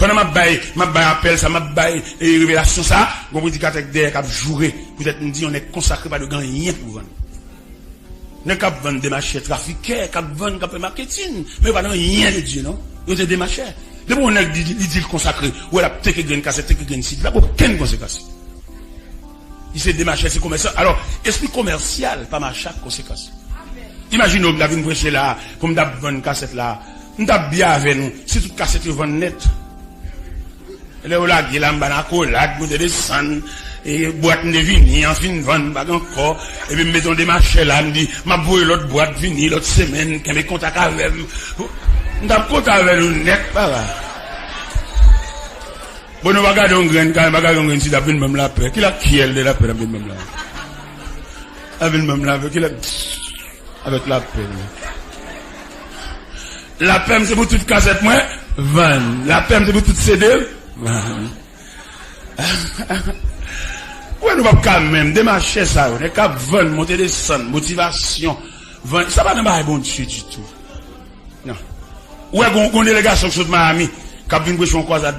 Pendant ma baille appel, ça m'a baille révélation, ça, mon prédicateur derrière, qui a joué. Peut-être nous dit, on est consacré par de grands rien pour vendre. Nous avons vendu des marchés trafiqués, qui vendent, qui marketing. Mais pas rien de Dieu, non? Nous avons des marchés. Depuis on a dit consacré, ou elle a peut-être une cassette, peut-être une site, là, aucune conséquence. Il s'est démarché, c'est commerçant. Alors, esprit commercial, pas marché à conséquence. Imagine, nous avons prêché là, comme nous avons vendu une cassette là, nous avons bien avec nous, si toute cassette est vendue net. Elle est là, il y a la collade, nous descendons, et boîte de vinyle, en fin de vente, pas encore, et puis mettons des marchés là, nous dit, ma bouille l'autre boîte vinyle, l'autre semaine, qui me contact avec nous. Nous avons contact avec nous net, pas là. Bon, nous regardons un grain, quand nous regardons un grain, si nous avons même la paix, qui la kiel de la paix, avec même la paix. Avec même la paix, qui la, avec la paix. La paix, c'est pour toute cassette, moi, 20. La paix, c'est pour toute CD, 20. Ouais, nous pas quand même démarcher ça, on est qu'à 20, monter des sons, motivation, 20, ça va pas bon Dieu du tout. Non. Ouais, on délégation sur Miami, qui a vu une question croisade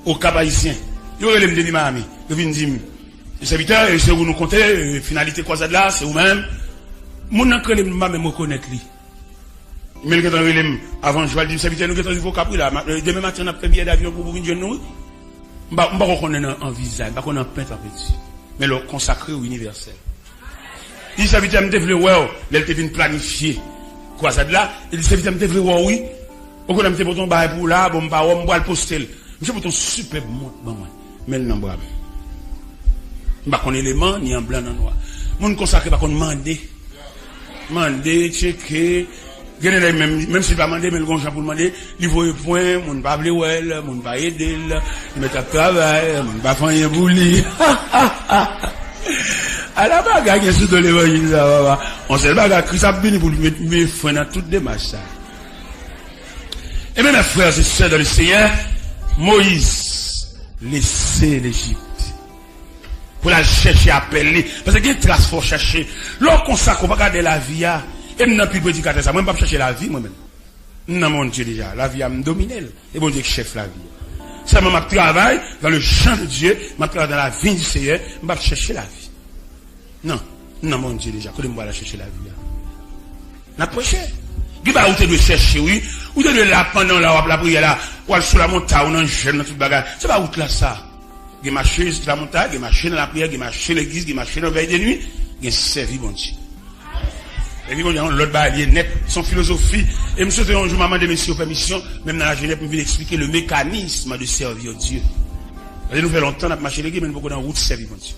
au Cap Haïtien. Yo relève de Miami, yo vinn dire les serviteurs, c'est où nous comptez, finalité croisade là, c'est où même. Mon nan krele m'a même reconnaître lui. Mais le relève avant je vais dire serviteur nous que au Cap là, demain matin on a pris billet d'avion pour venir nous. M'pa reconnaître en visage, m'pa connaître en peint en petit. Mais le consacré au universel. Il serviteur me devait ouais, elle te vinn planifier croisade là, il serviteur me devait ouais oui. On connaît me pour ton bail pour là, bon pas on va le poster. Je pour ton superbe monde bon mais le nombre. M'pa connait élément ni en blanc ni en noir. Mon consacré pas qu'on demander, checker, même si pas demander mais le gonja pour demander, il faut point, mon pas blé well, mon pas aider, il met à travail, mon pas faire rien pour lui. À la bagarre qui est sous de l'évangile ça on sait bagarre Christ a béni pour lui mettre mes frères dans toutes les marches ça. Et même mes frères et sœurs dans le Seigneur, Moïse laissait l'Égypte pour la chercher appeler parce que des traces faut chercher l'on consacre pas garder la vie et n'a plus prédicateur ça moi pas chercher la vie moi même non mon Dieu déjà la vie a me dominer et bon Dieu chef la vie ça m'a travail dans le champ de Dieu m'a travail dans la vie du Seigneur m'a chercher la vie non mon Dieu déjà quand me la chercher la vie n'a prêché qui va où tu dois chercher oui ou tu dois là pendant la prière là ou sur la montagne dans jeune dans toute bagarre c'est pas où là ça. Il y a marché sur la montagne, il y a marché dans la prière, il y a marché dans l'église, il y a marché dans la veille de nuit, il y a servi bon Dieu. Et puis, l'autre bail est net, son philosophie. Et monsieur, un jour, maman de messieurs, permission, même dans la Genève, pour vous expliquer le mécanisme de servir Dieu. Et nous fait longtemps, on a marché l'église, mais nous avons dans la route servir bon Dieu.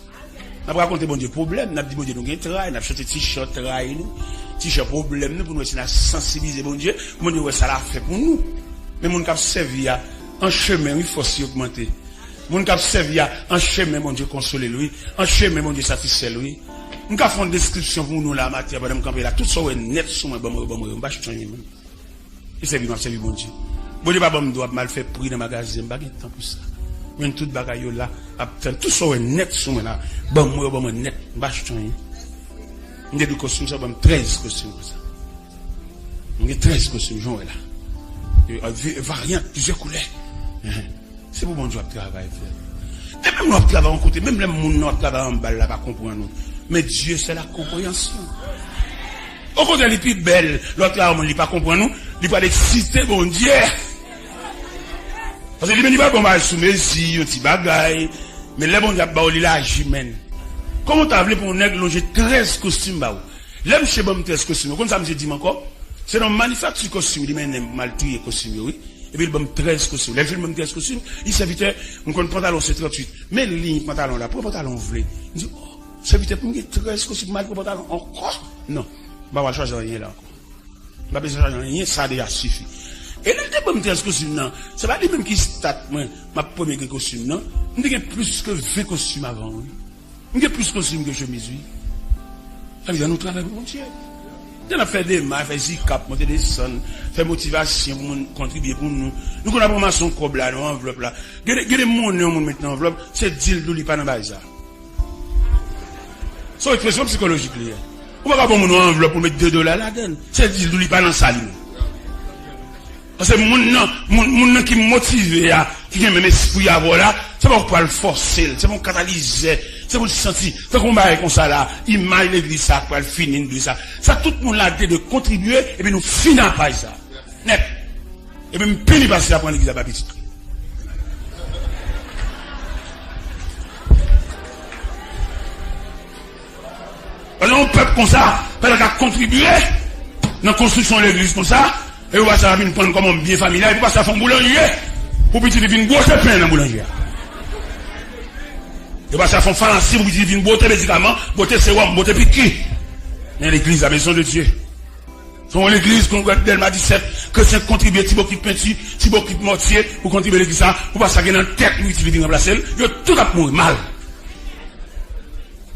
On a raconté bon Dieu problème, on a dit bon Dieu, nous avons travail, on a acheté t-shirt, travail, nous, t-shirt problème, nous, pour nous essayer de sensibiliser bon Dieu, bon Dieu, ça l'a fait pour nous. Mais mon cap servir en chemin, il faut s'y augmenter. Mon cap servi en chemin, mon Dieu, consoler lui. En chemin, mon Dieu, satisfaire lui. Nous avons fait une description pour nous là, matière, pendant que là, tout ça est net sur moi, bon, pas changer. Il servi, m'a servi, mon Dieu. Bon Dieu, pas bon, doit mal faire prix dans le magasin, pas de temps pour ça. Mais tout bagaille là, tout ça est net sur moi là, bon, net, pas changer. Nous avons des costumes, ça, 13 costumes comme ça. Nous avons 13 costumes, genre là. Variantes, plusieurs couleurs. C'est pour mon Dieu à travailler. Et même nous travaillons en côté, même les gens qui travaillent en bas là, pas comprendre nous. Mais Dieu, c'est la compréhension. Au contraire, les plus belles, l'autre travail, il ne pas comprendre nous, il va exciter mon Dieu. Parce que il ne va pas mal sous mes yeux, petit bagaille, mais les bons Dieu, il a agi, men. Comment tu as voulu pour nous longer 13 costumes, bah, l'aime chez bon 13 costumes, comme ça, je dis encore, c'est dans manufacture costume, il m'a mal tué costume, oui. Et puis, il me 13 costumes. Les films, 13 costumes. Il serviteur, on connaît pantalon, c'est 38. Mais ligne, pantalon là, pour pantalon vlé. Il dit, oh, serviteur, pour 13 costumes, mal pour pantalon, encore? Non. Bah, on va changer rien là encore. Bah, on va changer rien, ça a déjà suffi. Et là, il y a 13 costumes, non. C'est pas lui même qui start, moi, ma première costume, non. Il y a plus que 20 costumes avant, oui. Il y a plus de costumes que chemise, oui. Ça veut dire, nous travaillons pour Dieu. On a fait des mains, fait zikap, monter des sons, fait motivation, contribuer pour nous. Nous, on a vraiment son cob là, dans l'enveloppe là. Il y a des monnaies, on met dans l'enveloppe, c'est deal d'où il pas dans le bazar. C'est une expression psychologique, là. On va pas prendre mon enveloppe pour mettre $2 là-dedans. C'est deal d'où il pas dans le saline. Parce que mon qui motive, qui vient même esprit à voir là, c'est pas pour le forcer, c'est pour catalyser, c'est pour le sentir. Fait qu'on va comme ça là, image l'église ça, pour le finir de ça. Ça, tout le monde a de contribuer, et puis nous finissons par ça. Net. Et puis, nous pénis passer à prendre l'église à pas petit. Parce qu'on peuple comme ça, parce qu'on a contribué dans la construction de l'église comme ça, et on va ça venir prendre comme un bien familial, et puis ça fait un boulanger, pour petit venir boire pain dans le boulanger. Et puis ça fait un pharmacie, pour petit venir boire médicaments, boire sérum, boire piqui. Mais l'église a besoin de Dieu. Son l'église, qu'on regarde Delma 17, que c'est contribuer, petit beaucoup de peinture, petit beaucoup de mortier, pour contribuer l'église ça, pour pas ça qu'il y a dans la tête, lui, qui vient remplacer, il y a tout à mourir mal.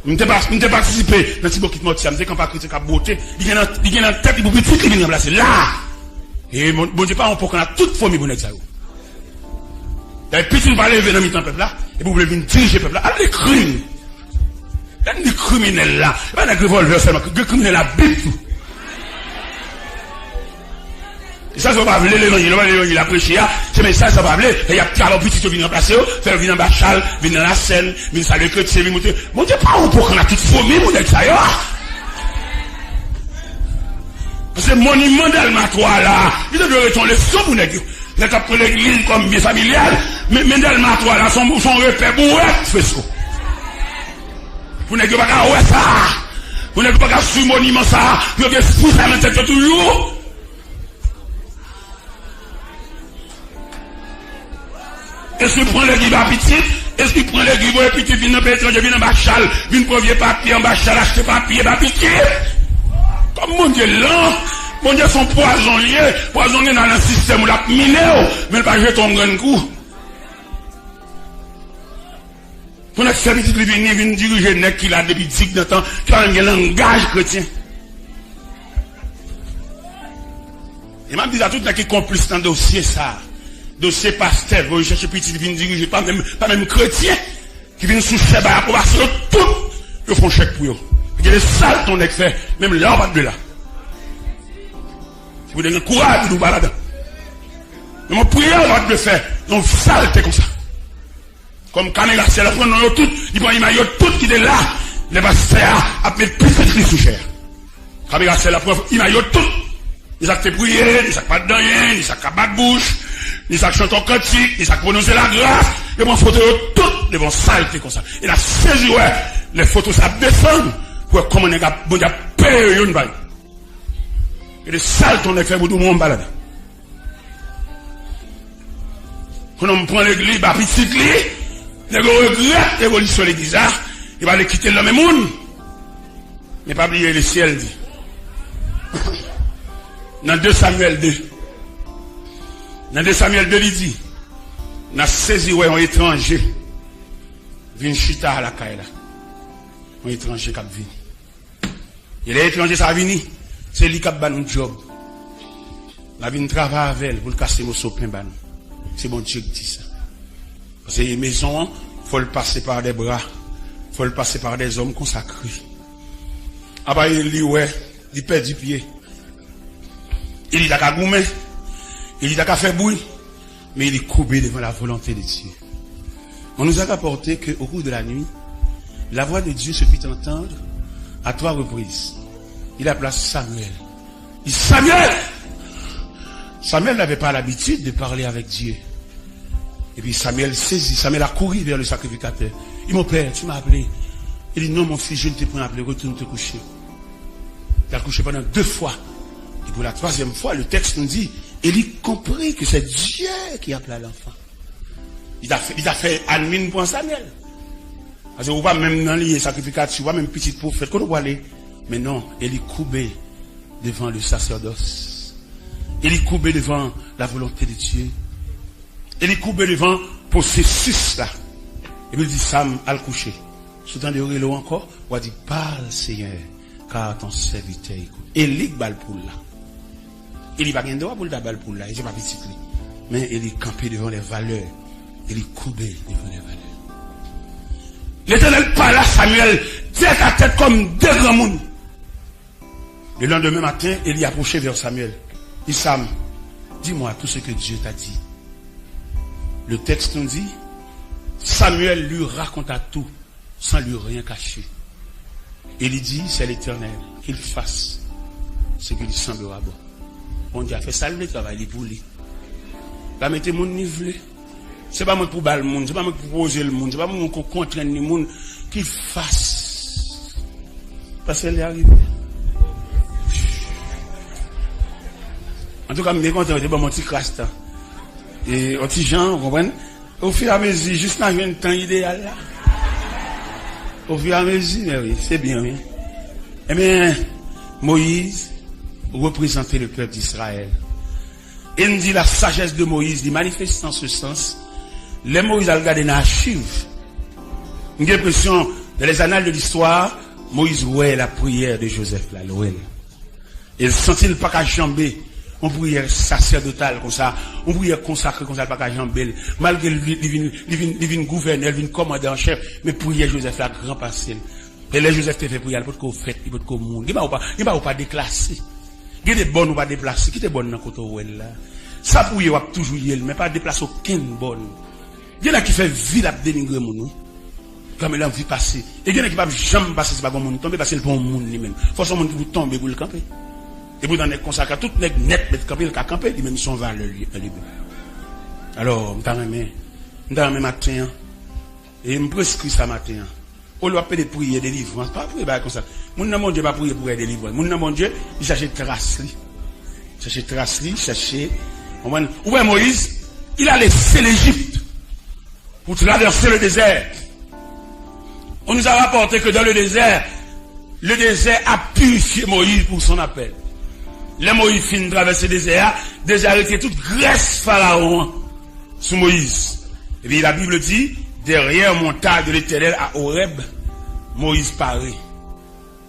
Je n'ai pas participé dans ce qui m'a dit, je n'ai pas critiqué la beauté. Il y a dans la tête, il y a beaucoup de trucs qui viennent remplacer. Là! Et bon Dieu, pas on peut qu'on a toute famille pour nous. Et puis, tu vas lever dans le peuple là, et vous voulez venir diriger le peuple là. Allez, crimes. Il y a des criminels là. Il y a des revolvers seulement. Des criminels là, bip tout. Et ça, ça va appeler l'évangile, a prêché, c'est mais ça va appeler, il y a plein de petits qui viennent remplacer, faire venir dans la châle, venir dans la scène, venir saluer que tu sais, venir monter. Mon Dieu, pas où pour qu'on a toute famille, mon Dieu, ça y est. Parce que monument d'Almatoire là, il doit être les sons pour l'église. Il est après l'église comme bien familial, mais d'Almatoire là, son repère bourré, fait ça. Vous n'êtes pas qu'à ouais ça. Vous n'êtes pas qu'à suivre monument ça, vous avez fou ça dans la tête toujours. Est-ce qu'il prend les guides à petit? Est-ce qu'il prend les guides à petit? Vient dans l'étranger, vient dans ma châle, vient pour vieux papier en bas châle, acheter papier, à petit? Comme mon Dieu là, mon Dieu son poisonnier dans le système où la miné, mais pas jeter ton grand coup. Pour notre service de venir diriger le nec qui a depuis 10 ans, qui a un langage chrétien. Et m'a dit à tout le qui est complice dans le dossier ça. Dossier pasteur, vous cherchez petit qui vient diriger, pas même chrétien, qui vient sous chèque à approbation, tout, ils font chèque pour eux. Il y a des salles ton nec fait, même là, on va de là. Si vous avez le courage, vous pas là-dedans. Mais mon prière, on va de faire, donc saleté comme ça. Comme Caméra, c'est la prendre dans tout, il prend l'image tout qui est là, les pasteurs, à mettre plus de sous chère. Caméra, c'est la preuve, image tout. Ils actent prier, ils actent pas de rien, ils actent pas de bouche. Ils ont chanté en cantique, ils ont prononcé la grâce, ils vont photos toutes, ils vont saleté comme ça. Et la saisi, ouais, les photos, ça descend, pour comment on a payé une balle. Et les sales, on a fait beaucoup de monde balade. Quand on prend l'église, bah, petit lit, les gars regrettent l'évolution de l'église, il va les quitter dans le même monde. Mais pas oublier le ciel, dit. Dans 2 Samuel 2. Dans 2 Samuel 2, il dit, on a saisi un étranger, vient chita à la caille là. Un étranger qui a venu. Et les étrangers, ça a venu, c'est lui qui a ban un job. La vie travaille avec elle pour le casser mon sopin. C'est bon Dieu qui dit ça. Parce que les maisons, il faut le passer par des bras, il faut le passer par des hommes consacrés. Après, il dit, ouais, il perd du pied. Il dit, t'as qu'à goumer. Il dit qu'à faire bruit, mais il est courbé devant la volonté de Dieu. On nous a rapporté qu'au cours de la nuit, la voix de Dieu se fit entendre à 3 reprises. Il appela Samuel. Il dit Samuel! Samuel n'avait pas l'habitude de parler avec Dieu. Et puis Samuel saisit, Samuel a couru vers le sacrificateur. Il dit mon père, tu m'as appelé. Il dit non mon fils, je ne t'ai pas appelé, retourne te coucher. Il a couché pendant 2 fois. Et pour la 3e fois, le texte nous dit, il comprit que c'est Dieu qui appela l'enfant. Il a fait admin pour Samuel. Parce que vous voyez même dans les sacrificateurs, vous voyez même petit prophète, qu'on voit aller. Mais non, il est courbé devant le sacerdoce. Il est courbé devant la volonté de Dieu. Il est courbé devant le processus là. Et puis il dit, Sam, à le coucher. Soudain de l'eau encore, on dit, parle Seigneur, car ton serviteur écoute. Et il est bal pour là. Il n'est pas bien droit pour le bal pour là, il n'est pas petit. Mais il est campé devant les valeurs. Il est courbé devant les valeurs. L'Éternel parle à Samuel, tête à tête comme 2 grands mondes. Le lendemain matin, il y approché vers Samuel. Il dit, Sam, dis-moi tout ce que Dieu t'a dit. Le texte nous dit, Samuel lui raconta tout, sans lui rien cacher. Et il dit, c'est l'Éternel, qu'il fasse ce qui lui semblera bon. Bon Dieu a fait ça, le travail pour lui. La mettez mon niveau. C'est pas moi pour baller le monde, c'est pas moi pour poser le monde, c'est pas moi pour contraindre le monde, qu'il fasse. Parce qu'elle est arrivée. En tout cas, je suis content de mon petit crasse. Et au petit Jean, vous comprenez? Au fur et à mesure, juste dans un temps idéal là. Au fur et à mesure, mais oui, c'est bien, oui. Eh bien, Moïse représentait le peuple d'Israël. Et il dit la sagesse de Moïse, il manifeste en ce sens. Les Moïse a regardé dans l'archive. J'ai l'impression, dans les annales de l'histoire, Moïse voyait la prière de Joseph là, l'ouel. Il sentit le pas qu'à jamber. On prière sacerdotale comme ça, on prière consacrée comme ça, pas qu'à jamber. Malgré le vin gouverneur, le vin commandant en chef, mais prière Joseph là, grand passé. Et là, Joseph te fait prière, il peut qu'on fait, il peut qu'on monde. Il va pas déclasser. Il y a des bonnes ou pas déplacer. Qui est bonne dans le côté ouel là? Ça pour y avoir toujours y mais pas déplacer aucune bonne. Il y en a qui fait ville à dénigrer mon comme il a envie passer. Et il y en a qui ne peuvent jamais passer, c'est pas comme monde tomber parce que c'est le bon monde lui-même. Faut son monde qui vous tombe pour le camper. Et vous dans les consacrés, tout net mettre camper, le camper, lui-même son valeur lui-même. Alors, je t'en matin, et je me prescris ça matin. On lui appelle des prières, des livres. Pas prier comme ça. Mon Dieu va prier pour des livres. Mon Dieu, il cherche trace. Il cherche. Ouais, Moïse, il a laissé l'Égypte pour traverser le désert. On nous a rapporté que dans le désert a purifié Moïse pour son appel. Les Moïse finit de traverser le désert était toute graisse pharaon sous Moïse. Et puis la Bible dit, derrière montagne de l'Éternel à Horeb, Moïse paraît.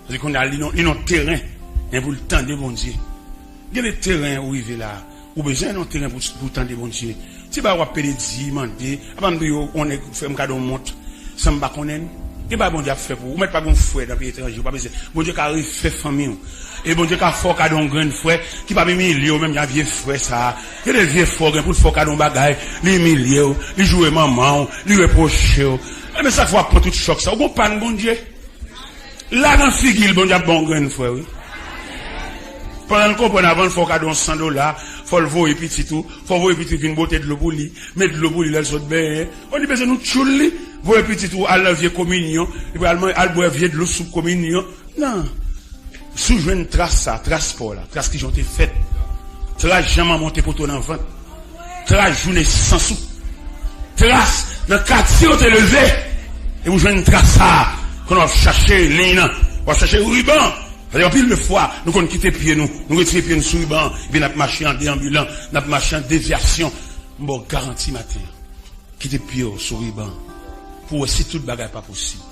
Parce qu'on a un terrain pour le temps de bon Dieu. Il y a des terrains où il est là. Ou besoin d'un terrain pour le temps de bon Dieu. Si vous avez appelé demander, on est fait un cadeau monte, ça me va connaître. Et bah bon Dieu a fait pour vous mettre pas bon frère dans le pays étranger, pas besoin. Bon Dieu a fait famille. Et bon Dieu a fait cadeau un grand frère qui pas milieu même il y a vieux frère ça. Il y a des vieux frères pour faire cadeau bagaille, les milieu, les jouer maman, les reprocher. Mais ça faut prendre tout choc ça. Vous pas bon Dieu. Là dans figure bon Dieu a bon grand frère oui. Pendant qu'on prend avant faut cadeau $100, faut le voir petit tout, faut voir petit une beauté de l'eau pour lui, mettre de l'eau pour lui là saute bien. On dit besoin nous chouli, voir petit tout à la vieille communion, et puis al boire vieille de l'eau sous communion. Non. Sous une trace ça, trace pour là, trace qui ont été faite. Trace jamais monté pour ton enfant. Trace journée sans sou. Trace dans quartier on te levé et vous jouez une trace ça qu'on va chercher ligne, on va chercher ruban. En pile de fois, nous qu'on quitte pieds nous retirons pieds nous sous ruban, et puis nous marchons en déambulant, nous marchons en déviation. Bon, garantie matin, quitter pieds sous ruban, pour aussi toute bagarre pas possible.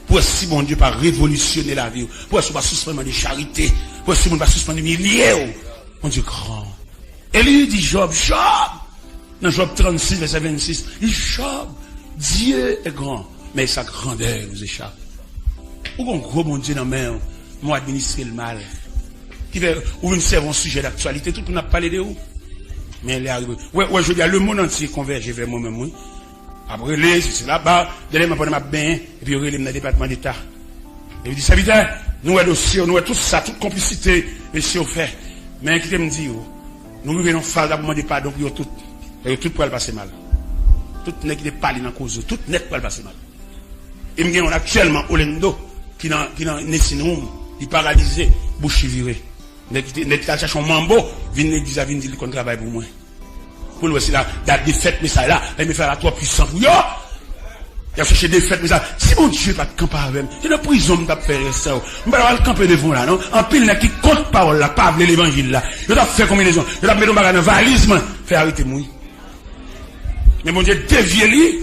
Pour aussi bon Dieu pas révolutionner la vie, pour aussi pas suspendre des charités, pour aussi pas suspendre des milliers. Mon Dieu grand. Et lui dit Job, dans Job 36, verset 26, il Job, Dieu est grand, mais sa grandeur nous échappe. Ou un gros bon Dieu dans la main, moi administrer le mal. Qui fait, ou une servant sujet d'actualité, tout le monde a parlé de où. Mais elle est arrivée. Ouais, je dis, le monde entier converge vers moi-même, oui. Après, c'est là-bas, derrière ma bonne bien, et puis, il y a le département d'État. Et il dit, ça veut dire, nous, dossier, nous, tout ça, toute complicité, et si on fait. Mais, qui me dit, nous, nous, venons faire, d'abord, demander pardon, pour tout. Et tout pour le passer mal. Tout n'est qui parle dans la cause, tout n'est pour le passer mal. Et nous, on actuellement, Olendo, qui dans Nessinoum, il paralysé, bouche virée. N'est pas chercher un mambo, vient l'église, vient dire qu'on travaille pour moi. Pour le c'est la date des fêtes, mais ça là, il me fait la toi puissant pour yo. Il a cherché des fêtes, mais ça, si mon Dieu pas de camper avec moi, c'est une prison qui faire ça. On va le camper devant là, non? En pile, qui compte parole là, pas l'évangile là. Il a fait combinaison, il a mis dans le valise, fait arrêter moi. Mais mon Dieu, dévié lui.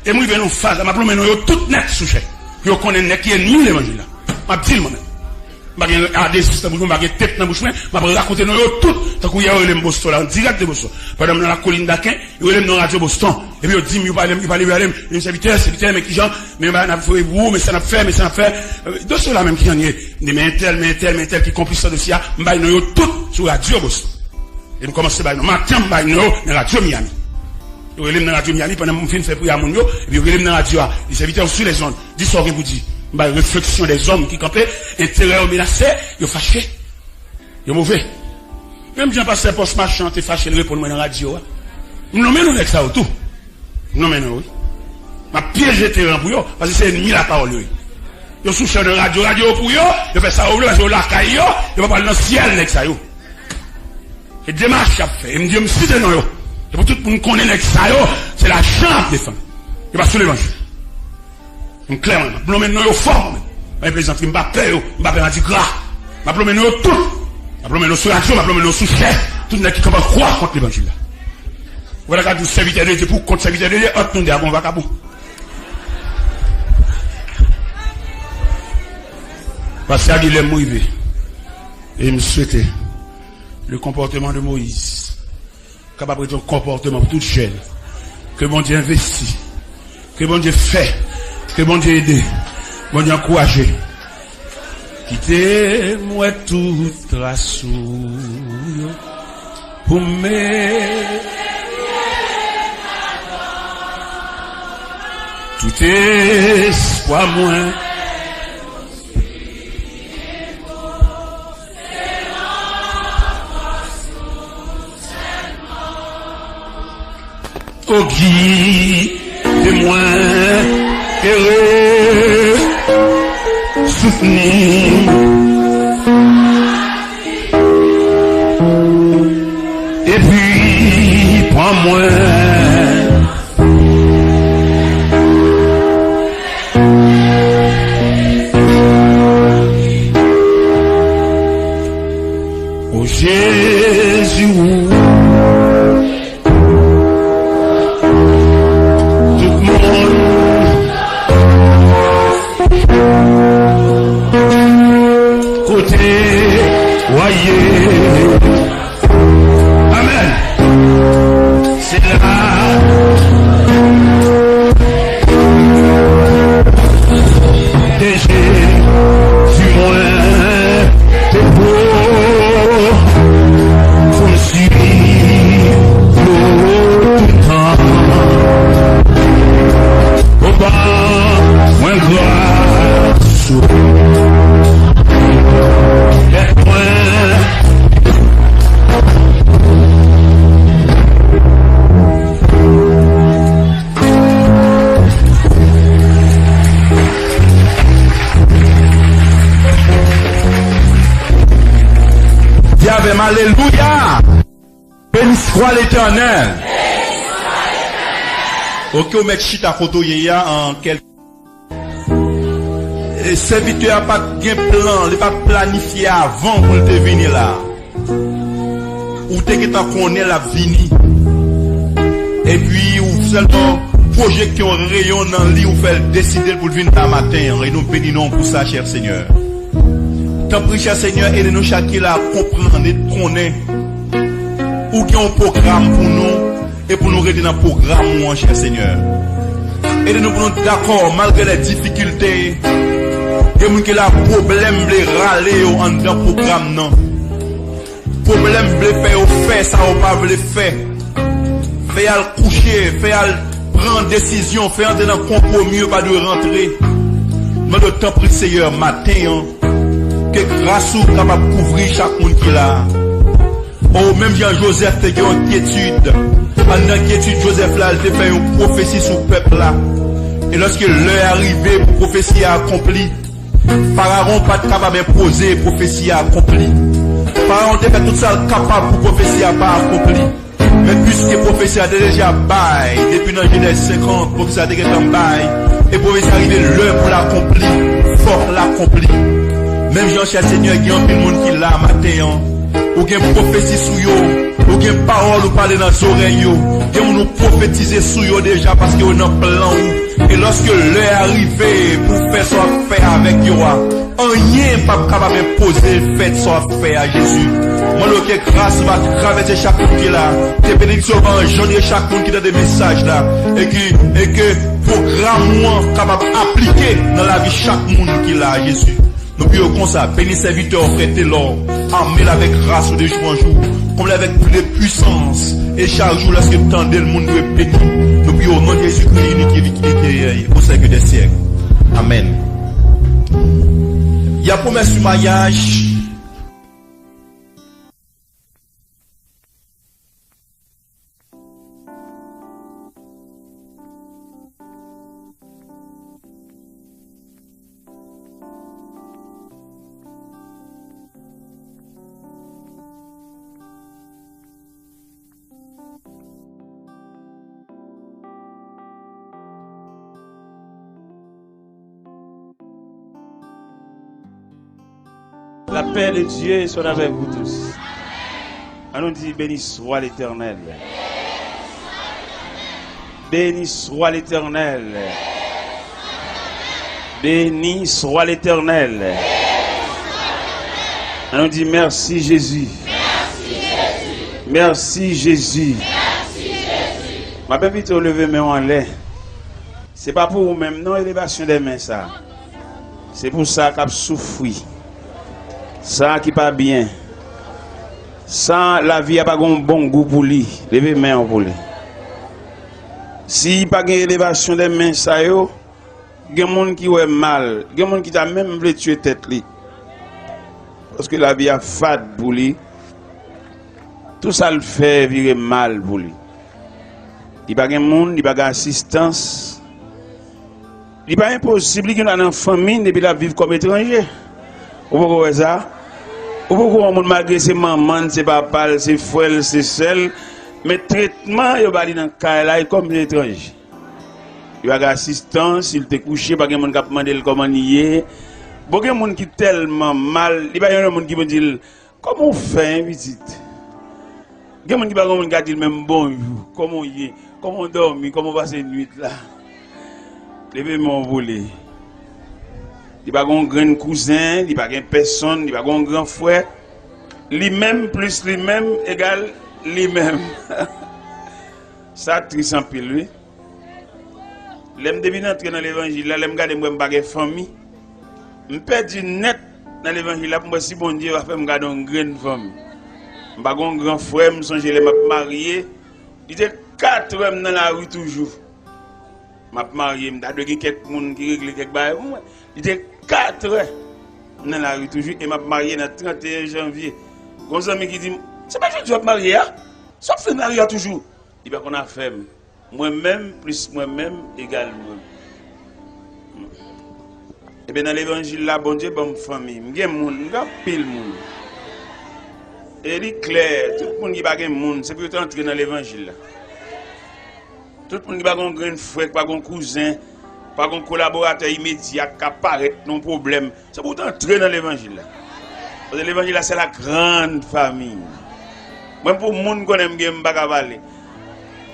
Et moi, il vient nous faire, ma plombe, nous, tout net sous chèque. Yo connaît qui est ni l'évangile là. M'a dit moi-même. M'a gardé des systèmes pour m'a tête dans bouche m'a raconter nous tout tant qu'on y a le Boston là en direct de Boston. Pendant dans la colline d'Aquin, il est dans radio Boston. Et puis il dit il parle un serviteur mais qui gens mais n'a fait vous mais ça n'a fait de ceux là même qui en est mais tel qui complice ça dossier m'a nous tout sur radio Boston. Et nous commencer par nous matin m'a nous dans radio Miami. Yo relève dans la radio Miami pendant mon film fait pour mon yo et puis relève dans la radio les serviteurs sur les ondes. Dis ça vous dit. Bah réflexion des hommes qui campaient intérêt menacé, yo fâché. Yo mauvais. Même Jean pasteur poste machin t'es fâché le répondre moi dans la radio. Non mais nous avec ça tout. Non mais non oui. Ma piège terrain pour yo parce que c'est ennemi la parole yo. Yo sous champ de radio pour yo, yo fait ça au bleu sur la caille yo va parler dans le ciel avec ça yo. Et démarche a fait, il me dit me citer non yo. Et pour tout le monde connaît avec ça yo, c'est la chance des femmes. Il va sur l'évangile. Donc clairement, nous maintenant yo fort. Mais président qui m'a peur yo, m'a peur dit gras. M'a peur maintenant tout. M'a peur maintenant sur radio, m'a peur maintenant sous chef. Tout le monde qui va croire contre l'évangile là. Voilà quand vous serviteur de Dieu pour contre serviteur de Dieu, autre monde à bon vacabou. Parce que Guilhem Moïse et me souhaitait le comportement de Moïse, capable de un comportement pour toute jeune, que bon Dieu investit, que bon Dieu fait, que bon Dieu aide, bon Dieu encouragé. Quittez moi toute trace pour tout espoir moins. Au guide témoin heureux soutenir et puis prends-moi au Jésus. Amen. C'est là. Jésus, moi, t'es beau. Faut me suivre tout le temps. Au bas, moins grâce. Alléluia. Béni soit l'Éternel. Ok, on met chita koto yeya en quelque. Et serviteur a pas de plan, il pas planifié avant pour te venir là. Ou te que t'en connais la vini. Et puis ou seulement projet qui ont rayon dans lit ou fait décider pour venir là matin et nous bénissons pour ça cher Seigneur. Tant pis, cher Seigneur, aidez-nous chacun à comprendre et connaître où il y a un programme pour nous et pour nous aider dans le programme, cher Seigneur. Aidez-nous pour nous d'accord, malgré les difficultés, et nous qui a problème de râler en dans le programme, non. Problème de faire ça ou pas de faire. Faire coucher, faire prendre décision, faire entrer dans le compromis, pas de rentrer. Mais le temps pris, Seigneur, matin, que grâce ou capable de couvrir chaque monde qui là. Oh, même Jean-Joseph te fait une quiétude. En inquiétude, Joseph là, il te fait une prophétie sur le peuple là. Et lorsque l'heure est arrivée pour prophétie accomplie, Pharaon pas capable d'imposer prophétie accomplie. Pharaon te fait tout ça capable pour prophétie pas accomplie. Mais puisque prophétie a déjà bail, depuis dans Genèse 50, prophétie a déjà bail, et prophétie arrivé l'heure pour l'accomplir, fort l'accomplir. Même Jean-Cher Seigneur, il y a un monde qui l'a matin, ou qui a prophétie sur yo, ou qui a parole ou parler dans les oreilles yo, qui a nous prophétiser sur yo déjà parce qu'il y a un plan. Et lorsque l'heure est arrivée pour faire son affaire avec yo, rien pas capable d'imposer le fait son affaire à Jésus. Moi, que grâce va traverser chaque monde qui est là, que bénédiction va engendrer chaque monde qui a des messages là, et que programme moi capable d'appliquer dans la vie chaque monde qui est là, Jésus. Nous prions comme ça, béni serviteur, prêtez l'or, armez avec grâce de jour en jour, comble avec plus de puissance. Et chaque jour, lorsque vous tendez, le monde doit être béni. Depuis au nom de Jésus-Christ, qui au siècle des siècles. Amen. Il y a promesse du mariage. La paix de Dieu soit avec vous tous. On nous dit béni soit l'Éternel. Béni soit l'Éternel. Béni soit l'Éternel. On nous dit merci Jésus. Merci Jésus. Ma belle vite lever mes mains en l'air. C'est pas pour vous-même, non, élévation des mains ça. C'est pour ça qu'on souffre. Ça qui pas bien. Ça la vie a pas un bon goût pour lui. Levez main pour lui. Si pas une élévation des mains ça yo, il y a des gens qui ont mal, il y a des gens qui t'a même voulu tuer tête li. Parce que la vie a fade pour lui. Tout ça le fait virer mal pour lui. Il n'y a pas de monde, il n'y a pas d'assistance. Il n'est pas impossible qu'il y ait une famille depuis la vivre comme étranger. Vous pouvez ça? Vous pouvez malgré ses mamans, ses papas, ses frères, ses sœurs, mais traitement, il va aller dans le cas là comme étranger. Il va avoir assistance, il te couché, il n'y a pas de monde qui a demandé comment il est. Beaucoup de gens qui tellement mal, il n'y a pas de monde qui me dit comment on fait une visite. Il y a des gens qui disent même bonjour, comment il est, comment on dort, comment on passe la nuit là. Levez-moi volé. Il n'y a pas de grand cousin, il n'y a pas de personne, il n'y a pas de grand frère. Lui-même plus lui-même égale lui-même. Ça triste en pile, lui. L'aime devine entrer dans l'évangile, là, l'aime garder moi une famille. Je perds net dans l'évangile, là, pour moi, si bon Dieu va faire me garder une grande famille. Je n'ai pas un grand frère, je songe les marié. Il était 4 ans dans la rue toujours. Je suis marié, je suis quelques personnes qui règlent quelques choses. Il était 4 ans dans la rue toujours et je suis marié le 31 janvier. Il y a un ami qui dit, c'est pas que tu vas te marier, hein? Ça fait marier toujours. Il dit, qu'on a fait. Moi-même plus moi-même égale moi. Et bien dans l'évangile là, bon Dieu, bonne famille. Je suis pile monde. Et il est clair, tout le monde qui n'a pas de monde, c'est pour entrer dans l'évangile. Tout le monde qui n'a pas de grand frère, pas de cousin, pas de collaborateur immédiat qui apparaît non problème. C'est pour entrer dans l'évangile. Parce que l'évangile c'est la grande famille. Même pour les gens qui connaissent, je ne sais pas parler.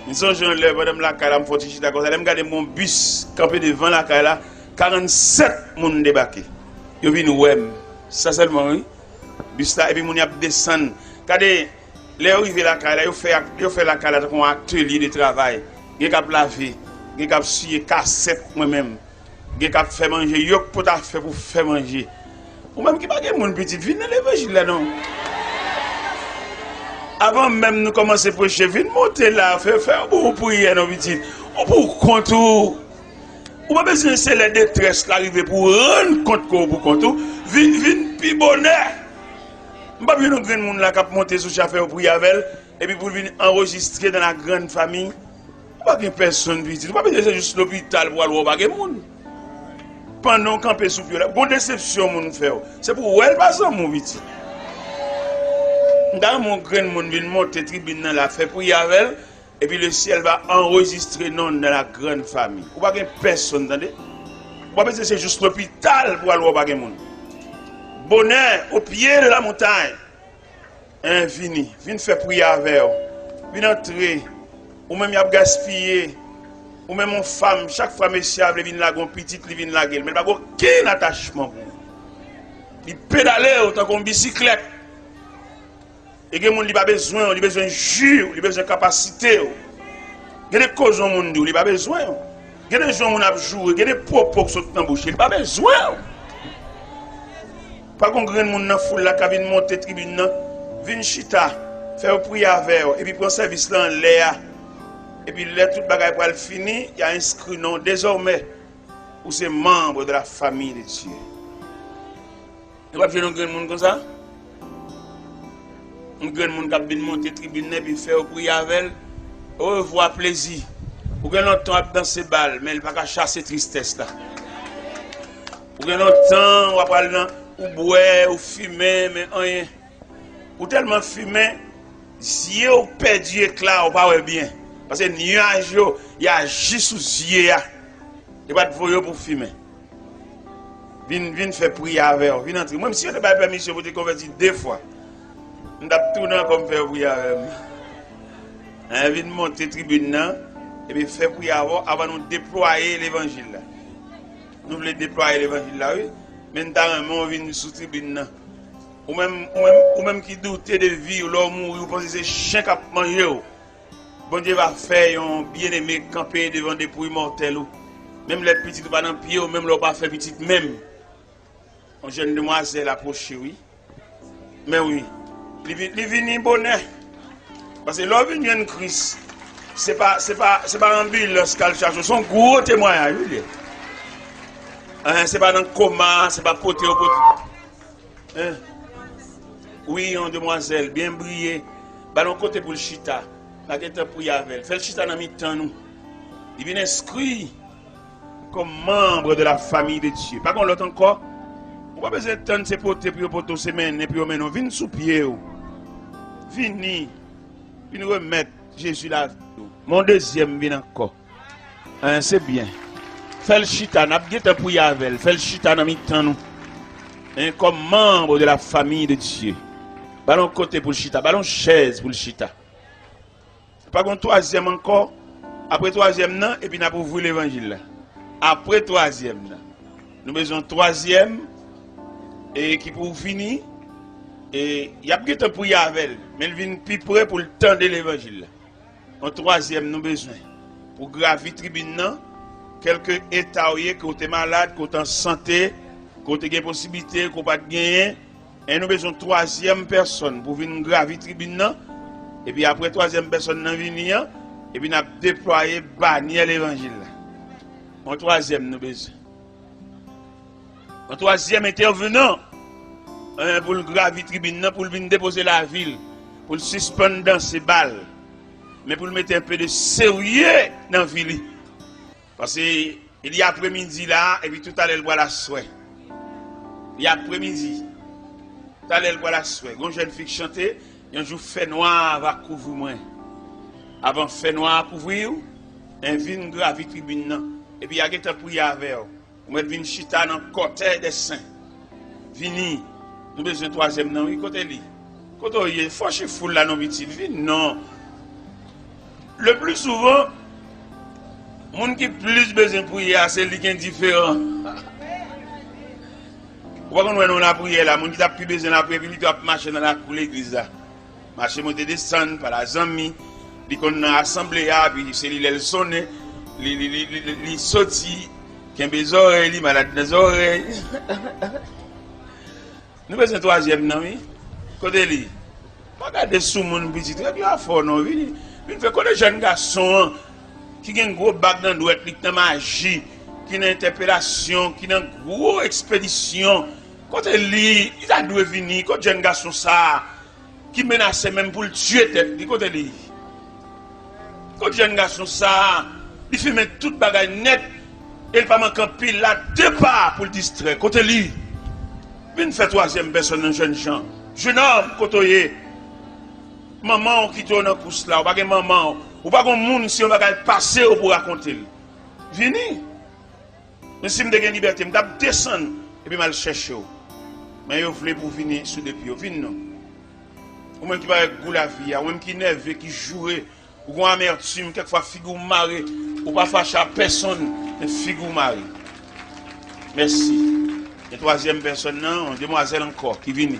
Je suis en lève, madame la caille, je suis d'accord. Je regarde mon bus campé devant la caille là, 47 personnes débarqués. Ils viennent ouais, ça seulement oui. Bus là et puis mon y a descendre. Regardez, les arrivés la caille là, ils fait la caille là comme un atelier de travail. Ils cap laver, ils cap scier cassette moi-même. Ils cap faire manger, yo pour ta faire pour faire manger. Ou même qui pas de monde petit vinn dans l'évangile là non. Avant même nous commencer à prêcher, vinn monter là, faire pour prier non petit. On pour compte ou pas besoin c'est la détresse l'arriver pour rendre compte pour compte vinn pi bonheur. Pas bien un grand monde là qui monter sur chauffeur pour prier avec et puis pour venir enregistrer dans la grande famille. Pas de personne visite, pas besoin juste l'hôpital pour aller voir pas de monde. Pendant camper sous pied là, bonne déception mon faire. C'est pour elle pas ça mon vite. Dans mon grand monde vient monter tribune dans la fait pour y avec et puis le ciel va enregistrer non dans la grande famille. Ou pas de personne attendez. Pas besoin c'est juste l'hôpital pour aller voir pas de monde. Bonheur au pied de la montagne. Infini, viens faire prier avec vous. Viens entrer. Ou même y a gaspillé. Ou même une femme, chaque fois monsieur vient la gon petite, il vient la gueule, mais pas aucun attachement pour. Il pédale autant qu'une bicyclette. Et que monde il pas besoin, il a besoin de jus, il a besoin de capacité. Il y a des causes au monde, il pas besoin. Il y a des gens qui ont joué, il y a des propos qui sont dans la bouche, il pas besoin. Pas qu'on grand monde dans foule là qui vient monter tribune, vient chita, faire prière avec eux, et puis prendre service là en l'air. Et puis là, tout bagaille pour le fini, il y a inscrit non désormais pour ces membres de la famille de Dieu. Vous ne pouvez pas faire un grand monde comme ça? Un grand monde qui a bien monté tribune et puis faire prière avec eux. Au revoir, plaisir. Pour que longtemps dans ces balles, mais il ne va pas chasser tristesse là. Pour que longtemps, on va parler ou boire, ou fumer, mais rien. Ou tellement fumer, si on perd du éclat, on va bien. Parce que les nuages, il y a juste sous les yeux. Il n'y a pas de voyou pour fumer. Viens faire prière avec eux. Viens entrer. Même si on n'a pas permission pour te convertir 2 fois, on a tourné comme faire prière avec eux. Viens monter tribune et puis faire prière avant de déployer l'évangile. Nous voulons déployer l'évangile là, oui. Mais nous avons venir sous tribune. Ou même qui doutent de vie, ou l'homme mourir, ou pensez que c'est chien qui a mangé. Bon Dieu va faire un bien-aimé camper devant des pouilles mortelles. Même les petites pas dans le pied, ou même les pas fait petite même. Un jeune demoiselle approché, oui. Mais oui, il vient bonheur. Parce que l'homme vient de Christ. C'est pas un ambulance qu'elle cherche, c'est un gros témoignage. C'est pas dans le coma, c'est pas poté au poté. Oui, une demoiselle, bien brillée. Ballon côté pour le chita. La guette pour y avec. Fait le chita dans mi-temps nous. Il vient inscrit comme membre de la famille de Dieu. Par contre, l'autre encore, on va besoin de temps de se poter pour poter semaine et puis on mène. Viens sous pied. Viens remettre Jésus là. Mon deuxième vient encore. C'est bien. Fais le chita, n'a pas pour y avec. Fais le chita dans mi-temps nous. Comme membre de la famille de Dieu. Ballon côté pour le chita, ballon chaise pour le chita. Par contre, troisième encore. Après troisième, non, et puis nous avons ouvert l'évangile. Après troisième, nous besoin troisième, et qui pour finir, et il y a peut-être pour y avec, mais il vient plus près pour le temps de l'évangile. En troisième, nous besoin, pour gravir tribune, quelques états où tu es malade, que tu es en santé, que tu as des possibilités, que tu n'as pas de gain, et nous besoin de troisième personne pour venir gravir tribune, et puis après troisième personne, nous venir, et puis nous avons déployé, bannir l'évangile. En troisième, nous besoin. En troisième intervenant, pour le gravir tribune, pour venir déposer la ville, pour le suspendre dans ses balles, mais pour le mettre un peu de sérieux dans la ville. Parce qu'il y a après-midi là, et puis tout à l'heure, il voit la souhait. Il y a après-midi, tout à l'heure, il voit la souhait. Une jeune fille chanter, un jour fait noir va couvrir moi. Avant fait noir couvrir, un vin gravir tribune. Et puis il y a quelqu'un pour y avec eux. On met vin chita dans le côté des saints. Vini, nous besoin de troisième nom, oui, côté li. Côté il faut que foule là non petit vin non. Le plus souvent, monde qui plus besoin pour y c'est lui qui est différent. Pourquoi nous la prière là, monde qui a plus besoin la prière, il doit marcher dans la cour l'église là. Marcher monter descendre par la zami, il qu'on a assemblé puis c'est il sonne. Li sorti, qui a des oreilles, li malade des oreilles. Nous faisons troisième, non, oui? Côté li. Regardez sous mon petit, très bien fort, non, oui? Il fait que les jeunes garçons qui ont un gros bac dans le doigt, qui ont magie, qui ont interpellation, qui ont une grosse expédition. Côté li, il a dû venir, quand jeunes garçons ça, qui menaçaient même pour le tuer, côté li. Quand jeunes garçons ça, il fait mettre toute bagaille net et il pas manquer pile là deux pas pour le distraire. Côté lui, il fait troisième personne un jeune gens. Jeune homme, côté maman qui tourne dans course là, ou pas maman, ou pas un monde si on va passer pour raconter. Vini. Mais si je me donne liberté, je vais descendre et puis je vais chercher. Mais je voulais pour venir sous des pieds. Vini non. Ou même qui va avec goût la vie, ou même qui nerveux, qui jouait, ou qui amertume, quelquefois figure marée. Ou pas fâcher à personne, mais figure mari. Merci. Et troisième personne, non, demoiselle encore, qui vient.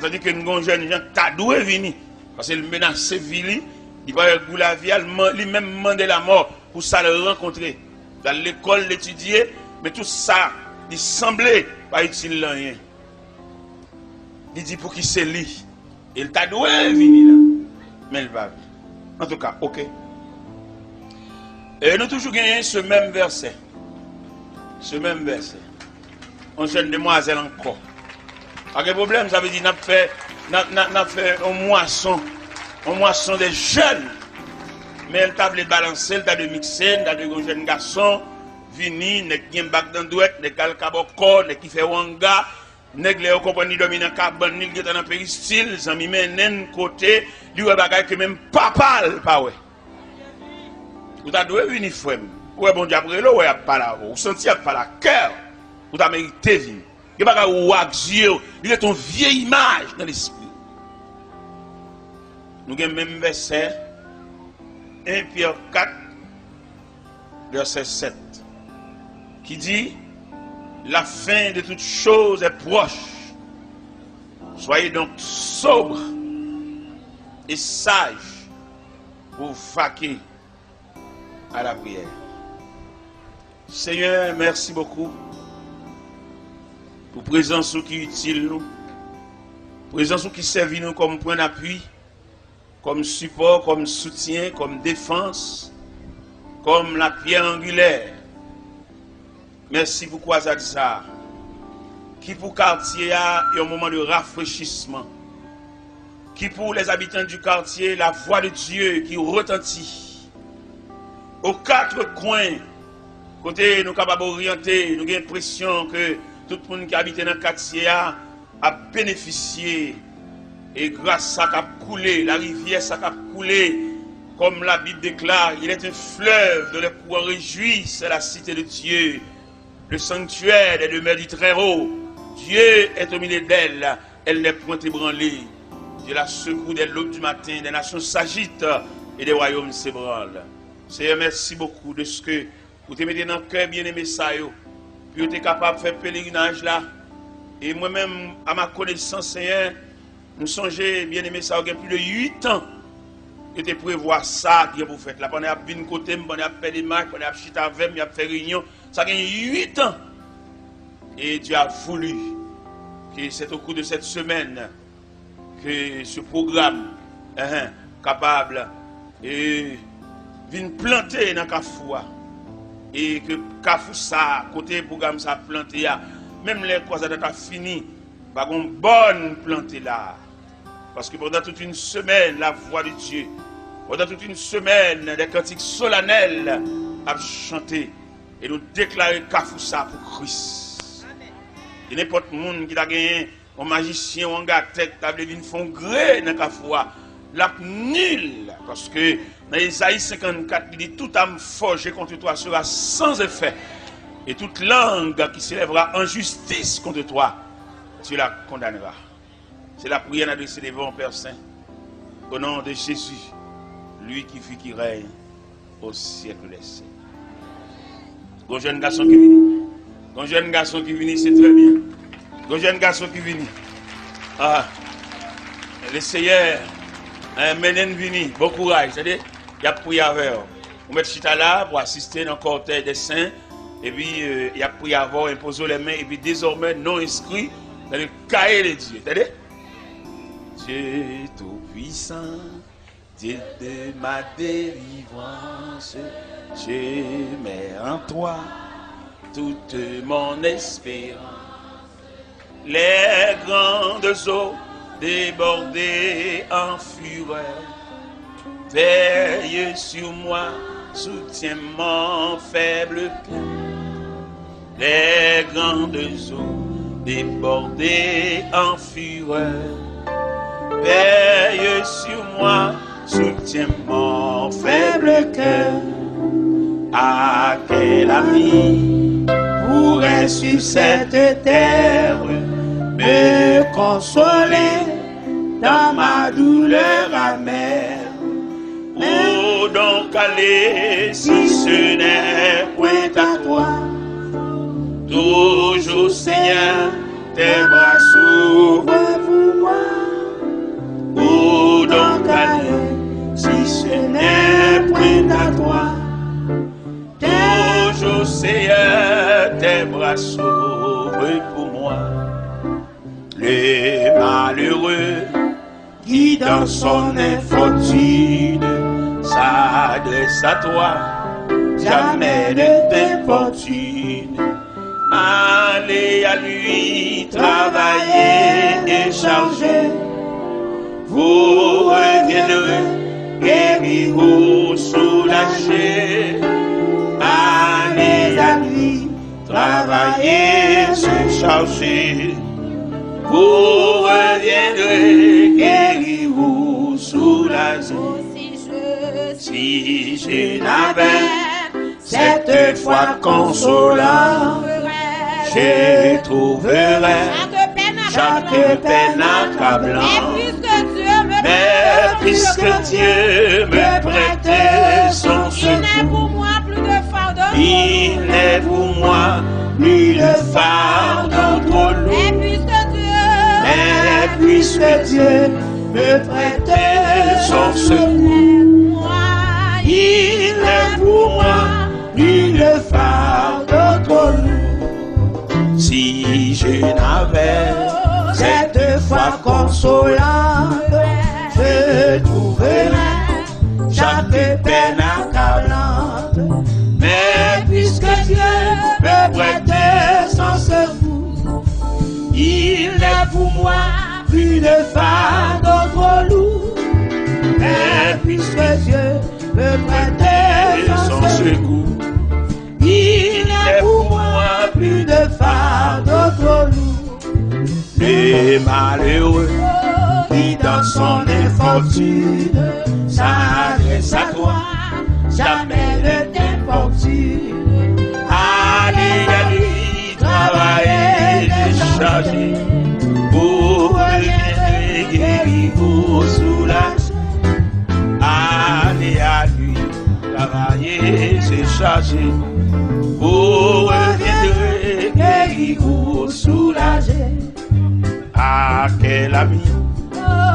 Tandis que nous avons jeune gens, t'as doué venir. Parce qu'il menace Séville, il va avoir la vie, il même demandé la mort pour ça le rencontrer. Dans l'école, l'étudier, mais tout ça, il semblait pas utile rien. Il dit pour qui c'est lui. Il t'a doué venir là. mais il va vivre. En tout cas, ok. Et nous toujours gagné ce même verset. Ce même verset. On jeune demoiselle encore. Pas de problème, ça veut dire n'a fait un moisson des jeunes. Mais elle t'a de balancer, elle t'a de mixer, elle t'a de jeunes garçons, vini, ne qui bac dans douette, ne calcaboko, ne qui fait wanga, ne qui est compagnie dominant cabane, ne qui est dans péristyle, zami menen côté, lui ouais bagay que même papa pas ouais. Vous t'a doué uniforme. Ouais bon Dieu après là ouais pas là, vous senti pas la cœur. Vous t'a mérité vini. Il bagay ou yeux, il est ton vieille image dans l'esprit. Nous avons même verset 1 Pierre 4, verset 7, qui dit la fin de toutes choses est proche. Soyez donc sobres et sages pour vaquer à la prière. Seigneur, merci beaucoup pour présence qui est utile nous, présence qui servit nous comme point d'appui, comme support, comme soutien, comme défense, comme la pierre angulaire. Merci pour Kwazadza, qui pour quartier a un moment de rafraîchissement, qui pour les habitants du quartier, la voix de Dieu qui retentit. Aux quatre coins, côté nous capables d'orienter, nous avons l'impression que tout le monde qui habite dans le quartier a bénéficié. Et grâce à ça qu'a coulé, la rivière ça qu'a coulé, comme la Bible déclare, il est un fleuve dont les courants réjouissent la cité de Dieu, le sanctuaire des demeures du Très-Haut. Dieu est au milieu d'elle, elle n'est point ébranlée. Dieu la secoue dès l'aube du matin, des nations s'agitent et des royaumes s'ébranlent. Seigneur, merci beaucoup de ce que vous te mettez dans le cœur bien-aimé ça, puis vous êtes capable de faire pèlerinage là. Et moi-même, à ma connaissance, Seigneur, nous songeons, bien aimé, ça a plus de 8 ans que tu prévois ça que vous faites. Là, on a vu une côté, on a fait des marques, on a chité avec, on a fait réunion. Ça a 8 ans. Et Dieu a voulu que c'est au cours de cette semaine que ce programme capable de venir planter dans Kafoua. Et que Kafou ça, côté programme ça planté, même les croisades ont fini, par une bonne plantée là. Parce que pendant toute une semaine, la voix de Dieu, pendant toute une semaine, des cantiques solennels à chanter et nous déclarer Kafoussa pour Christ. Et n'importe qui qui a gagné un magicien ou un gars tête, qui a venir font gré dans Kafoua, la nul. Parce que dans Isaïe 54, il dit toute âme forgée contre toi sera sans effet. Et toute langue qui s'élèvera en justice contre toi, tu la condamneras. C'est la prière adressée devant Père Saint. Au nom de Jésus, lui qui vit, qui règne au siècle des siècles. Un jeune garçon qui vient. Un jeune garçon qui vient, c'est très bien. Un jeune garçon qui vient. Ah, le Seigneur, mène vini, bon courage. C'est-à-dire, il y a prié avec. On met chita là pour assister dans le cortège des saints. Et puis, il y a prié avant, imposé les mains. Et puis, désormais, non inscrit dans le cahier de Dieu. C'est-à-dire, Dieu tout-puissant, Dieu de ma délivrance, je mets en toi toute mon espérance. Les grandes eaux débordées en fureur, veille sur moi, soutiens mon faible cœur. Les grandes eaux débordées en fureur, veille sur moi, soutiens mon faible cœur. À quel ami pourrait sur cette terre me consoler dans ma douleur amère? Où donc aller si ce n'est point à toi? Toujours Seigneur, tes bras s'ouvrent pour moi. Où donc aller si ce n'est point à toi? Toujours Seigneur, tes bras s'ouvrent pour moi. Les malheureux qui dans son infortune s'adresse à toi, jamais ne t'importune. Allez à lui, travailler et charger. Vous reviendrez, guéri ou soulagé. Allez à lui, travailler, se charger. Vous reviendrez, guéri ou soulagé. Si je n'avais cette foi consolante, je trouverais chaque peine accablante. Mais puisque Dieu me prêtait son secours, il n'est pour moi plus de fardeau trop lourd. Mais puisque Dieu me prêtait son secours, il est pour moi plus de fardeau trop lourd. Si je n'avais cette foi consolante, je trouverais chaque peine accablante. Mais puisque Dieu me prêtait son secours, il est pour moi plus de fardeau trop lourd. Mais puisque Dieu me prêtait son secours, il est pour moi plus de fardeau trop lourd. Les malheureux qui dans son infortune s'adresse à toi, jamais ne t'importune. Allez à lui, travailler, décharger. Pour reviendrez, guérir, vous soulager. Allez à lui, travailler, décharger. Vous reviendrez, guérir, vous soulager. À quel ami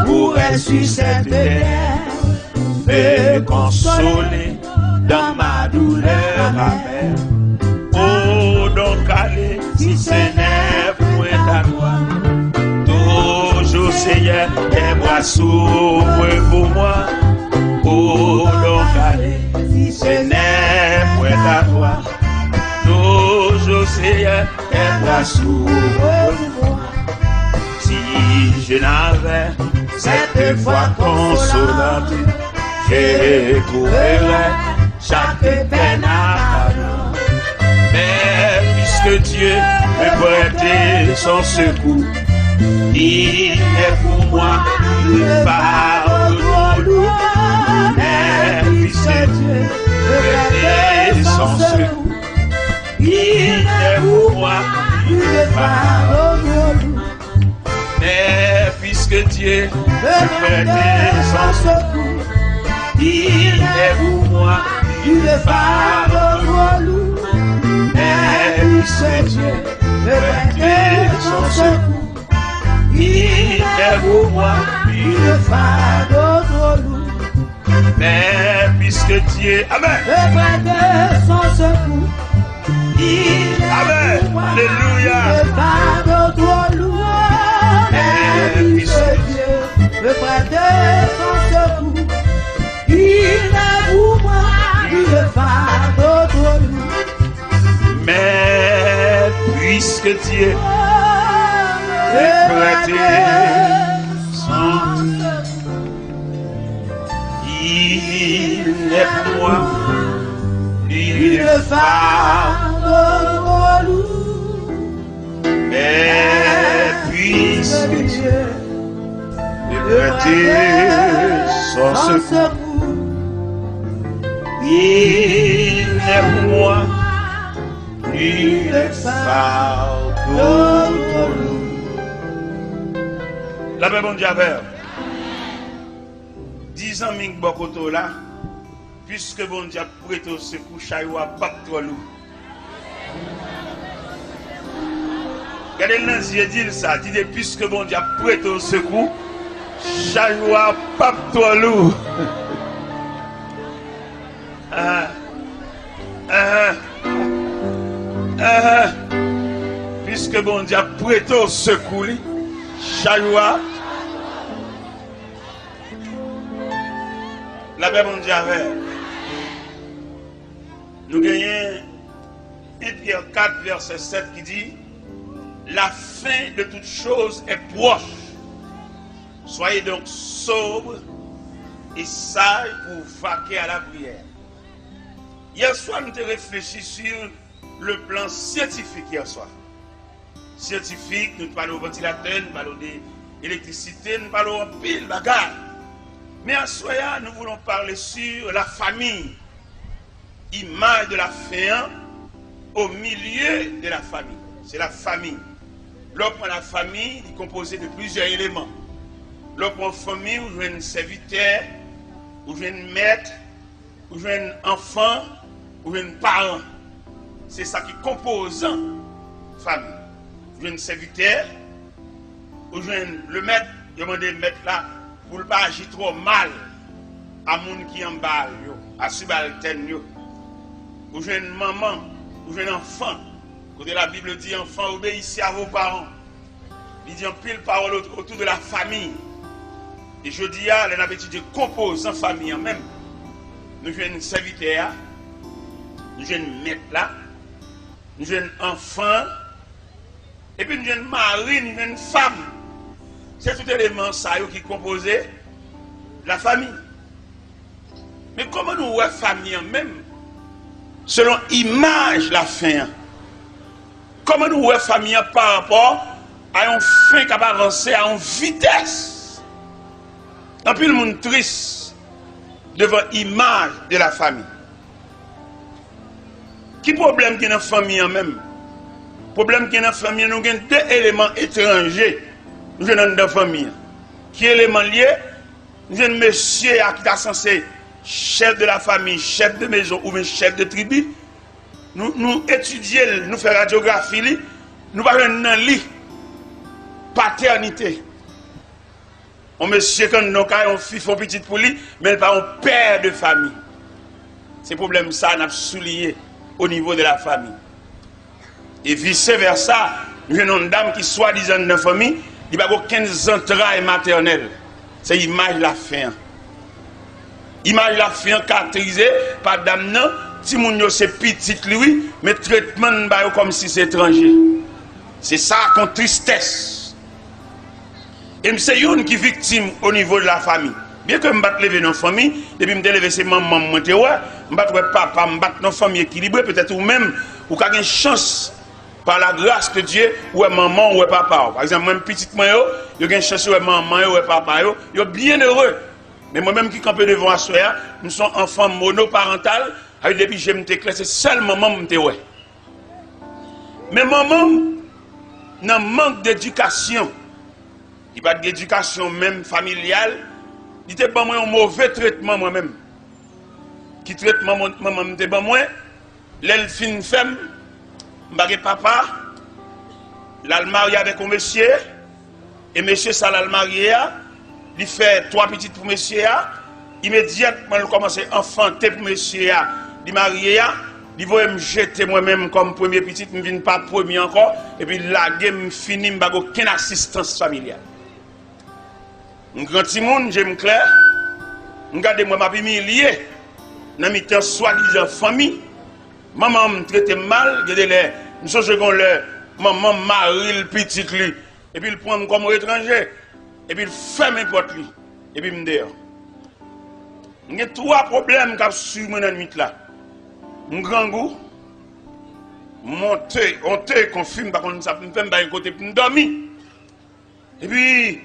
pourrait sur cette terre me consoler dans ma douleur amère? Oh, donc allez, si ce n'est point à toi, toujours Seigneur, tes bras s'ouvrent pour moi. Oh, donc allez, si ce n'est point à toi, toujours Seigneur, tes bras s'ouvrent pour moi. Si je n'avais cette foi consolante, je trouverais chaque peine accablante. Mais puisque Dieu me prêtait son secours, il est pour moi une fardeau trop lourd. Mais puisque Dieu me prêtait son secours, il est pour moi une fardeau trop lourd. Mais puisque Dieu me prêtait son secours, il est pour moi une fardeau trop lourd. Mais puisque Dieu me prêtait son secours, il est pour moi une fardeau trop lourd. Mais puisque Dieu, amen, me prêtait son secours, il est pour moi une fardeau trop lourd. Mais puisque Dieu me prêtait son secours, il est pour moi une fardeau trop lourd. Mais puisque Dieu me prêtait son secours, il est pour moi une fardeau trop lourd. Mais puisque Dieu me prêtait son secours, il est pour moi une fardeau trop lourd. La paix bon Dieu avec. 10 ans ming bokoto là, puisque bon Dieu prête au secours, chayoua pas trop lourd. Regardez le yeux dit ça, dit puisque bon Dieu prête au secours, chayoua pas trop lourd. Puisque bon Dieu prête au secours, chayoua La paix mon Dieu avec. Nous gagnons 1 Pierre 4, verset 7 qui dit la fin de toute chose est proche. Soyez donc sobres et sages pour vaquer à la prière. Hier soir, nous avons réfléchi sur le plan scientifique hier soir. Scientifique, nous parlons au ventilateur, nous parlons d'électricité, nous parlons en pile bagarre. Mais en soir, nous voulons parler sur la famille. Image de la fin au milieu de la famille. C'est la famille. Lorsqu'on la famille est composée de plusieurs éléments. Lorsqu'on famille, vous avez un serviteur, vous avez un maître, vous avez un enfant, vous avez un parent. C'est ça qui compose la famille. Vous avez un serviteur, vous avez le maître, vous demandez le maître là pour ne pas agir trop mal à moun qui en bas, à subalterne. Vous avez une maman, vous avez un enfant. Quand la Bible dit enfant, obéissez à vos parents. Il dit en pile parole autour de la famille. Et je dis à l'habitude de composer en famille en même. Nous avons un serviteur, nous avons un maître là, nous avons un enfant, et puis nous avons un mari, nous avons une femme. C'est tout élément ça qui compose la famille. Mais comment nous voyons la famille en même? Selon image la fin. Comment nous voyons la famille par rapport à une fin qui va avancer à une vitesse. Un peu le monde triste devant l'image de la famille. Qui problème qui est dans la famille en même? Problème qui est dans la famille, nous avons deux éléments étrangers. Nous avons dans la famille. Qui est l'élément lié? Nous avons un monsieur qui est censé chef de la famille, chef de maison ou même chef de tribu. Nous étudions, nous faisons radiographie, nous parlons dans lit. Paternité. On monsieur quand nous avons fils font petite pour lui, mais pas un père de famille. C'est problème ça n'a souligné au niveau de la famille. Et vice versa, nous avons une dame qui soi-disant dans la famille, il n'y a pas aucun entrailles maternelles. C'est l'image de la fin. Image de la fin caractérisée par dame non, si moun yo c'est petit lui, mais traitement comme si c'est étranger. C'est ça qu'on tristesse. Et c'est une qui est victime au niveau de la famille. Bien que je me lever dans la famille, depuis que je me lever c'est maman, je me papa, je me dans la famille équilibrée, peut-être ou même, ou qu'il y a une chance par la grâce de Dieu, ou maman ou papa. Par exemple, moi, petite moi, il y a une chance ou maman ou papa, ils sont bien heureux. Mais moi-même qui campe devant la soeur, nous sommes enfants monoparentaux, depuis que je me déclare, c'est seul maman qui me ouais. Mais maman, dans manque d'éducation, il n'y a pas d'éducation même familiale, il était pas moi un mauvais traitement moi-même. Qui traite maman m'était pas moi, l'elle fin femme, m'bagé papa, là le marié avec un monsieur, et monsieur ça là le marié, il fait 3 petites pour monsieur, immédiatement il commence à enfanter pour monsieur, il marié, il va me jeter moi-même comme premier petit, je ne viens pas premier encore, et puis la game fini, je n'ai aucune assistance familiale. Un grand petit monde, j'aime clair. Regardez-moi, ma famille liée. Dans mes temps, soi-disant famille. Maman me traite mal. Regardez-les. Nous sommes le maman marie le petit lui. Et puis il prend comme étranger. Et puis il fait n'importe lui. Et puis il me dit. Il y a 3 problèmes qui sont sur moi dans la nuit là. Un grand goût. Monter, confirme, par contre, ça me fait un côté pour me dormir. Et puis.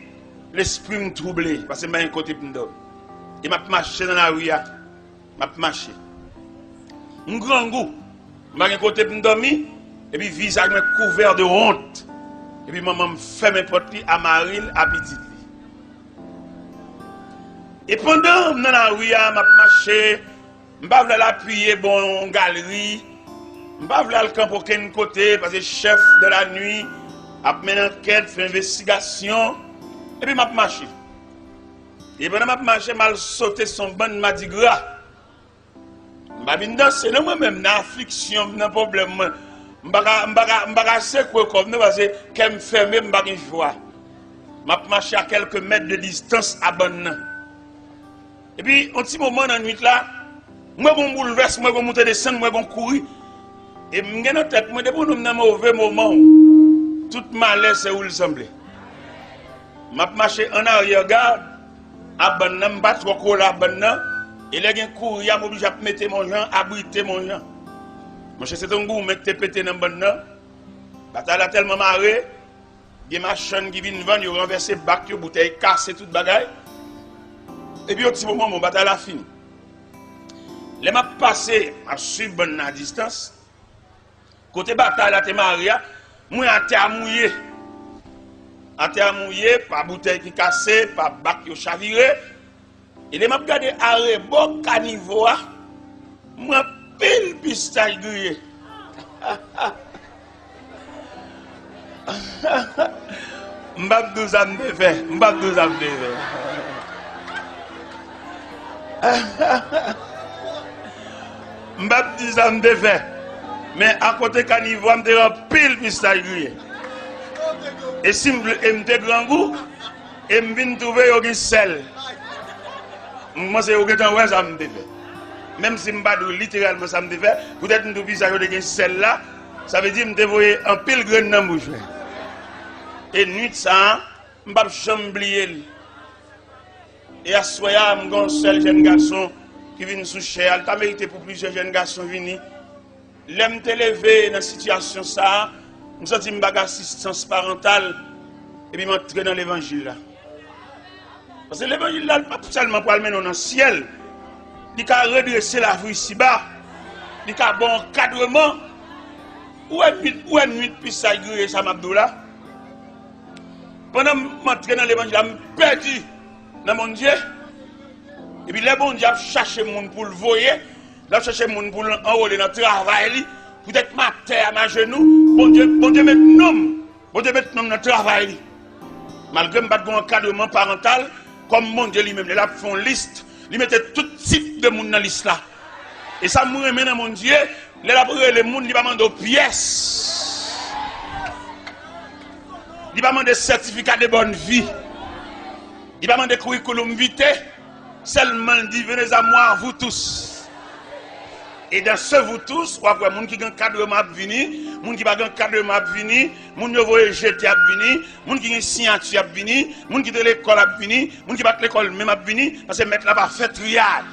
L'esprit me troublé parce que je suis un côté pour me dormir. Et je marché dans la rue. Je marché. Un grand goût. Je suis un côté pour me dormir. Et puis le visage me couvert de honte. Et puis maman me fait mes potes à Maril, à petit. Et pendant dans la rue, je marché. Je ne vais pas l'appuyer bon galerie. Je ne vais pas le camp pour aucun côté parce que le chef de la nuit a mené une enquête, fait une investigation. Et puis, je marché. Et pendant que je marché, je sauté son bon Mardi Gras. Je suis dansé, moi-même, dans l'affliction, dans le problème. Je ne suis pas assez quoi comme nous, parce que quand je me ferme, je n'ai pas de joie. Je marché à quelques mètres de distance à bonne. Et puis, un petit moment dans la nuit là, moi, je bouleverse, moi, je monte descendre, moi, je courir. Et je me dis, tête, moi, depuis nous, dans un mauvais moment, tout malaise, c'est où il semblait. Je marche en arrière-garde, à Banna, je battre au à Banna, et là, je cours, je m'oblige à mettre mon gens, à abriter mon gens. Moi, c'est un goût, je pété dans Banna. La bataille a tellement marré, il y a des machines qui viennent vendre, ils ont renversé le bac, les bouteilles cassées, toute bagaille. Et puis, au petit moment, mon bataille a fini. Les m'a passé à suivre bonne à distance. Côté bataille, la Maria, moi, à terre mouillé. À terre mouillé, pas bouteille qui cassée, pas bac qui chaviré. Et les m'a regardé arrêt, bon caniveau, moi, pile pistache grillé. M'bap 12 ans de fait, m'bap 12 ans de fait. M'bap 10 ans de fait. Mais à côté caniveau, m'te pile pistache grillé. Et si m'te grand goût, et m'vin trouver yon sel. Moi c'est yon ouais ça m'te fait. Même si m'bap littéralement ça m'te fait, peut-être m'te pistache yon sel là, ça veut dire m'te voyer un pile grain dans bouche. Et nuit ça, m'bap chamblier. Et à soya, m'gon seul jeune garçon qui vient sous cher, il t'a mérité pour plusieurs jeunes garçons venir. L'aime te lever dans cette situation ça, me senti m'bag assistance parentale et puis m'entrer dans l'évangile là. Parce que l'évangile là pas seulement pour aller dans le ciel, il a redresser la vie ici-bas, il a bon encadrement. Où est nuit puis ça gré ça m'abdoula. Pendant m'entrer dans l'évangile, je perdu dans mon Dieu. Et puis les bon Dieu a cherché mon pour le voyer, là cherché mon pour l'enrôler dans le travail, peut-être ma terre, ma genou, bon Dieu met nom dans le travail. Malgré m'bat un encadrement parental, comme mon Dieu lui-même, il a fait une liste, il mettait tout type de monde dans la liste là. Et ça me remet dans mon Dieu, il a pris le monde, il va demander pièces. Il va demander certificat de bonne vie. Il va demander curriculum vitae. Seulement il dit venez à moi, vous tous. Et dans ce vous tous, ou après, les gens qui ont un cadrement à venir, les gens qui n'ont pas un cadrement à venir, les gens qui ont jeté à venir, les gens qui ont une signature à venir, les gens qui ont l'école à venir, les gens qui n'ont pas l'école même à venir, parce que mettre là-bas fait triade.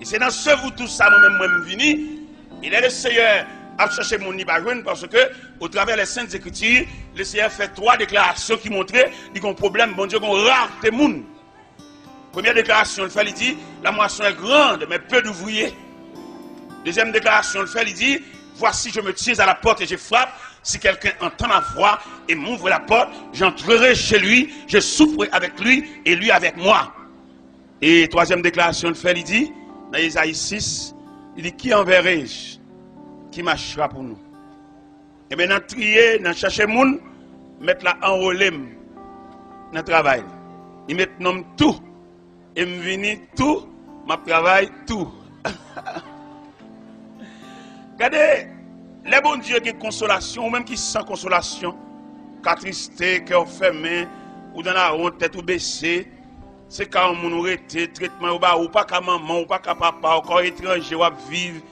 Et c'est dans ce vous tous, ça, moi-même, venir. Il est le Seigneur à chercher mon niveau parce que, au travers des Saintes Écritures, le Seigneur fait 3 déclarations qui montraient qu'il y a un problème, bon Dieu, qu'on rare des monde. Première déclaration, il fait, il dit, la moisson est grande, mais peu d'ouvriers. Deuxième déclaration, il fait, il dit, voici, je me tiens à la porte et je frappe. Si quelqu'un entend ma voix et m'ouvre la porte, j'entrerai chez lui, je souperai avec lui et lui avec moi. Et troisième déclaration, il fait, il dit, dans Isaïe 6, il dit, qui enverrai-je? Qui marchera pour nous? Et bien, dans trier, dans chercher moun, mettre la enrôler dans le travail. Il met nom tout. Et me vini tout, ma travail tout. Regardez, les bons dieux qui ont consolation, ou même qui sans consolation, qui tristé, qui ont fermé, ou dans la honte, tête ou baissée, c'est quand on a été traitement ou pas qu'à maman, ou pas qu'à papa, encore étranger, ou à vivre.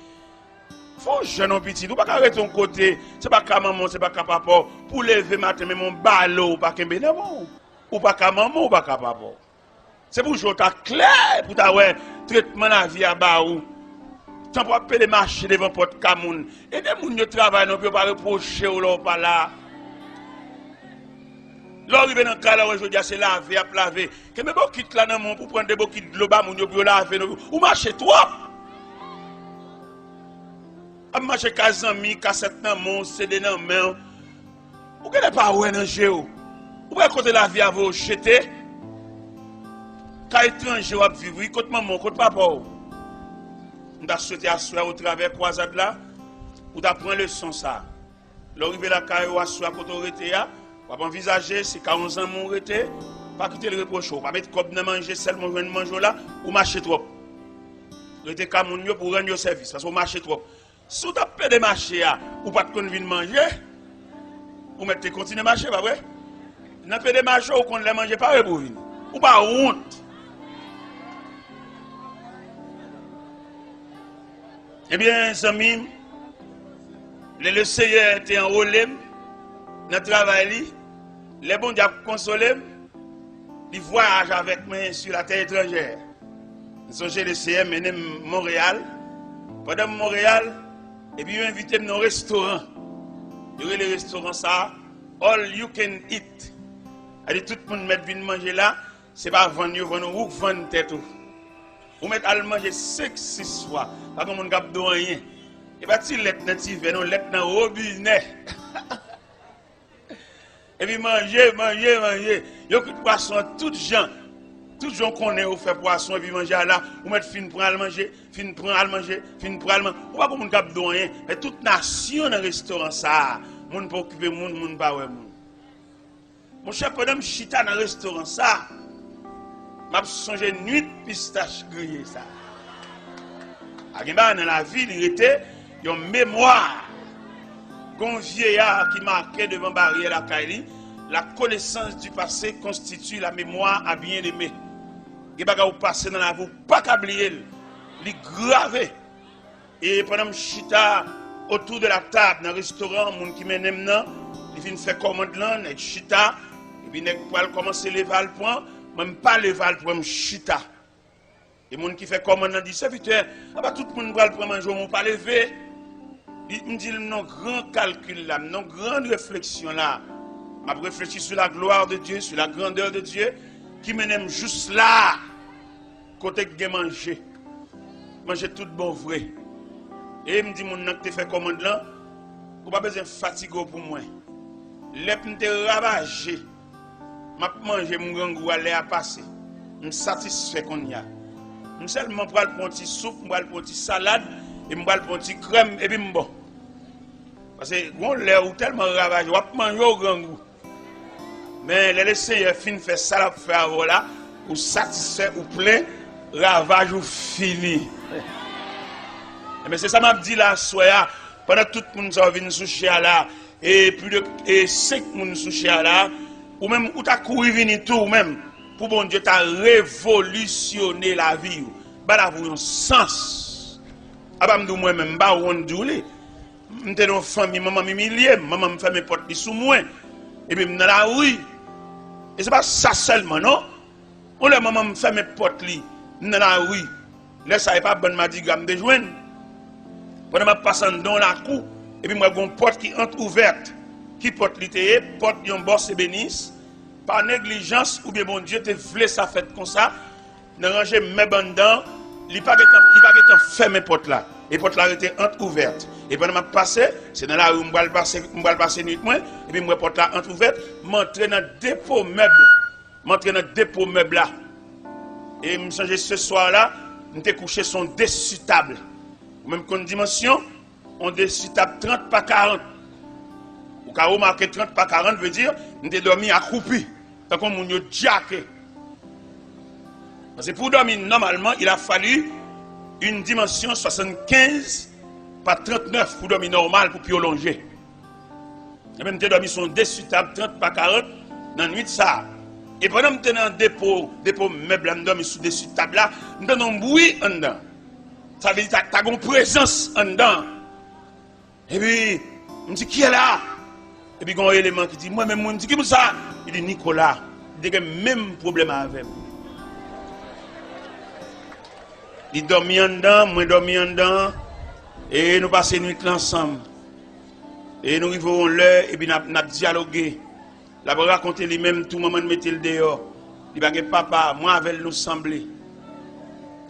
Faut jeune ou petit, ou pas qu'à arrêter ton côté, c'est pas qu'à maman, c'est pas qu'à papa, pour lever matin, mais mon ballot, ou pas qu'à maman, ou pas qu'à maman, ou pas qu'à papa. C'est pour jouer ta clair, pour ta ouais, traitement la vie à bas ou. Tu peux appeler les marchés devant porte Camoun. Et des gens qui travaillent, non, ne pas reprocher ou là, pas là. L'arrivée dans le cas là, je dis, c'est laver, à laver. Que mes beaux quittes là dans mon pour prendre des beaux quittes de l'eau, pour laver, ou marcher trop. À marcher 15 amis, cassette dans mon, CD dans main. Ou qu'elle n'est pas ouais dans le jeu. Ou bien côté la vie à vous jeter. Quand étranger va vivre, côté maman, côté papa. On a souhaité asseoir au travers croisade là, ou d'apprendre le son ça. L'arrivée la caille ou asseoir côté arrêté là, on va envisager si 40 ans mon arrêté, pas quitter le reproche, pas mettre comme de manger seulement de manger là ou marcher trop. Arrêter comme on pour rendre service parce qu'on marche trop. Si vous avez de marcher ou pas de venir manger, ou mettez continuer marcher pas vrai? N'a pas de marcher ou qu'on ne manger pas pour venir. Ou pas honte. Eh bien, amis, le Seigneur était enrôlé dans le travail, les bons diables consolés, ils voyagent avec moi sur la terre étrangère. J'ai le Seigneur mené Montréal. Pendant Montréal, et puis ils m'ont invité dans un restaurant. Il y a le restaurant ça, all you can eat. Alors tout le monde met bien manger là, c'est pas vendre, ou vendre tête. Vous mettez à manger 5-6 fois, pas comme on cap de rien. Et pas si lettre native, non lettre dans robinet. Et puis manger. Il y a que poisson toutes gens connaissent au fait poisson et puis manger là, vous mettez fin pour aller manger, fin pour aller manger. Ou pas comme on cap de rien, mais toute nation dans restaurant ça, moun pas occuper moun pas ouais moun. Mon cher pendant chita dans restaurant ça, m'a songé nuit pistache grillé ça. Dans la ville, il était une mémoire. Gon vieillard qui marquait devant barrière la Kaili, la connaissance du passé constitue la mémoire à bien aimé. Il n'y a pas passer dans la vie, pas oublier, il gravé. Et pendant chita autour de la table dans le restaurant, mon qui m'aime nan, il vient faire commande là, avec chita, et puis il va commencer lever le point, même pas lever le point, chita. Et mon qui fait commande là dit serviteur, tout le monde va le prendre manger, on pas lever. Il me dit non grand calcul là, non grande réflexion là. M'a réfléchi sur la gloire de Dieu, sur la grandeur de Dieu, qui m'aime juste là, côté que manger. Manger tout bon vrai. Et il me dit mon nan que tu fait commande là, ou pas besoin de fatigue pour moi. Les te ravagé. M'a manger mon grand goût aller à passer. Je suis satisfait qu'on y a. Je seulement pour le petit soupe, pour le petit salade et pour le petit crème et puis bon. Parce que on l'air ou tellement ravagé, on manger au grand goût. Mais les Seigneur fin fait ça là pour faire voilà, ou satisfait ou plein, ravage ou fini. Mais c'est ça m'a dit là soya pendant tout le monde ça vient sous chia là et plus de 5 monde sous chia là ou même ou t'a couru venir tout même pour bon Dieu t'a révolutionné la vie. Ba la pour un sens. Aba m'dou moi même ba on doulé. M'était dans famille maman m'humilier, maman me fait mes portes sous moi et puis dans la rue. Et c'est pas ça seulement non. On le maman me fait mes portes li dans la rue. Là ça est pas bonne madigram de joindre. Pendant que je passe dans la cour, et puis moi j'ai une porte qui entre ouverte. Qui porte l'ité, porte yon boss et bénisse. Par négligence, ou bien bon Dieu te voulait ça fait comme ça, ne ranger mes bandans, il pas fermé porte là. Et porte là était entre ouverte. Et pendant que je passe, c'est dans la rue où je vais passer nuit moins, et puis moi porte là entre ouverte, m'entrer dans le dépôt meuble là. Et je me change ce soir là, je me couché son dessus table. Même qu'on dimension, on dessus table 30 par 40. Ou quand on marque 30 par 40 veut dire, on est dormi accroupi. Tant qu'on moun yo jacké. Parce que pour dormir normalement, il a fallu une dimension 75 par 39 pour dormir normal pour prolonger. Et même te dormi son dessus table 30 par 40 dans la nuit ça. Et pendant que je suis dans le dépôt meuble, je dormi sous dessus table là, je donne un bruit en dedans. Ça veut dire que tu as une présence en dedans. Et puis, je me dis, qui est là? Et puis, il y a un élément qui dit, moi-même, je me dis, qui est ça? Il dit, Nicolas. Il a le même problème avec moi. Il dormit en dedans, moi dormi en dedans. Et nous passons la nuit ensemble. Et nous arrivons l'heure, et puis nous avons dialogué. Il a raconté lui-même, tout le monde mettait le dehors. Il a dit, papa, moi avec nous sembler.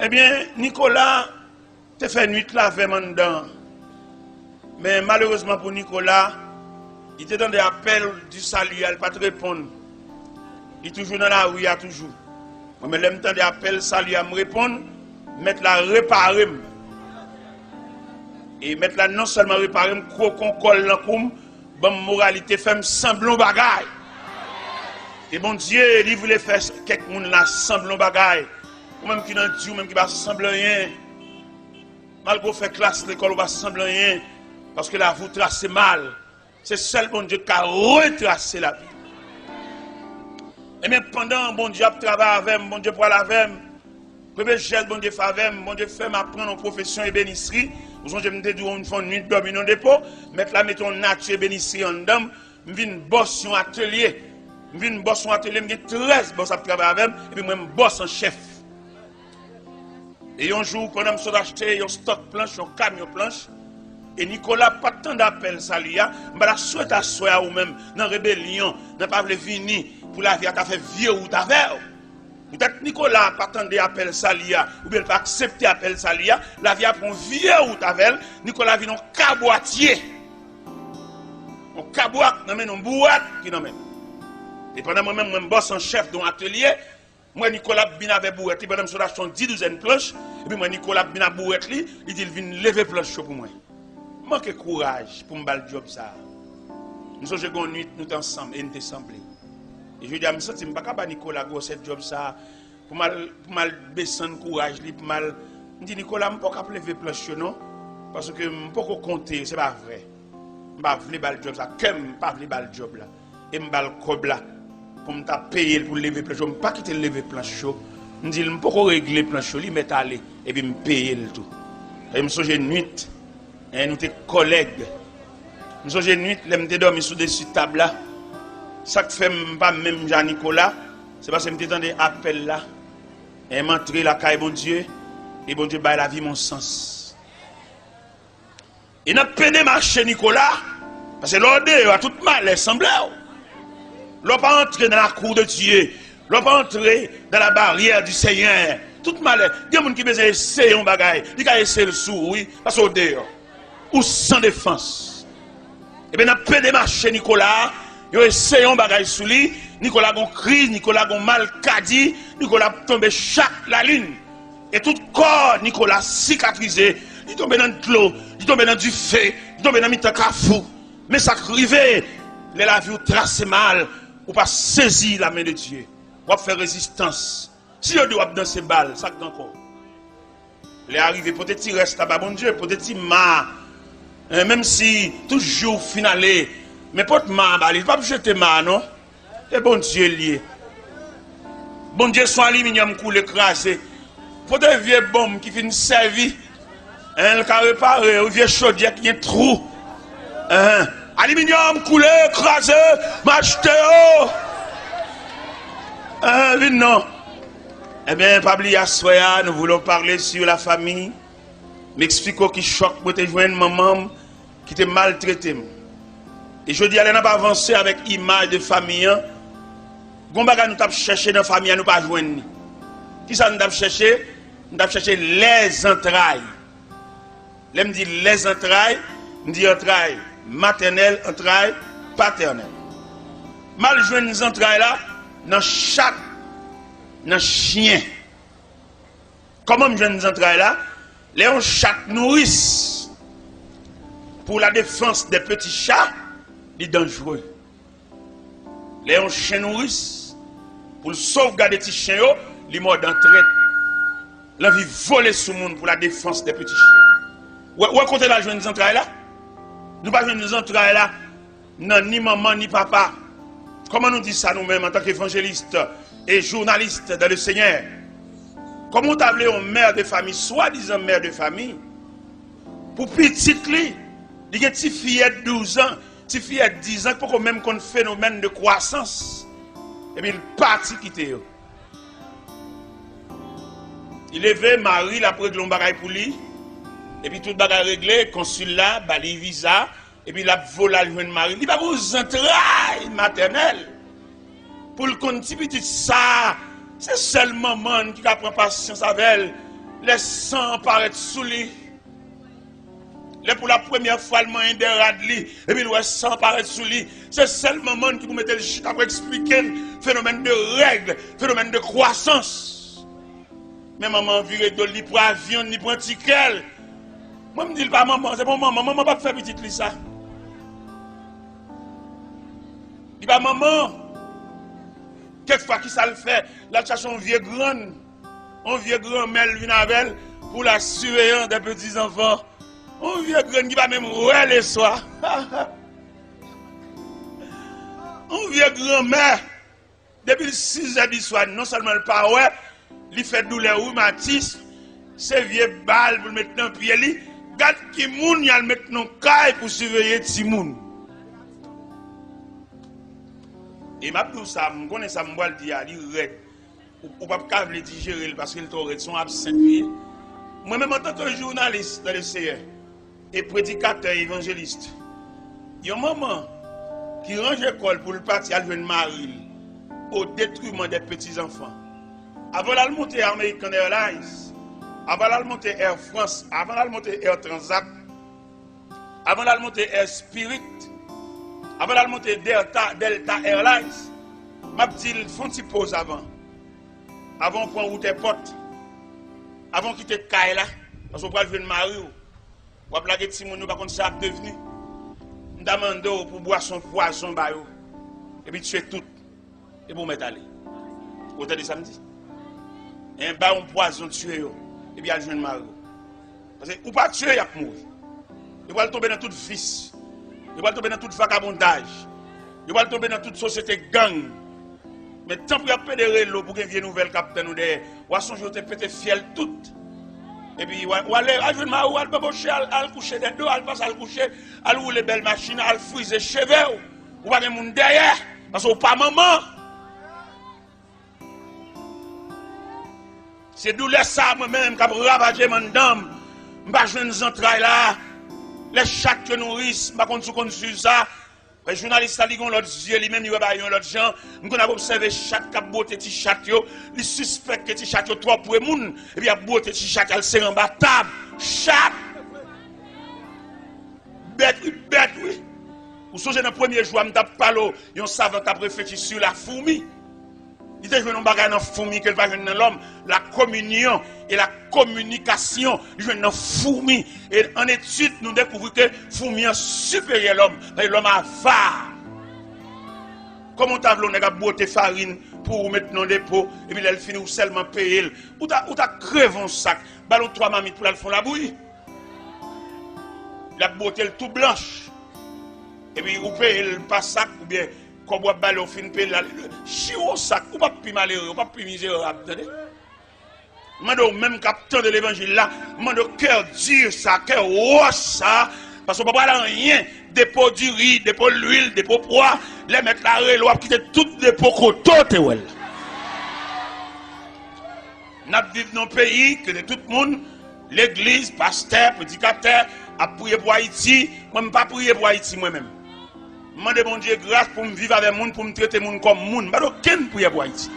Eh bien, Nicolas, tu fait nuit là avec moi dedans. Mais malheureusement pour Nicolas, il était dans des appels du salut, il n'a pas te répondre. Il est toujours dans la rue, il y a toujours. Mais le temps des appels, salut, à me répondre, mettre la réparer. Et mettre la non seulement réparer, crocon colle dans le bonne moralité, faire semblant bagaille. Et bon Dieu, il voulait faire quelqu'un là semblant bagaille. Ou même qui n'a Dieu, même qui ne semble rien. Malgré faire classe l'école, on va sembler rien. Parce que la vous tracez mal. C'est seul bon Dieu qui a retracé la vie. Et même pendant bon Dieu travaille avec moi, bon Dieu parle avec moi, premier gel bon Dieu fait avec moi, bon Dieu fait m'apprendre en profession et bénisserie, Vous je me dis on fait une nuit dormir dans dépôt, mettre là mettons nature bénisserie en dame, me vinn boss son atelier. Me vinn boss son atelier, me 13 boss à travailler avec et puis moi me boss en chef. Et un jour quand on a acheté un stock planche, un camion planche et Nicolas pas tant d'appel salia, m'ba souhaite à soi ou même dans rébellion, n'a pas voulu venir pour la vie à fait vieux ou t'avait. Peut-être Nicolas pas tant d'appel salia ou bien pas accepter appel salia, la vie a prend vieux ou t'avait, Nicolas vient en caboitier. On caboite, non mais on boîte qui non même. Et pendant moi-même, moi boss en chef dans l'atelier, moi Nicolas bin avec bourrette, pendant que je achète 10 douzaines planches, et puis moi Nicolas bin avec bourrette li, il dit il vient lever planche pour moi. Manque courage pour me battre le job ça. Nous sommes une nuit nous ensemble et nous ensemble. Et je dis à me sentir pas capable Nicolas go cette job ça pour mal baisser courage li pour mal me dit Nicolas me pas capable lever planche non parce que me pas compter, c'est pas vrai. Je pas vle bal job ça, comme pas vle bal job là et me bal cob là pour me payer pour lever planche, me pas quitter lever planche chaud. Me dit me pas régler planche chaud, li mettre aller et puis me payer le tout. Et me songe nuit. Et nous sommes collègues. Nous sommes nuit, nous sommes dormi sous des tables là. Ça que fait pas même Jean-Nicolas, c'est parce que nous sommes des appels là. Et m'entrer la caille bon Dieu. Et bon Dieu baille la vie mon sens. Et nous peine marcher Nicolas. Parce que l'ordre a tout mal semblé. L'on pas entrer dans la cour de Dieu. L'on pas entrer dans la barrière du Seigneur. Tout mal. Il y a des gens qui besoin essayer un bagage. Ils ont essayé le sou, oui. Parce que dehors. Ou sans défense. Et bien, on a démarché Nicolas, il a essayé un bagage sous lui, Nicolas a crise, Nicolas a mal cadi, Nicolas a tombé chaque la lune. Et tout corps, Nicolas cicatrisé, il tombé dans de l'eau, il tombé dans du feu, il tombé dans le cafou. Mais ça arrivé, la vie trace mal, ou pas saisir la main de Dieu, ou faire résistance. Si on doit dans ces balles, ça encore. Les arrivé, peut-être qu'il reste là-bas, bon Dieu, peut-être qu'il m'a. Même si toujours finalé, mais pas de mal, il ne va pas jeter mal, non? Et bon Dieu lié. Bon Dieu, son aluminium coule écrasé. Pour des vieilles bombes qui finissent servir, le cas réparé, ou vieux chaudière qui est trou. Aluminium coulé, écrasé, m'acheter, non. Eh bien, Pabli Assoya, nous voulons parler sur la famille. M'expliquer qui choque pour te joindre maman qui te maltraité. Et je dis, allez, n'a pas avancé avec image de famille. Gombaga nous t'a cherché dans la famille, nous pas joindre. Qui ça nous t'a cherché? Nous t'a cherché les entrailles. Là, me dit les entrailles, me dit entrailles maternelles, entrailles paternelles. Mal joindre les entrailles là, dans chaque dans chien. Comment me joindre les entrailles là? Les chats nourrissent pour la défense des petits chats, c'est dangereux. Les chiens nourrissent pour sauvegarder les petits chiens, les morts d'entrée. L'envie voler sur le monde pour la défense des petits chiens. Où est-ce qu'on a joué des entrailles là? Nous ne pouvons pas jouer des entrailles là, non, ni maman ni papa. Comment nous disons ça nous-mêmes en tant qu'évangélistes et journalistes dans le Seigneur? Comment on appelé une mère de famille, soi-disant mère de famille, pour petite lui, il y a une petite fillette de 12 ans, une petite fillette de 10 ans, pour même qu'on phénomène de croissance. Et puis il partit quitter. Il levé Marie, la près de l'embaraille pour lui, et puis tout le bagage réglé, consulat, bali visa, et puis la volé le jeune Marie. Il va vous entrailles maternelles. Pour le compte petit ça. C'est seulement maman qui prend patience avec elle. Les sangs paraît sous lui. Pour la première fois, le moyen de radli. Et puis le sang paraît sous lui. C'est seulement maman qui vous mette le chute après expliquer le phénomène de règle, phénomène de croissance. Mais maman vire de lui pour avion, ni pour un ticket. Moi, je me dis pas maman, c'est mon maman. Maman va faire petite lui ça. Il va maman. Quelquefois, qui ça le fait? La cherche un vieux grand mère vient avec elle pour la surveillance des petits enfants. Un vieux grand qui va même rouler les soirs. Un vieux grand mère, depuis 6 heures du soir, non seulement le pas ouais, il fait douleur rhumatisme, c'est vieux balle pour le mettre dans le pied, Gade qui moun y a le mettre non caille pour surveiller ti moun. Et m'a dit ça, me connais ça me dire ali red. Ou pas capable digérer parce qu'il t'aurait son absent. Moi même en tant que journaliste dans le CR et prédicateur évangéliste. Il y a un moment qui range l'école pour le partir à jouer mari au détriment des petits enfants. Avant la montée American Airlines, avant la montée Air France, avant la montée Air Transat, avant la montée Air Spirit, avant la montée Delta Airlines, m'a dit font une pause avant. Avant prendre route porte. Avant quitter Kaila parce qu'on va jouer mari ou blaguer ti moun pas contre ça devenu. M'damando pour boire son poison ba yo. Et puis tuer tout. Et pour mettre aller. Au temps de samedi. Un ba un poison tuer yo. Et puis al joindre mari. Parce que ou pas tuer y a mourir. Il va tomber dans toute vice. Il va tomber dans toute vagabondage. Il va tomber dans toute société gang. Mais tant pour pédérer l'eau pour qu'il y ait une nouvelle capitaine ou des poissons je te pété fiel tout. Et puis ou aller à jouer mari ou al bebocher al coucher des deux al passe al coucher al rouler belle machine al friser cheveux ou pas de monde derrière parce que pas maman. C'est douleur ça moi-même qui a ravagé mon dame. M'pas joindre les entrailles là. Les chats que nourrissent, m'pas contre sur ça. Les journalistes li gon l'autre yeux, lui même il va yon l'autre gens. M'on a observé chat qui a beauté ti chat yo, li suspect que ti chat yo trop pour moun et puis a beauté ti chat elle c'est en bas table. Chat. Bête oui. Ou songez dans premier jour m't'a parlé, yon savant qui a réfléchi sur la fourmi. Il te joue un bagage dans fourmi qu'elle va jouer dans l'homme, la communion et la communication, il joue dans fourmi. Et en étude, nous découvrons que fourmi est supérieur à l'homme, l'homme avare. Comment t'as voulu une beauté farine pour mettre dans le dépôt, et puis elle finit ou seulement payer, ou t'as crevé un sac, ballon 3 mamites pour aller faire la bouillie. La beauté est tout blanche. Et puis ou paye le pas sac, ou bien comme on balle au fin paye la chiot sac ou pas plus malheureux ou pas plus misérable attendez mando même capteur de l'évangile là mando cœur dur ça cœur roche ça parce qu'on pas rien dépôt du riz dépôt l'huile dépôt poids les mettre la relo a quitter tout dépôt côté well n'a vivre dans pays que de tout le monde l'église pasteur prédicateur a prier pour Haïti moi même pas prier pour Haïti moi même. Je demande mon Dieu grâce pour me vivre avec les gens, pour me traiter les gens comme les gens. Je ne peux pas prier pour Haïti.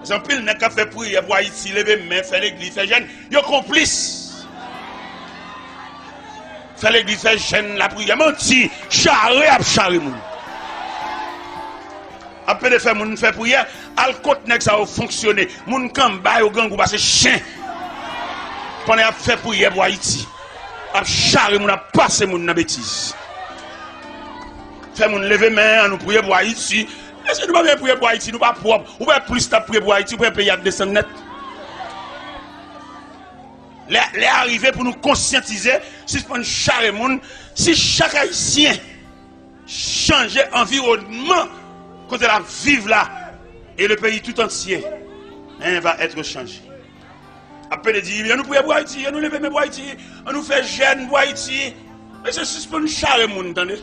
Parce que les gens qui font prier pour Haïti, lever les mains, faire l'église, faire jeûne, ils sont complices. Faire l'église, faire jeûne, la prière, menti, charrer à charrer les gens. Après de faire les gens prière, al côté ça va fonctionner. Les gens qui ont gang ou passer chien. Pendant qu'ils font prier pour Haïti, à charrer les gens, à passer les gens dans la bêtise. Fait mon lever main, nous prier pour Haïti. Est-ce que nous pas bien prier pour Haïti, nous pas propre. Ou pas plus ta prier pour Haïti, pour payer à descendre net. Les arriver pour nous conscientiser, si c'est pas chaque monde, si chaque haïtien change environnement quand elle a vivre là et le pays tout entier va être changé. Après de dire nous prier pour Haïti, nous lever pour Haïti, on nous fait jeûne pour Haïti. Mais c'est si c'est pas chaque monde, attendez.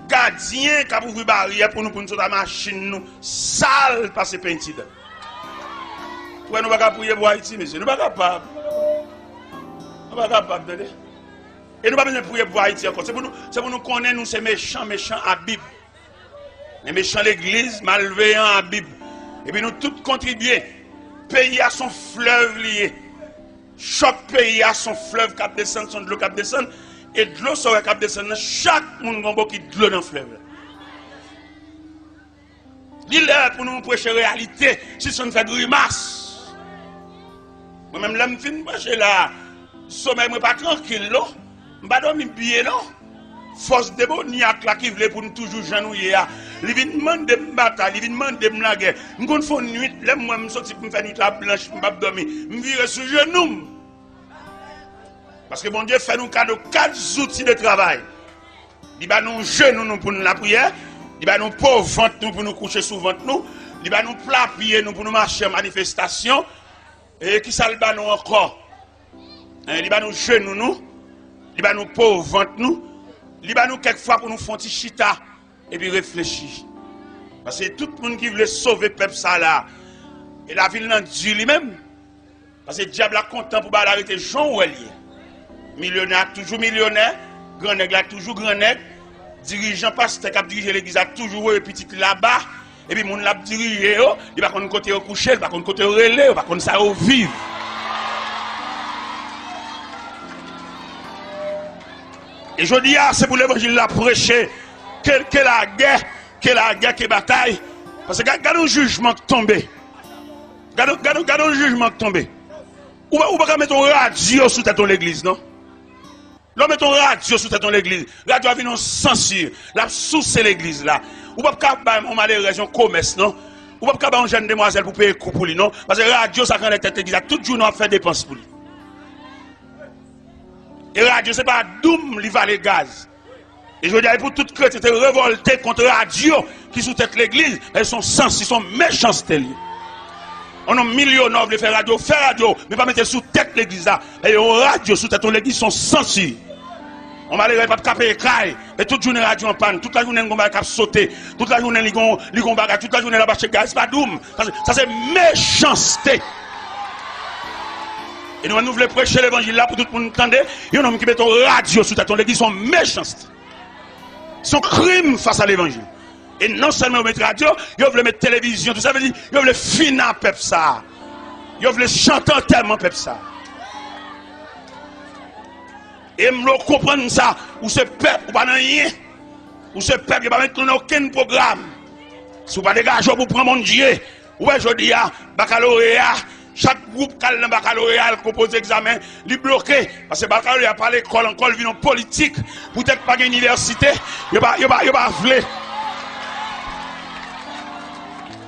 Gardien qui a ouvert barrière pour nous sur la machine nous sale passer peinture. Ouais nous pas prier pour Haïti monsieur, nous pas capable. Nous pas capable de. Et nous pas besoin prier pour Haïti encore. C'est pour nous connaître nous ces méchants à Bible. Les méchants l'église, malveillants à Bible. Et puis nous tous contribuer. Pays à son fleuve lié. Chaque pays a son fleuve qui descend, son de l'eau qui descend. Et de l'eau sera cap descendre, chaque monde a beaucoup de l'eau dans le fleuve. Il est pour nous prêcher la réalité, si on fait grimace. Moi-même, là, je suis prêcher là, sommeil, je ne suis pas tranquille, je ne suis pas dormir bien, non. Force démoniaque là qui voulait pour nous toujours genouiller, il vient demander de me battre, il vient demander de me la guerre. Je vais faire une nuit, là, moi, je suis sorti pour me faire une nuit blanche, je ne vais pas dormir, je vais virer sur genou. Parce que mon Dieu fait nous cadeau 4 outils de travail. Il va nous genoux pour nous la prière. Il va nous pauvres ventre nous pour nous coucher sous ventre nous. Il va nous plat pied nous pour nous marcher en manifestation. Et qui ça le bat nous encore? Il va nous genoux nous, il va nous pauvres ventre nous, il va nous quelquefois pour nous faire un petit chita et puis réfléchir. Parce que tout le monde qui veut sauver le peuple ça là, et la ville n'a dû lui-même. Parce que le diable a content pour arrêter Jean Ouelier. Millionnaire, toujours millionnaire, grand nègre, toujours grand nègre, dirigeant pasteur qui a dirigé l'église a toujours eu petit là-bas, et puis mon l'a dirigé, il va qu'on côté au coucher, il va qu'on côté au relais, il va qu'on ça au vivre. Et je dis, c'est pour l'évangile la prêcher, que la guerre, que bataille, parce que regarde le jugement tombé. Regarde le jugement tombé. Ou pas mettre un radio sous ton l'église, non? L'on met ton radio sous ton l'église. Radio a venu en censure. La sous l'église là. Ou pas faire un malheureux région commerce, non? Ou pas faire une jeune demoiselle pour payer coup pour lui, non? Parce que radio, ça connecte l'église. Tout jour, on fait dépenses pour lui. Et radio, c'est pas doum, il va les gaz. Et je veux dire, pour toute chrétien, révolté contre radio qui sous tête l'église, elles sont sens, ils sont méchancetés. On a millionnaires de faire radio, mais pas mettre sous tête l'église là. Et on radio sous tête l'église sont censurés. On va les pas caper les cailles. Et toute journée radio en panne, toute la journée on va cap sauter, toute la journée ils gon bagarre, toute la journée là-bas chez gaz, c'est pas doum. Ça c'est méchanceté. Et nous voulons prêcher l'évangile là pour tout le monde entendre. Il y a un homme qui met ton radio sous tête l'église sont méchancetés. Son crime face à l'évangile. Et non seulement mettre radio, ils veulent mettre télévision, tout ça veut dire, ils veulent finir peuple ça. Ils veulent chanter tellement peuple ça. Et me comprendre ça, ou ce peuple, ou pas rien, ou ce peuple, il va mettre dans aucun programme. Si vous pas dégager pour prendre mon Dieu, ou bien je dis, baccalauréat, chaque groupe qui a le baccalauréat compose examen, il est bloqué. Parce que le baccalauréat pas l'école, encore il vient en politique, peut-être pas l'université, il va vouloir.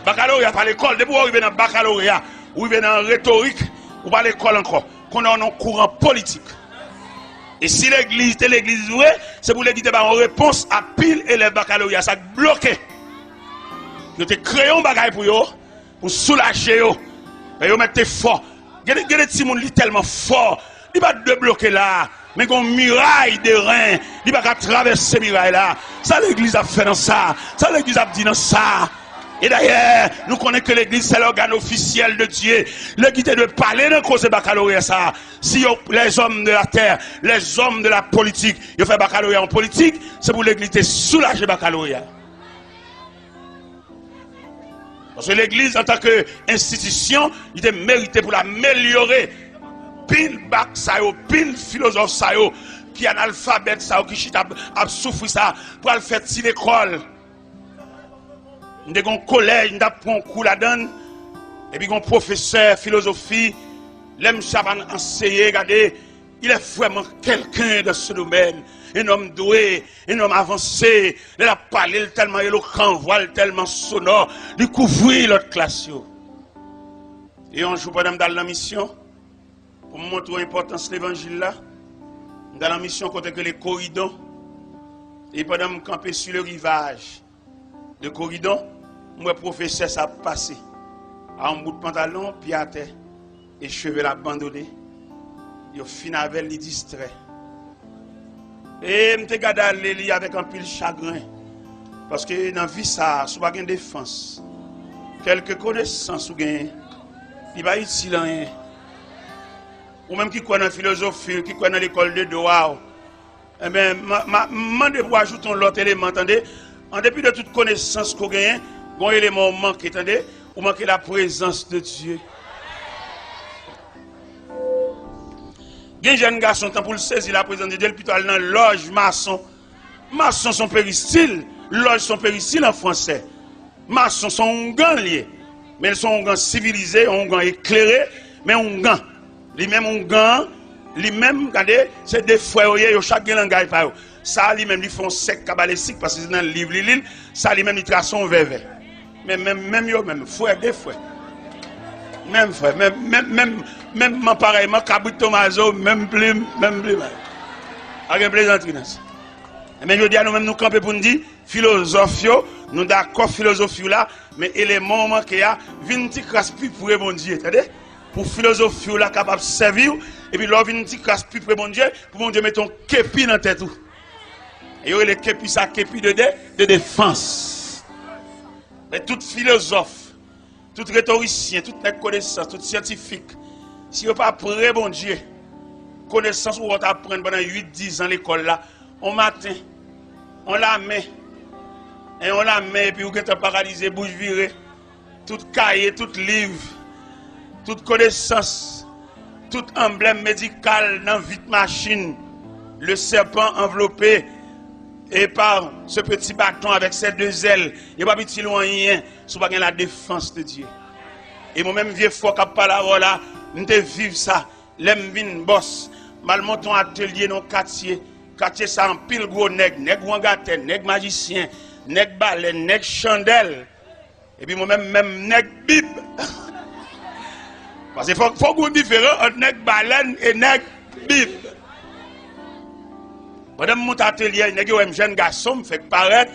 Baccalauréat par l'école, depuis vous arrivez dans le baccalauréat, vous arrivez dans la rhétorique, ou pas l'école encore, qu'on a un courant politique. Et si l'église est l'église vraie, c'est pour l'église en réponse à pile élève baccalauréat, ça bloqué. Vous avez créé un bagage pour eux, pour soulager eux, et vous mettez fort. Regardez les petits gens tellement fort, il va débloquer là, mais qu'on muraille de reins, il va traverser muraille là. Ça l'église a fait dans ça, ça l'église a dit dans ça. Et d'ailleurs, nous connaissons que l'église, c'est l'organe officiel de Dieu. L'église de parler de cause de baccalauréat, ça. Si les hommes de la terre, les hommes de la politique, ils font baccalauréat en politique, c'est pour l'église de soulager baccalauréat. Parce que l'église, en tant qu'institution, il est mérité pour l'améliorer. Pile bac, ça y est, pile philosophe, ça y est, qui est analphabète, ça y est, qui a souffert ça, pour le faire si l'école. Nous avons un collège, nous avons un cours là-dedans, et puis un professeur philosophie, l'homme savant enseigner, regardez, il est vraiment quelqu'un de ce domaine, un homme doué, un homme avancé, il a parlé tellement éloquent, voile tellement sonore, il couvrit l'autre classe. Et un jour, pendant dans la mission, pour montrer l'importance de l'évangile là, dans la mission, côté que les corridors, et pendant que camper sur le rivage de corridor, moi professeur ça passé à un bout de pantalon, pied à terre, et cheveux abandonnés. Il finit avec les distrait. Et je me regarde aller avec un pile chagrin. Parce que dans la vie, ça, si vous avez une défense, quelques connaissances, vous avez, il va être utile. Ou même qui croit dans la philosophie, qui croit dans l'école de droit. Eh bien, je demande ajouter l'autre élément, attendez. En dépit de toute connaissance qu'on gagne, un élément manque, attendez, ou manquer la présence de Dieu. Il y a un jeune garçon, pour le saisir la présence de Dieu, plutôt dans la loge maçon. Maçon sont péristyles, loge sont péristyles en français. Maçon sont ongans, mais ils sont ongans civilisés, ongans éclairés, mais ongans. Les mêmes ongans, les mêmes, regardez, c'est des frères, chaque langage par eux. Ça, lui-même, ils font sec cabalistique parce que c'est dans le livre, ça, lui-même, ils tracent un verre. Mais même, frère, des frères. Même frère, même pareil, Cabrit Tomaso, même plus. Avec un plaisanterie. Mais je dis à nous-mêmes, nous camper pour nous dire, philosophie, nous d'accord philosophie là, mais élément qui a, 20 crasse plus pour rebondir, entendez? pour philosophie ou la capable de servir, et puis l'on vient dire casse plus près mon Dieu, pour mon Dieu mettre ton képi dans tête tout. Et il y a les képi, ça képi de défense. Mais tout philosophe, tout rhétoricien, toute connaissance, tout scientifique, si vous pas prêt bon Dieu, connaissance ou on apprendre pendant 8-10 ans à l'école là, on matin, on la met, et puis vous êtes paralysé, bouche virée, tout cahier, tout livre, toute connaissance, tout emblème médical dans vite machine, le serpent enveloppé et par ce petit bâton avec ses deux ailes, il n'y a pas petit loin, sous pas la défense de Dieu. Et moi-même, vieux fort qui parle là, nous te vivre ça, l'aime vin boss, mal monton atelier dans quartier ça en pile gros nèg wangaten, nèg magicien, nèg baleine, nèg chandelle. Et puis moi-même nèg bib. Parce qu'il faut qu'on différent entre nèg baleine et nèg bib. Pendant mon atelier, nèg yo jeune garçon me fait paraître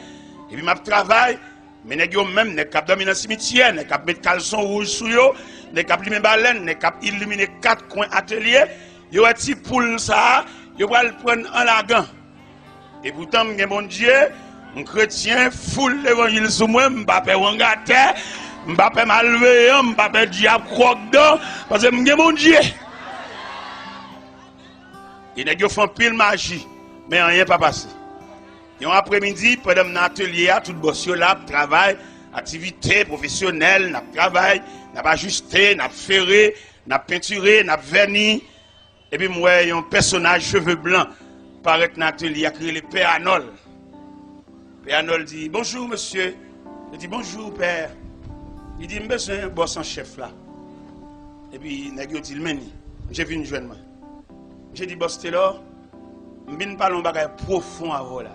et puis m'a travail, mais nèg yo même nèg cap dormir dans cimetière, nèg cap mettre caleçon rouge sous yo, nèg cap limer baleine, nèg cap illuminer 4 coins atelier, yo a ti poule ça, yo va le prendre en lagan. Et pourtant mon Dieu, un chrétien foule l'évangile sous moi, m'papé wangate, m'papé malveillant, m'papé diable croque-dent parce que mon Dieu. Et nèg yo font pile magie. Mais rien pas passé. Et un après-midi, pendant mon atelier, tout boss là, travail, activité professionnelle, n'a travail, n'a pas ajusté, n'a ferré, n'a peinturé, n'a verni. Et puis moi, un personnage cheveux blancs paraît dans l'atelier, a créé le Père Arnold. Père Arnold dit bonjour monsieur. Je dis bonjour père. Il dit besoin un boss en chef là. Et puis il dit le meni. J'ai vu une jeune main. J'ai dit boss t'es là. Je ne parle pas de profond avant là.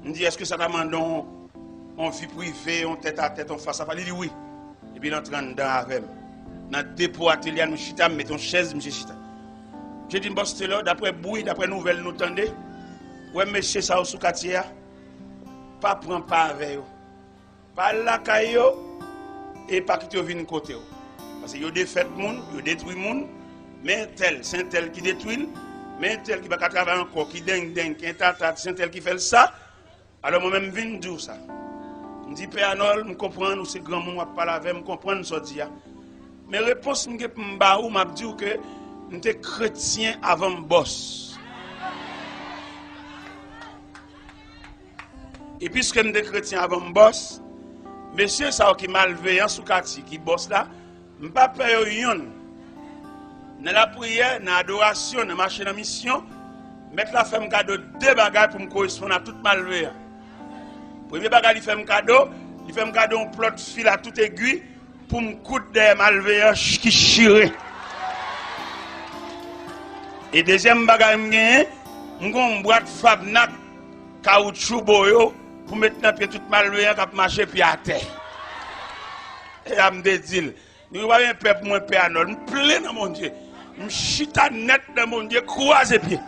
Je dis, est-ce que ça demande en vie privée, en tête à tête, en face à face? Il dit oui. Et puis il entre dedans avec moi. Dans le dépôt atelier, nous chita, nous mettons chaise, nous chita. J'ai dit, boss, c'est là, d'après bruit, d'après nouvelles, nous tendez. Ouais, monsieur, ça, sous quartier, pas prendre pas avec eux. Pas la caillou, et pas quitter au côté. Parce que vous défait le monde, vous détruit le monde, mais c'est un tel qui détruit. Mais tel qui va travailler encore, qui dingue, qui est c'est tel qui fait ça. Alors moi-même, je viens dire ça. Je dis, Père Arnold, je comprends, nous c'est grand monde, je parle avec, je comprends ce dire. Mais réponse, je me dis que je suis chrétien avant le boss. Et puisque je suis chrétien avant le boss, monsieur, ça qui est malveillant sous quartier, qui bosse là, je ne peux pas payer rien. Dans la prière, dans l'adoration, dans la marche en mission, mettre la femme cadeau 2 bagages pour me correspondre à toute malveillance. Premier bagage, il fait un cadeau un plot de fil à toute aiguille pour me coudre des malveillants qui chirent. Et deuxième bagage, je vais une boîte Fabnac, caoutchouc boyo, pour mettre dans pied toute malveillant qui marche puis à terre. Et à me dire, nous voyons un peuple moins Père Arnold, je plein dans mon Dieu. Je chita net dans mon Dieu, croise pied.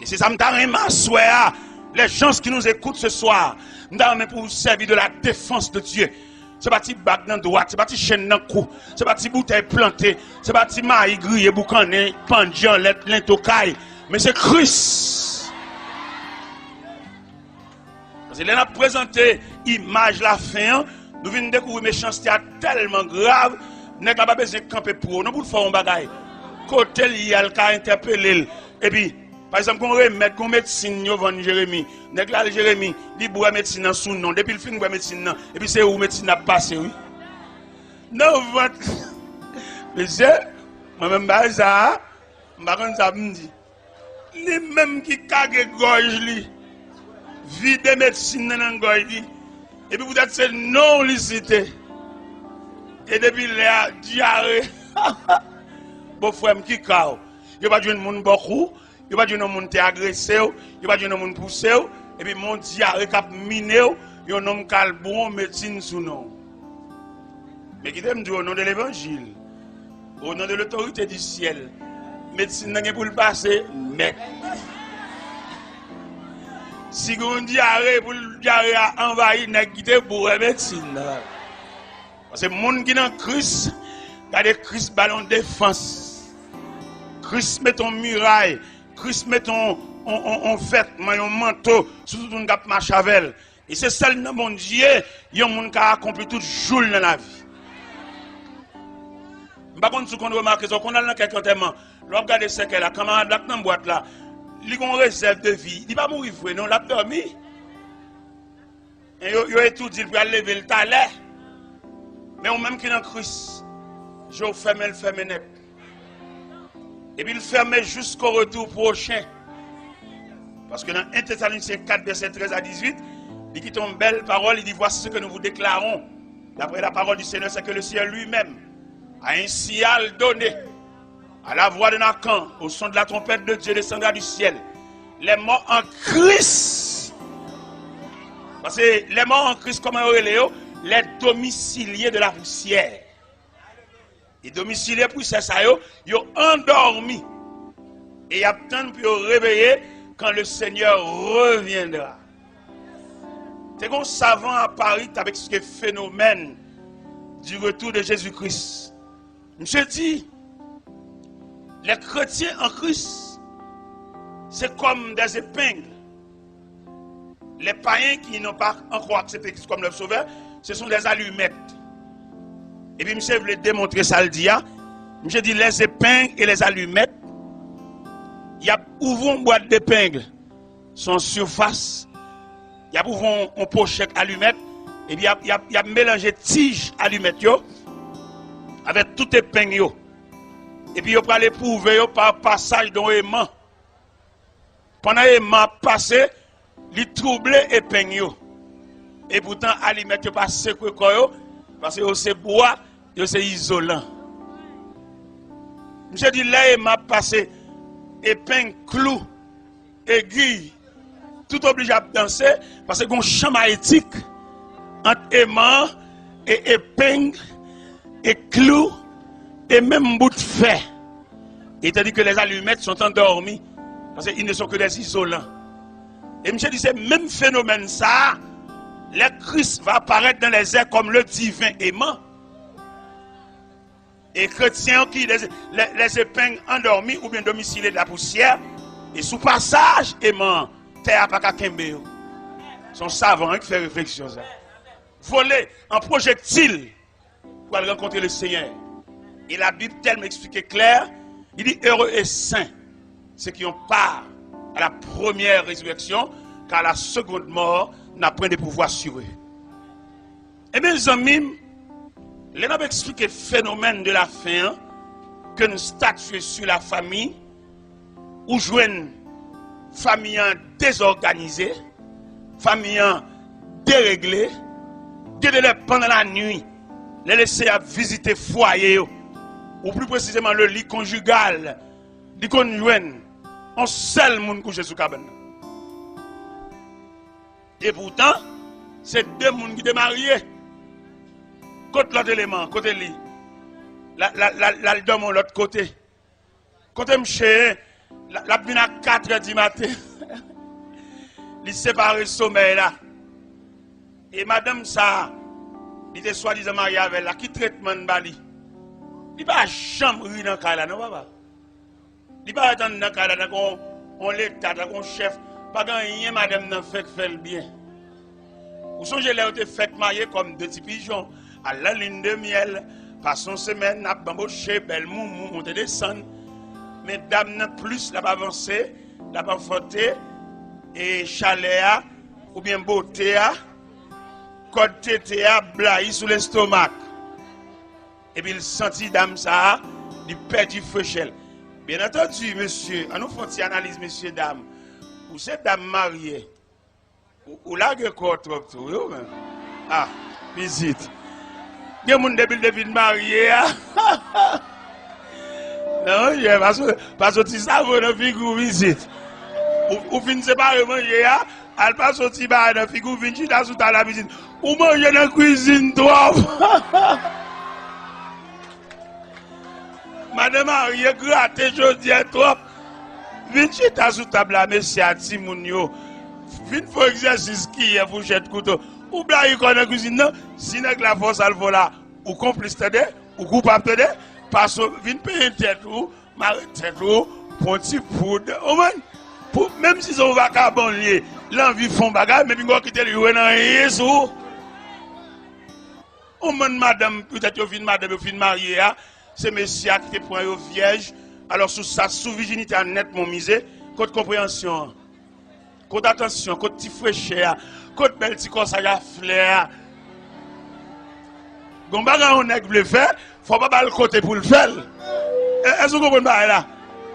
Et c'est ça que je les gens qui nous écoutent ce soir, nous avons pour vous servir de la défense de Dieu. C'est pas petit bac dans droite, c'est pas petit chaîne dans cou, c'est pas petit bouteille plantée, c'est pas petit maïs grillé, boucané, pendian, l'intocaille, mais c'est Christ. Parce que là, on a présenté l'image la fin, nous venons découvrir méchanceté tellement grave, nous n'avons pas besoin de camper pour nous, pour faire un bagage. Côté il y a le cas interpellé. Et puis, par exemple, on remet qu'on médecine, nous vendons Jérémie. Nous avons Jérémie, il boit médecine dans son nom. Depuis le film, il boit médecine. Et puis, c'est où médecine a passé, oui. Non, votre. Monsieur, moi-même, ça, je me dis, les mêmes qui cagent gorge, vide médecine dans la gorge, et puis vous êtes c'est non licité. Et depuis la diarrhée, bon frère qui cao, il va dire monde beaucoup, il va dire monde t'es agressé, il va dire monde poussé, et puis mon diarrhée cap miné, il nomme calbon médecine sous nom. Mais qui t'aime dire au nom de l'évangile, au nom de l'autorité du ciel, médecine n'a pour le passer, mais si vous diarrhée pour le diarrhée a envahi, n'a quitté pour la médecine. Parce que les gens qui sont en Christ, Regardez Christ ballon de défense. Christ met ton muraille. Christ met ton vêtement, un manteau, surtout ton gap machavel. Et c'est celle dans mon Dieu, il y a un monde qui a accompli tout jour dans la vie. Par contre, si on remarque, qu'on a dans quelques temps, l'on regarde ce qu'elle a, camarade là, dans la boîte là, il a une réserve de vie. Il va mourir, non, l'a dormi. Et il a tout dit pour lever le talent. Mais on même qui est dans Christ, je vais fermer net. Et puis il ferme jusqu'au retour prochain. Parce que dans 1 Thessaloniciens 4, verset 13 à 18, il dit une belle parole, il dit voici ce que nous vous déclarons. D'après la parole du Seigneur, c'est que le ciel lui-même a un signal donné. À la voix de Nathan, au son de la trompette de Dieu descendra du ciel. Les morts en Christ. Parce que les morts en Christ, comment on les domiciliés de la poussière. Et domiciliés pour ça, ils ont endormi. Et ils attendent pour réveiller quand le Seigneur reviendra. C'est comme savant à Paris avec ce phénomène du retour de Jésus-Christ. Monsieur dit, les chrétiens en Christ, c'est comme des épingles. Les païens qui n'ont pas encore accepté Christ comme leur sauveur, ce sont des allumettes. Et puis, monsieur voulait démontrer ça le dia. Monsieur dit, les épingles et les allumettes, il y a ouvert une boîte d'épingles, son surface, il y a ouvert une pochette allumette, et puis il y a mélangé tige allumette avec tout épingle. Et puis, il va aller prouver par passage dans l'aimant. Pendant l'aimant passé, il trouble épingle. Et pourtant, allumette pas secoué parce que c'est bois, c'est isolant. Je dis, là, il m'a passé épingle, clou, aiguille, tout obligé à danser parce que un champ magnétique entre aimant et épingle et clou et même bout de fer. Et il dit que les allumettes sont endormies parce qu'ils ne sont que des isolants. Et monsieur dit, c'est le même phénomène ça. Le Christ va apparaître dans les airs comme le divin aimant. Et chrétiens qui les épingles endormis ou bien domiciliés de la poussière. Et sous passage aimant, terre pas qu'à Kembe. Son savant qui fait réflexion ça. Voler en projectile pour aller rencontrer le Seigneur. Et la Bible tellement expliqué clair, il dit heureux et saints ceux qui ont part à la première résurrection, car la seconde mort n'a point de pouvoir sur eux. Et mes amis, les gens expliquent le phénomène de la fin, que nous statuons sur la famille, ou jouons une famille désorganisée, famille déréglée, pendant la nuit, les laisser à visiter foyer, ou plus précisément le lit conjugal, dit qu'on joue un seul monde couché sous cabane. Et pourtant, c'est deux personnes qui sont mariés. Côté l'autre élément, côté lui. La dorme de l'autre côté. Côté monsieur, la vient à 4h du matin. Il sépare le sommeil là. Et madame ça, il était soi-disant marié avec elle, qui traitement de Bali. Il va jamais rire dans le cas là, non papa? Il va attendre dans le cas là, on l'état, on chef. Pas rien, madame n'a fait le bien. Vous songez là où tu fait marier comme deux petits pigeons à la ligne de miel. Passons semaine, n'a pas embauché, belle moumou, on te descend. Mais dame n'a plus, n'a pas avancé, n'a pas fauté. Et chalet, ou bien beauté, code tété, blaï sous l'estomac. Et puis il sentit dame ça, il perd du feuchel. Bien entendu, monsieur, on nous fait une analyse, monsieur, dame. Ou cette dame mariée, ou là, il y a quoi trop, même. Ah, visite. Il y a des gens qui sont mariés. Non, parce que ça vaut une figure visite. Ou finissez par manger, elle passe au petit bar de figure visite, sous la visite. Ou manger dans la cuisine, trop. Madame mariée, gratte, je dis trop. Visite sous table, monsieur, à Timounio. Vite pour exercice qui est fourchette couteau. Ou bien il connaît la cuisine, non? Si la force elle voit là, ou complice t'aider, ou coupable de parce que vient payer tête ou marrer tête ou pour un petit poudre. Même si c'est un vagabond lié, l'envie font bagarre, mais puis quitter le jouer dans rien sous. Au moins madame, peut-être au fin madame, au fin mariée, c'est monsieur qui te prend au vierge. Alors sous sa sous-virginité nettement misé, côté compréhension, côté attention, côté petit fraîcheur, côté bel petit corps à fleur. Gon bagarre on nèg veut faire, faut pas le côté pour le faire. Est-ce que vous comprenez là?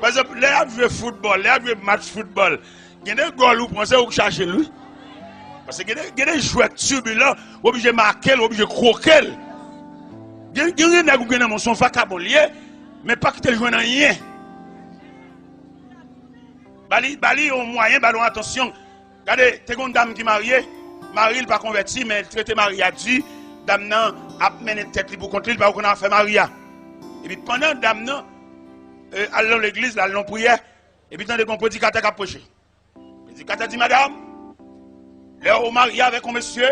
Par exemple, les jouer football, les jouer match football, il y a des goals où pensez ou chercher lui. Parce que il y a des joueurs turbulents, obligé marquer, obligé croquer. Il y a des nèg qui dans son vacabolier, mais pas que tu joues dans rien. Bali au moyen, ballon attention. Regardez, t'es une dame qui est mariée, mari pas converti, mais elle traite marié à Dieu, dame nan a mené tête pour contre lui, pas qu'on a fait maria. Et puis pendant dame nan allons à l'église, allons prière, et puis tant de bon prédicateur qui approché. Prédicateur dit madame, là au marié avec un monsieur,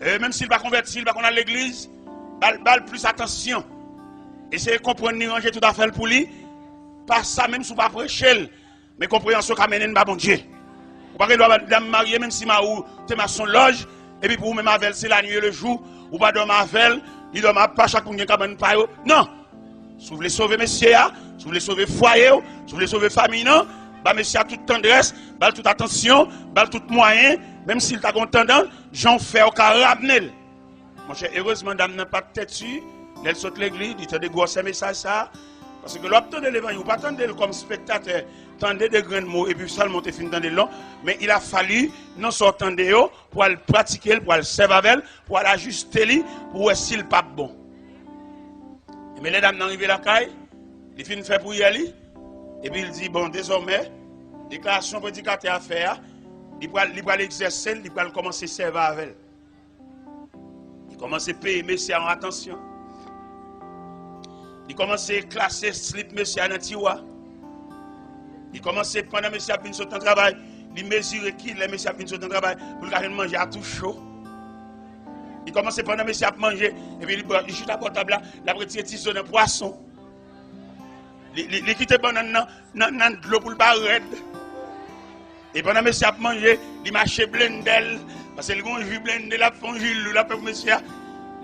même s'il va converti, il va qu'on a l'église, bal plus attention. Essayez de comprendre ni ranger tout à fait pour lui, pas ça même si vous pas prêcher, mais compréhension qu'a mené pas bon Dieu. Vous pas que dame mariée même si ma ou t'es ma son loge et puis pour vous même avec c'est la nuit et le jour, ou pas dormir avec, il dormir pas chaque pour cabane pas non. Si vous voulez sauver monsieur, si vous voulez sauver foyer, si vous voulez sauver famille non, bah monsieur a toute tendresse, bah toute attention, bah tout moyen, même s'il t'a tendance, j'en fais au cas ramener. Mon cher, heureusement dame n'a pas de tête dessus, elle saute l'église, il te dégosse un message ça. Parce que l'obtenir de l'évangile, vous pas attendre comme spectateur, tendez des grands mots et puis seulement te fin dans des longs, mais il a fallu non sortant de eux pour le pratiquer, pour le servir avec, pour l'ajuster, pour voir s'il pas bon. Mais les dames n'arrivent à la caille, il finit faire pour y aller, et puis il dit bon désormais, déclaration prédicateur à faire, il va l'exercer, il va commencer à servir avec. Il commence à payer messieurs en attention. Il commence à classer slip monsieur dans tiroir. Il commence à pendant monsieur a fini son travail, il mesure qui les monsieur a fini son travail pour le manger à tout chaud. Il commence à pendant monsieur a manger et puis il chute à portable là, la retirer tissu de poisson. Il quitte pendant dans de l'eau pour le barred. Et pendant monsieur a manger, il marche blendel parce que le gon jus blendel la font jus la peuple monsieur.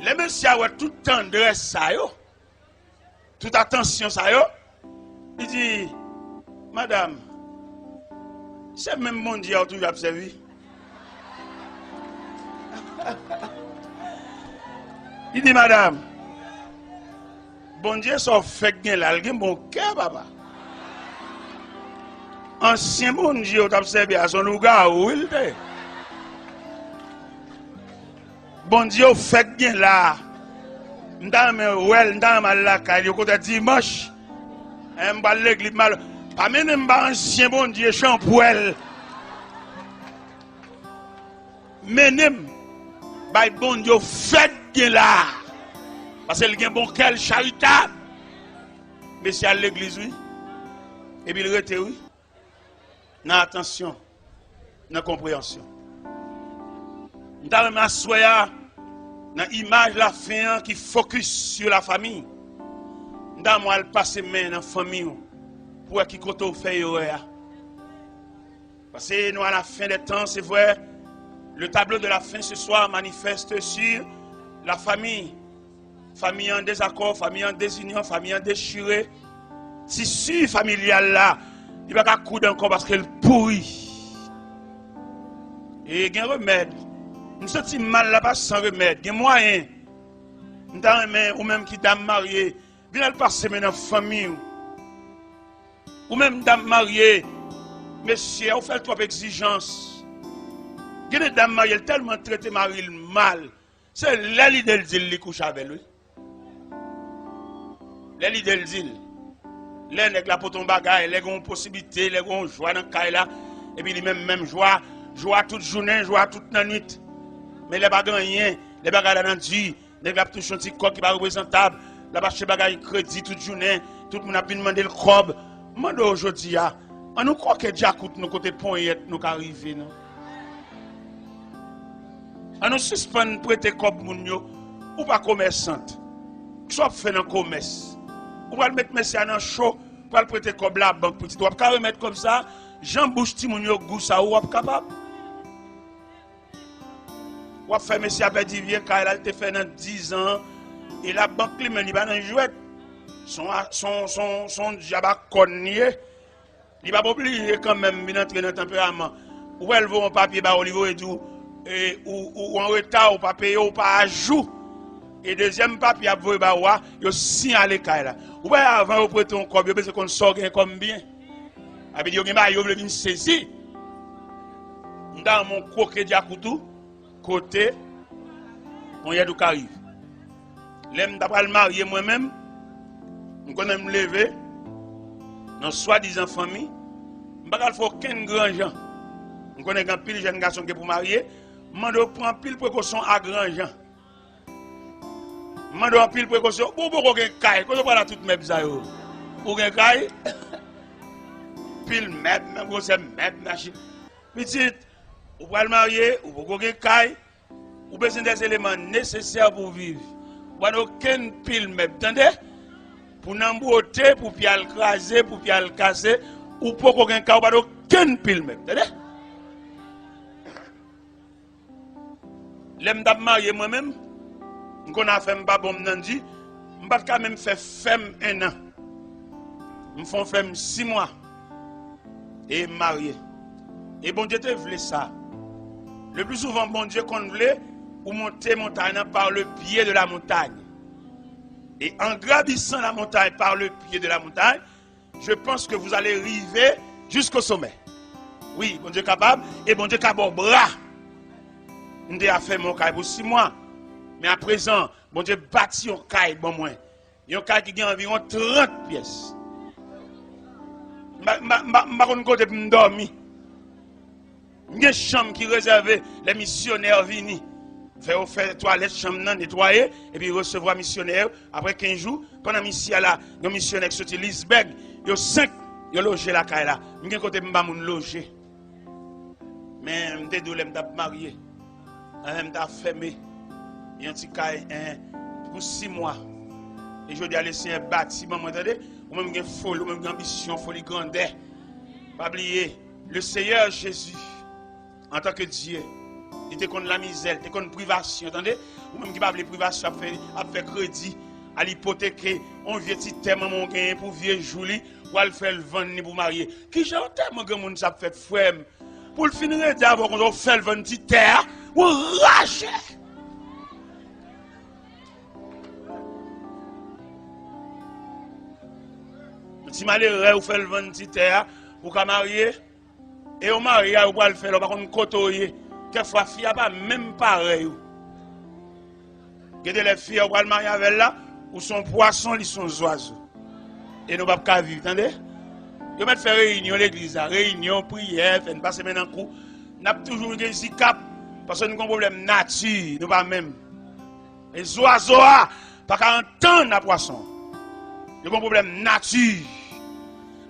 Les monsieur a toute tendresse ça yo. Toute attention ça yo. Il dit madame, c'est même mon Dieu qui a observé. Il dit madame, bon Dieu ça fait bien là, il a bon cœur papa. Ancien bon Dieu qui a observé à son lugar où il était. Bon Dieu fait bien là. M'dame la caille côté dimanche. M'ba l'église mal. Pas même m'ba ancien bon Dieu champouel. Menem bay bon Dieu fait bien là. Parce qu'il a un bon cœur charitable. Mais c'est à l'église oui. Et puis il rete oui. Dans attention, dans compréhension. M'dame m'assoya dans l'image la fin qui focus sur la famille. Dans moi, elle passe main dans la famille pour qui côté fait parce que nous à la fin des temps, c'est vrai, le tableau de la fin ce soir manifeste sur la famille. Famille en désaccord, famille en désunion, famille en déchiré. Tissu familial là, il va pas coudre encore parce qu'elle pourrit. Et il y a un remède. Nous sommes mal là-bas sans remède. Il y a moyen. Ou même qui dame mariée, viens passer dans la famille. Ou même dame mariée, monsieur, vous faites trop d'exigences. Il y a des dames mariées tellement traité mari mal. C'est l'île del dit qui couche avec lui. L'île del dit. Les nèg la pour ton bagage, les ont possibilité, les ont joie dans caille là et puis les même joie toute journée, joie toute la nuit. Mais les bagages rien, les bagages dans Dieu, les gars touchent un petit corps qui pas représentable, la bas chez bagages crédit toute journée, tout le monde a bien demandé le crob. Mande aujourd'hui on nous croit que Dieu coûte nous côté poignette nous arriver non. On nous suspend prêter comme moun yo ou pas commerçante. soit fait dans le commerce. Ou va le mettre monsieur dans chaud, pour le prêter comme la banque petit. Ou va remettre comme ça, Jean Bouche Timounio goût ça ou capable. Ou va faire monsieur avec dit vieux car il a fait dans 10 ans et la banque lui même il va dans jouet. Son diable connier. Il va pas oublier quand même bien entrer dans le tempérament. Ou elle vaut un papier bas au niveau et tout ou en retard ou pas payer ou pas à jour. Et deuxième papier à vous bah wa, yo signaler kay là. Ou bien avant vous prêter un corps, parce qu'on sort comme bien. Avec yo gen ba yo vle vinn saisi. Dans mon croquet diakoutou côté on y a du arrive. L'aime d'après le marié moi-même, on connaît me lever dans soi-disant famille, m'pa faut aucun grand gens. On connaît grand pile jeune garçon qui pour marier, mando prend pile précaution à grand gens. Mando pile précaution, ou beaucoup gen kay, quand on parle toute mes ça yo. Ou gen kay pile même grosse même machine. Petit, ou va le marier, ou beaucoup gen kay, ou besoin des éléments nécessaires pour vivre. Ou n'a aucun pile même, entendez? Pour n'embouter, pour pial craser, pour pial casser, ou pour qu'aucun cas, ou pas aucun pile même, entendez? L'aime d'ab marié moi-même, qu'on a fait m'pa bon m'nandi, m'pas quand même fait femme 1 an. M'font femme 6 mois. Et marié. Et bon Dieu te voulait ça. Le plus souvent, bon Dieu qu'on voulait, ou monter montagne par le pied de la montagne. Et en gravissant la montagne par le pied de la montagne, je pense que vous allez arriver jusqu'au sommet. Oui, bon Dieu capable, et bon Dieu capable bras. Nous avons fait mon caille pour 6 mois. Mais à présent, bon Dieu bâti un caille bon moins. Un caille qui a environ 30 pièces. Je ne côté pour dormir. Il y a une chambre qui est réservée, les missionnaires viennent. Faire toilette, chambre nettoyer, et puis recevoir missionnaire. Après 15 jours, pendant mission là, les missionnaires qui sont Lisberg, il y a 5, ils ont logé la caille là. Je ne côté pas loger. Mais je suis marié. Je suis fermé. Il y a un petit caille pour 6 mois. Et je dis à laisser un bâtiment, vous entendez? Ou même une folie, ou même une ambition, folie grandeur. Pas oublier, le Seigneur Jésus, en tant que Dieu, il était contre la misère, il était contre la privation, entendez? Ou même qui pas les privation, a fait crédit, à l'hypothéquer, on vient petit tellement mon gain pour vieux Julie, ou à le faire le vendre pour marier. Qui j'ai tellement grand monde ça fait frère. Pour le finir d'abord qu'on fait le vendre petit terre, ou racher. Si malheureux ou fait le vendre petit terre, ou qu'à marier, et au mariage, ou pas le faire, par contre, côtoyer. Quelquefois, les filles pas même pareil. Regardez les filles, ou pas le mariage avec là, ou son poisson, ils sont oiseaux. Et nous ne pouvons pas vivre, entendez? Nous mettons faire réunion l'église, réunion, prière, faire passer maintenant coup. Nous avons toujours des zikap, parce que nous avons un problème nature, nous pas même. Les oiseaux, pas qu'à entendre la poisson. Nous avons un problème nature.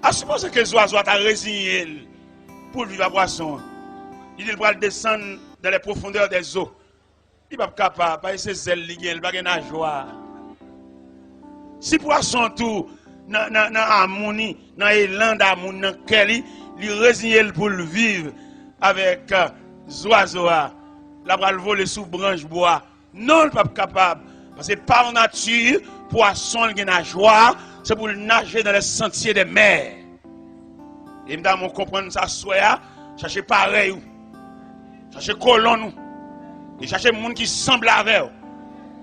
À supposer que les oiseaux ont résigné pour vivre à poisson. Il va descendre dans les profondeurs des eaux. Il va pas capable, pas ses ailes, il va pas nageoire. Si poisson tout, dans harmonie, dans l'élan d'amour, dans Kelly, il résigne pour le vivre avec les oiseaux. La va le voler sous branche bois. Non, il n'est pas capable. Parce que par nature, poisson, il nageoire, c'est pour nager dans les sentiers des mers. Et nous comprendre ça, soit, chercher pareil. Cherchez colon, et cherchez des gens qui semblent avec eux.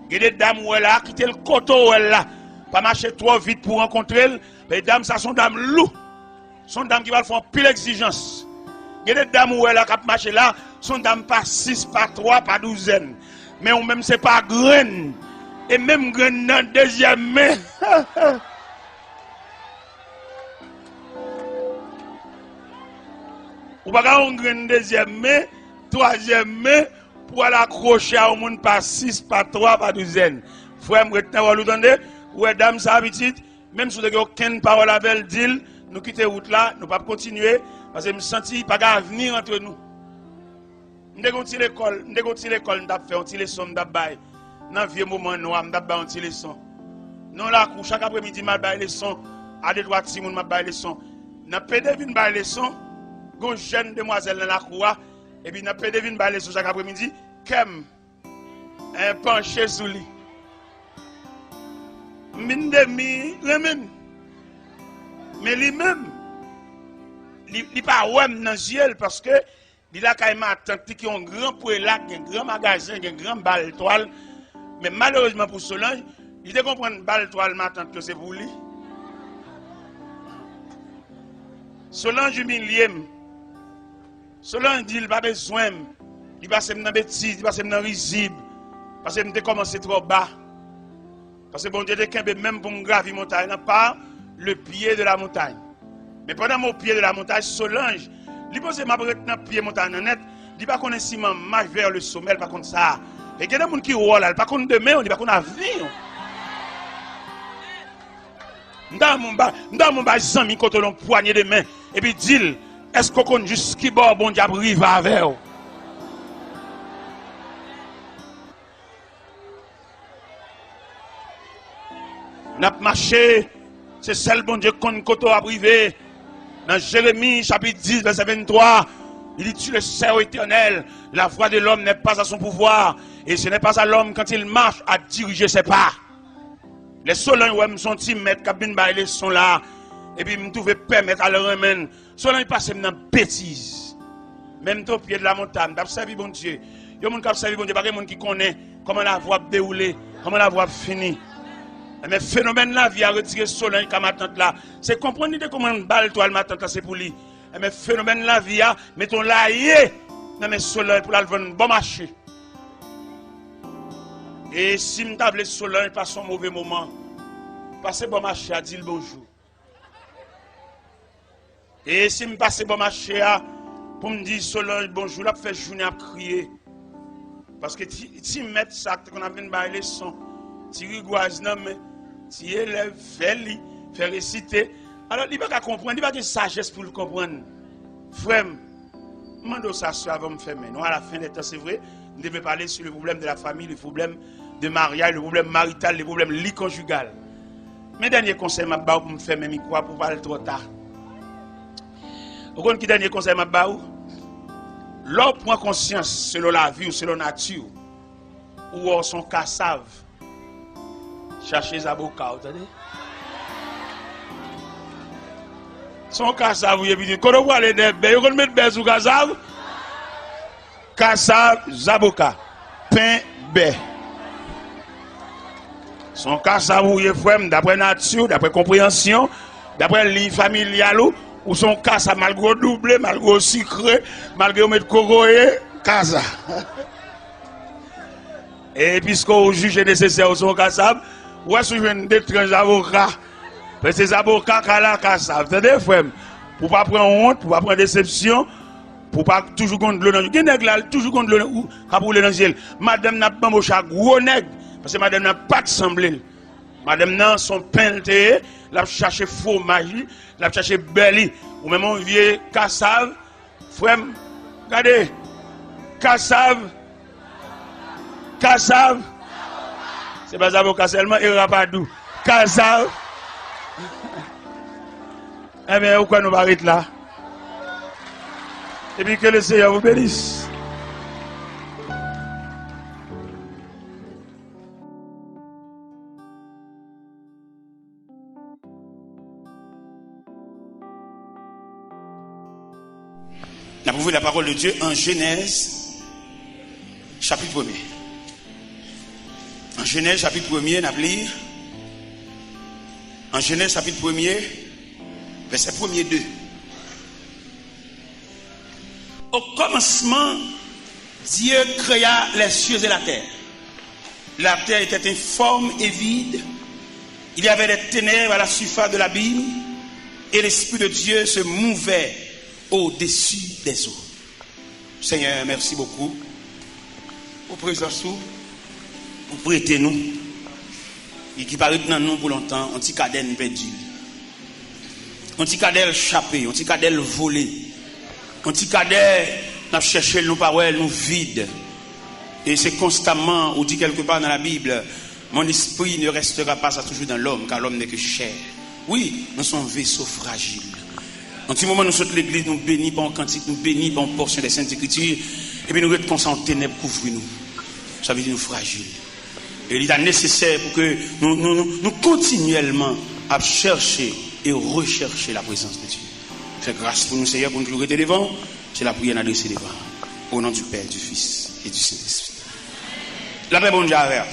Il y a des dames là, qui ont le coteau là, pas marcher trop vite pour rencontrer elles. Les dames, ça sont dames loups. Sont dames qui vont faire pile exigence. Il y a des dames là, qui marchent là, sont dames pas 6, pas 3, pas 12. Mais ou même c'est pas graine. Et même graine dans deuxième main. Ou pas une graine deuxième main. Troisième main pour aller accrocher à un monde par 6, par 3, par 12. Frère, vous entendez? Ouais, dame, ça habitude. Même si vous n'avez aucune parole avec elle, dit, nous quittons la route là, nous ne pouvons pas continuer. Parce que je me sens qu'il n'y a pas d'avenir entre nous. Nous avons fait l'école, nous avons fait une leçon, dans le vieux moment noir, nous avons fait une leçon. Non la cour chaque après-midi m'a bailler leçon à deux trois petits monde m'a bailler leçon. N'a PD vinn bailler leçon, gon jeune demoiselle dans la cour et puis n'a PD vinn bailler leçon chaque après-midi, kem un penché sous lui. Min demi remen. Mais lui-même il pas ouem dans ciel parce que il a quand même attente qui ont un grand poêlac, un grand magasin, un grand balle toile. Mais malheureusement pour Solange, il te comprend balle toile m'attend que c'est pour lui. Solange humilie. Solange dit il pas besoin. Il passe dans bêtise, il passe dans risible. Parce que me commencé trop bas. Parce que bon Dieu te même pour me gravir montagne, pas le pied de la montagne. Mais pendant mon pied de la montagne, Solange, il pose ma brette dans pied montagne net, il pas connaît si marche vers le sommet par contre ça. Et il y a des gens qui roulent là, pas contre demain, on dit pas qu'on a vie. Dans mon bas zami quand on poignée de main et puis dit est-ce qu'on connaît juste qui bord bon diable rive avec vous. N'a marché, c'est celle bon Dieu qu'on koto a privé. Dans Jérémie chapitre 10 verset 23, il dit tu le sais ô Éternel, la voix de l'homme n'est pas à son pouvoir et ce n'est pas à l'homme quand il marche à diriger ses pas. Les Solange ouais son petit maître cabine bailler sont là et puis me trouver permettre à leur remède. Solange passe dans bêtise. Même au pied de la montagne, d'observer bon Dieu. Il y a monde qui observe bon Dieu, pas monde qui connaît comment la voie dérouler, comment la voie finir. Mais phénomène la vie a retiré Solange comme attente là. C'est comprendre comment une balle toile m'attente là c'est pour lui. Mais phénomène la vie a mettons là non mais Solange pour la vendre bon marché. Et si me table Solange pas son mauvais moment, passer bon marché à dire bonjour. Et si me passer bon marché à pour me dire Solange bonjour, là fait journée à crier. Parce que si mettre ça qu'on a venu bailler son, ti rigoise non mais ti élève fait réciter. Alors il pas comprendre, il pas de sagesse pour le comprendre. Frère, mando ça avant me faire mais nous à la fin des temps c'est vrai, nous devons parler sur le problème de la famille, le problème de mariage, le problème marital, le problème lit conjugal. Mes derniers conseils m'a ba pour me faire même quoi pour parler trop tard. Vous connaissez qui dernier conseil m'a ba ou? L'homme prend conscience selon la vie ou selon la nature ou son cassave. Cherchez Zaboka, vous entendez? Son cassave, vous avez dit, quand on voit les bébés, vous mettre bébé sous cassave? Cassave, Zaboka, pain, bé. Son cassave, vous avez fait, d'après nature, d'après compréhension, d'après ligne familiale, ou son cassave, malgré doublé, malgré sucré, malgré mettre coroye, casa. Et puisqu'on juge nécessaire son cassave, ou est-ce que je d'étranges avocats? Parce que ces avocats qui ont la cassave, c'est des frères. Pour ne pas prendre honte, pour ne pas prendre déception, pour ne pas toujours contre l'eau dans le ciel. Il y a toujours contre l'eau dans le ciel. Madame n'a pas un gros nègre, parce que madame n'a pas de semblé. Madame n'a son peinté, la cherché fromage, la cherché belly, ou même un vieux cassave. Frère, regardez, cassave. Cassave. C'est pas avocat seulement, et rapadou. Cassave. Eh bien, pourquoi nous arrêtons là? Et puis que le Seigneur vous bénisse. On a prouvé la parole de Dieu en Genèse, chapitre 1er. En Genèse, chapitre 1er, on a lire. En Genèse, chapitre 1er, verset 1er 2. Au commencement, Dieu créa les cieux et la terre. La terre était informe et vide. Il y avait des ténèbres à la surface de l'abîme. Et l'Esprit de Dieu se mouvait au-dessus des eaux. Seigneur, merci beaucoup. Au présence, vous prêtez-nous. Et qui paraît dans nous pour longtemps, on petit cadet perdu. On petit cadet échappé, on petit cadet volé. On petit cadet n'a cherché nos paroles, nous vides. Et c'est constamment, on dit quelque part dans la Bible, Mon esprit ne restera pas à toujours dans l'homme, car l'homme n'est que chair. Oui, nous sommes un vaisseau fragile. En petit moment, nous sommes l'église, nous bénis par un cantique, nous bénis par une portion des Saintes Écritures, et puis nous restons en ténèbres, couvre-nous. Ça veut dire nous fragiles. Et il est nécessaire pour que nous continuellement à chercher et rechercher la présence de Dieu. C'est grâce pour nous, Seigneur, pour nous toujours être devant. C'est la prière adressée devant. Au nom du Père, du Fils et du Saint-Esprit. La paix, bon Dieu, avec.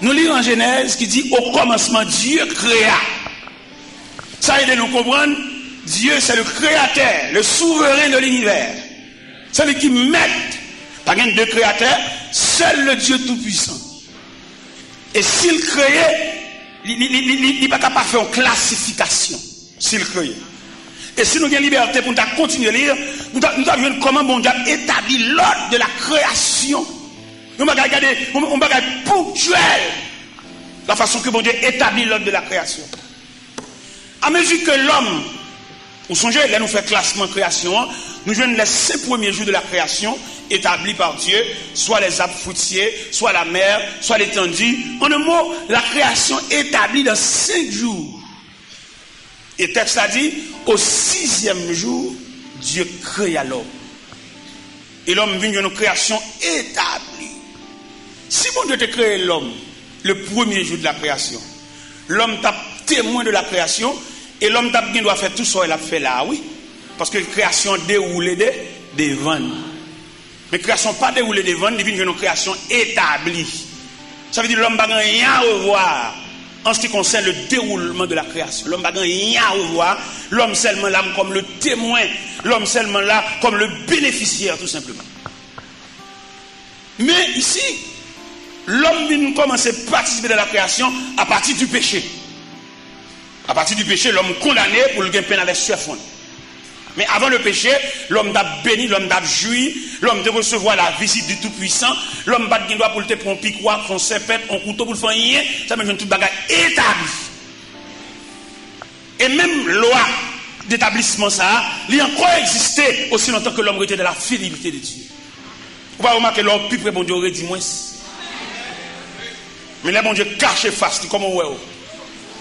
Nous lisons en Genèse qui dit au commencement Dieu créa. Ça aide à nous comprendre. Dieu c'est le créateur, le souverain de l'univers. C'est lui qui met, pas gain de créateur, seul le Dieu tout-puissant. Et s'il créait, il n'est pas capable de faire une classification. S'il créait. Et si nous avons la liberté pour nous continuer à lire, nous avons vu comment bon Dieu a établi l'ordre de la création. Nous allons regarder, on va regarder ponctuel la façon que bon Dieu établit l'ordre de la création. À mesure que l'homme, vous songez, là nous fait classement création, nous jouons les 5 premiers jours de la création établis par Dieu, soit les arbres fruitiers, soit la mer, soit l'étendue. En un mot, la création établie dans 5 jours. Et le texte a dit, au 6e jour, Dieu créa l'homme. Et l'homme vient d'une création établie. Si bon Dieu te crée l'homme, le premier jour de la création, l'homme t'a témoin de la création, et l'homme t'a bien doit faire tout ça, il a fait là, oui. Parce que la création déroule des vannes. Mais la création pas déroulée des vannes, il vient d'une création établie. Ça veut dire que l'homme n'a rien à revoir en ce qui concerne le déroulement de la création. L'homme n'a rien à revoir. L'homme seulement là comme le témoin. L'homme seulement là comme le bénéficiaire, tout simplement. Mais ici, l'homme vient commencer à participer de la création à partir du péché. À partir du péché, l'homme condamné pour le gagner peine avec suffrance. Mais avant le péché, l'homme t'a béni, l'homme t'a joui, l'homme t'a recevoir la visite du Tout-Puissant, l'homme bat qui doit pour le prendre un piquois, un serpent, un couteau pour le faire rien, ça me donne toute bagarre établie. Et même loi d'établissement ça, il a encore existé aussi longtemps que l'homme était de la fidélité de Dieu. Vous pouvez remarquer l'homme plus près bon Dieu aurait dit moins. Mais là bon Dieu cache face, comment ouais,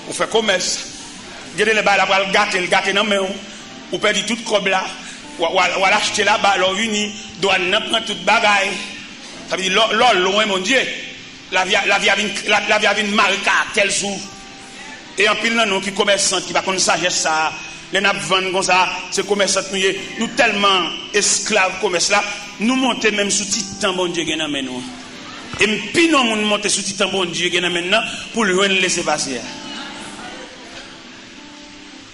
vous faites commerce. Dieu les balles après le gâter dans main. Ou perdre toute cob là, ou l'acheter là-bas, alors uni, douane prend toute bagaille. Ça veut dire, loin, mon Dieu, la vie a une marque tel jour. Et en pile, nous qui commerçants, qui va comme sagesse ça, les nappes vendent comme ça, ces commerçants, nous tellement esclaves commerce là, nous montons même sous titan, bon Dieu, nous. Et puis nous montons sous titan, bon Dieu, maintenant, pour le laisser passer.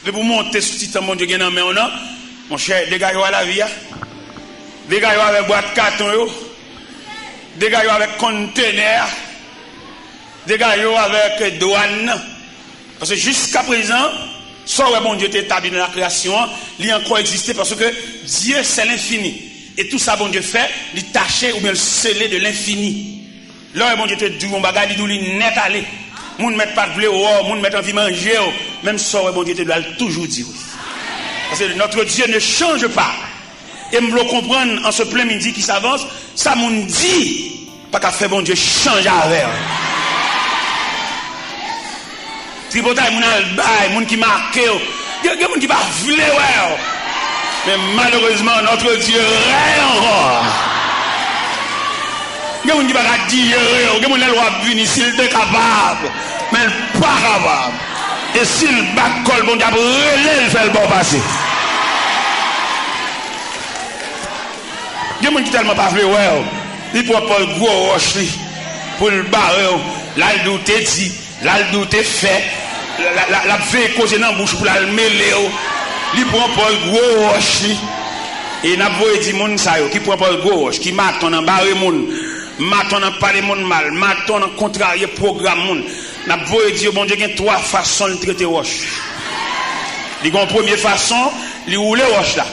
De pour monter ce petit mon Dieu qui est dans main, mon cher, des gars à la vie, des gars avec boîte carton, des gars avec conteneur, des gars avec douane. Parce que jusqu'à présent, ça bon Dieu est établi dans la création, il a encore existé parce que Dieu c'est l'infini. Et tout ça bon Dieu fait, il taché ou bien le scellé de l'infini. Là bon Dieu te dit on bagage il net aller. Moun met pas de blé ou moun met envie manger même ça bon Dieu te doit toujours dire. Parce que notre Dieu ne change pas. Et me le comprendre en ce plein midi qui s'avance, ça moun dit pas qu'à faire bon Dieu change avec. Tripotaille moun albay, moun qui marqué, il y a moun qui pas vle ouais. Mais malheureusement notre Dieu règne encore. Il y a moun qui pas dire, il y a moun la loi venir s'il est capable. Mais pas capable. Et s'il bat col, bon Dieu, il fait le bon passer. Il y a des gens qui tellement pas fait, ouais, il prend pas le gros roche pour le barrer. Là, il doute dit, là, il doute fait. La fait causer dans la bouche pour la mêler. Il prend pas le gros roche. Et il a dit, mon ça, qui prend pas le gros roche, qui mate en barrer moun. Maintenant, on parle de monde mal. Maintenant, on contrarie le programme. On a beau dire, bon Dieu, il y a 3 façons de traiter roche. Il y a une première façon, il roule roche là.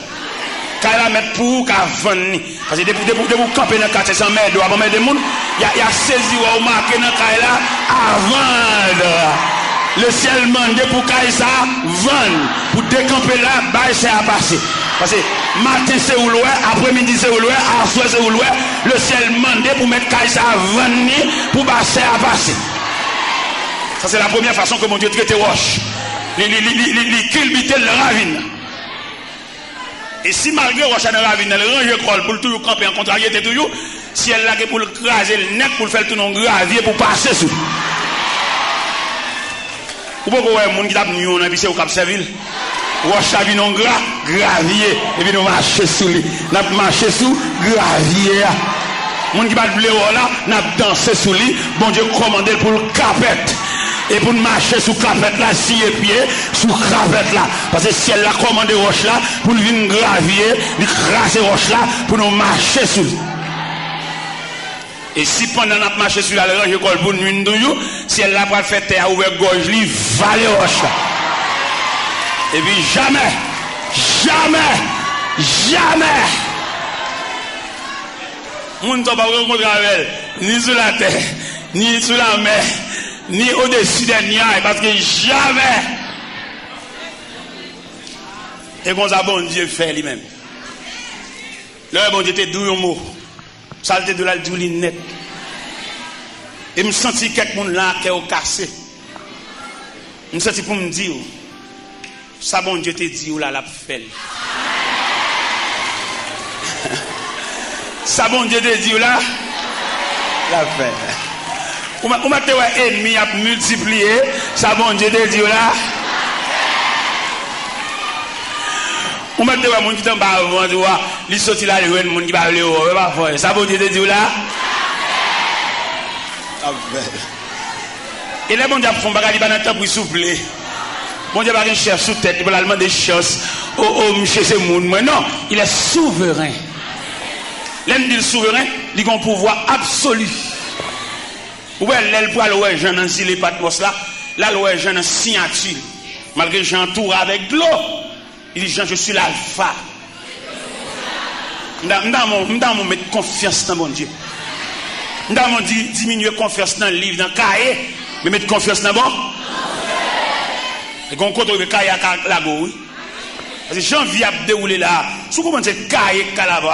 Quand il la met pour qu'à vendre. Parce que depuis vous camper dans 400 mètres, avant de mettre des gens, il y a saisi ou marqué dans le là à vendre. Le ciel demande pour qu'il ça vendre. Pour décamper là, bah, c'est à passer. Parce que matin c'est où l'ouest, après-midi c'est où l'ouest, à soir c'est où l'ouest, le ciel mandé pour mettre caille à venir, pour passer à passer. Ça c'est la première façon que mon Dieu traite roche. Il culbite le ravine. Et si malgré roche dans la ravine, elle range l'école pour toujours camper en contrariété toujours, si elle l'a pour le craser le nez, pour le faire tout non gravier pour passer sous. Ou pas qu'on ait un monde qui tape nous, on a pissé au Cap Serville. Roche a vu non gravier, et puis nous marcher sous lui. Nous avons marché sous gravier. Monde qui va blé là, nous avons dansé sous lui. Bon Dieu commandé pour le capette. Et pour nous marcher sous capette là, si et pied, sous capette là. Parce que si elle a commandé roche là, pour nous venir gravier, nous crasser roche là, pour nous marcher sous lui. Et si pendant notre marché sur la range école pour nous, si elle n'a pas fait terre ouvert gorge, lui va les roches là. Et puis jamais, on ne peut pas rencontrer avec elle, ni sur la terre, ni sur la mer, ni au-dessus des nuages, parce que jamais. Et comme ça, bon Dieu fait lui-même. Le bon Dieu était doux un mot. Saleté de la douline net. Et je me sens quelqu'un là qui est cassé. Je me sens pour me dire, ça bon Dieu te dit, ou là, la fait. Ça bon Dieu te dit, ou là, la fait. Ou m'a te ennemi à multiplier, ça bon Dieu te dit, ou là. Ou m'a te moun qui t'en bas avant, tu vois, il sorti là, il y a un monde qui va aller au haut, ça bon Dieu te dit, ou là. Et là, bon Dieu, font bagage, il va dans le temps pour souffler. Bon Dieu, il va un chef sous tête, il va demander des choses. Monsieur, c'est moun. Mais non, il est souverain. L'homme dit souverain, il a un pouvoir absolu. Ouais, l'aile pour aller, j'en ai les patmos là, là, j'en ai signature. Malgré que j'entoure avec de l'eau, il dit, Jean, je suis l'alpha. M'dam mon mettre confiance dans mon Dieu. M'dam diminuer confiance dans le livre, dans le cahier, mais mettre confiance dans bon. Et qu'on compte le cahier à la go, oui. Parce que janvier a déroulé là, si vous comprenez ce cahier à la go,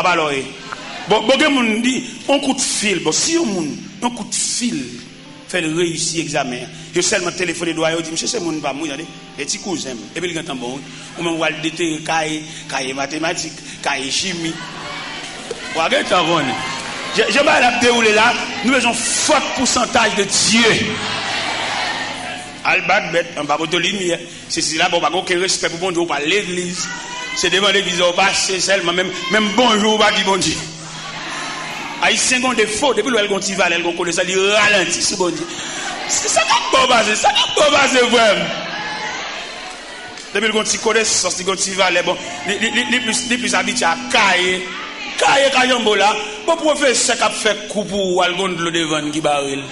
bon, on dit, on coup de fil, bon, si on coup de fil, fait le réussir l'examen, je seulement téléphoné doigt, je dis, monsieur, c'est mon pas moi, et petit cousin, et puis il est bon, on m'a dit, cahier mathématiques, cahier chimie. Regardez, je vais la dérouler là, nous avons un fort pourcentage de Dieu. Albat bête, on va pas de lumière. C'est là, bon, pas aucun respect pour bon Dieu, pas l'église. C'est devant l'église, on passe seulement, même bonjour, pas dit bon Dieu. Haïtien ont des faux, depuis qu'elle continue à aller, elle connaît ça, il ralentit, c'est bon Dieu. C'est ça qui est bon, ça qui est bon, c'est vrai. Depuis qu'elle continue, il continue à aller, bon, les plus habitués à cailler. Kayambo là, bon professeur qui a fait coup pour aller de l'eau devant qui baril.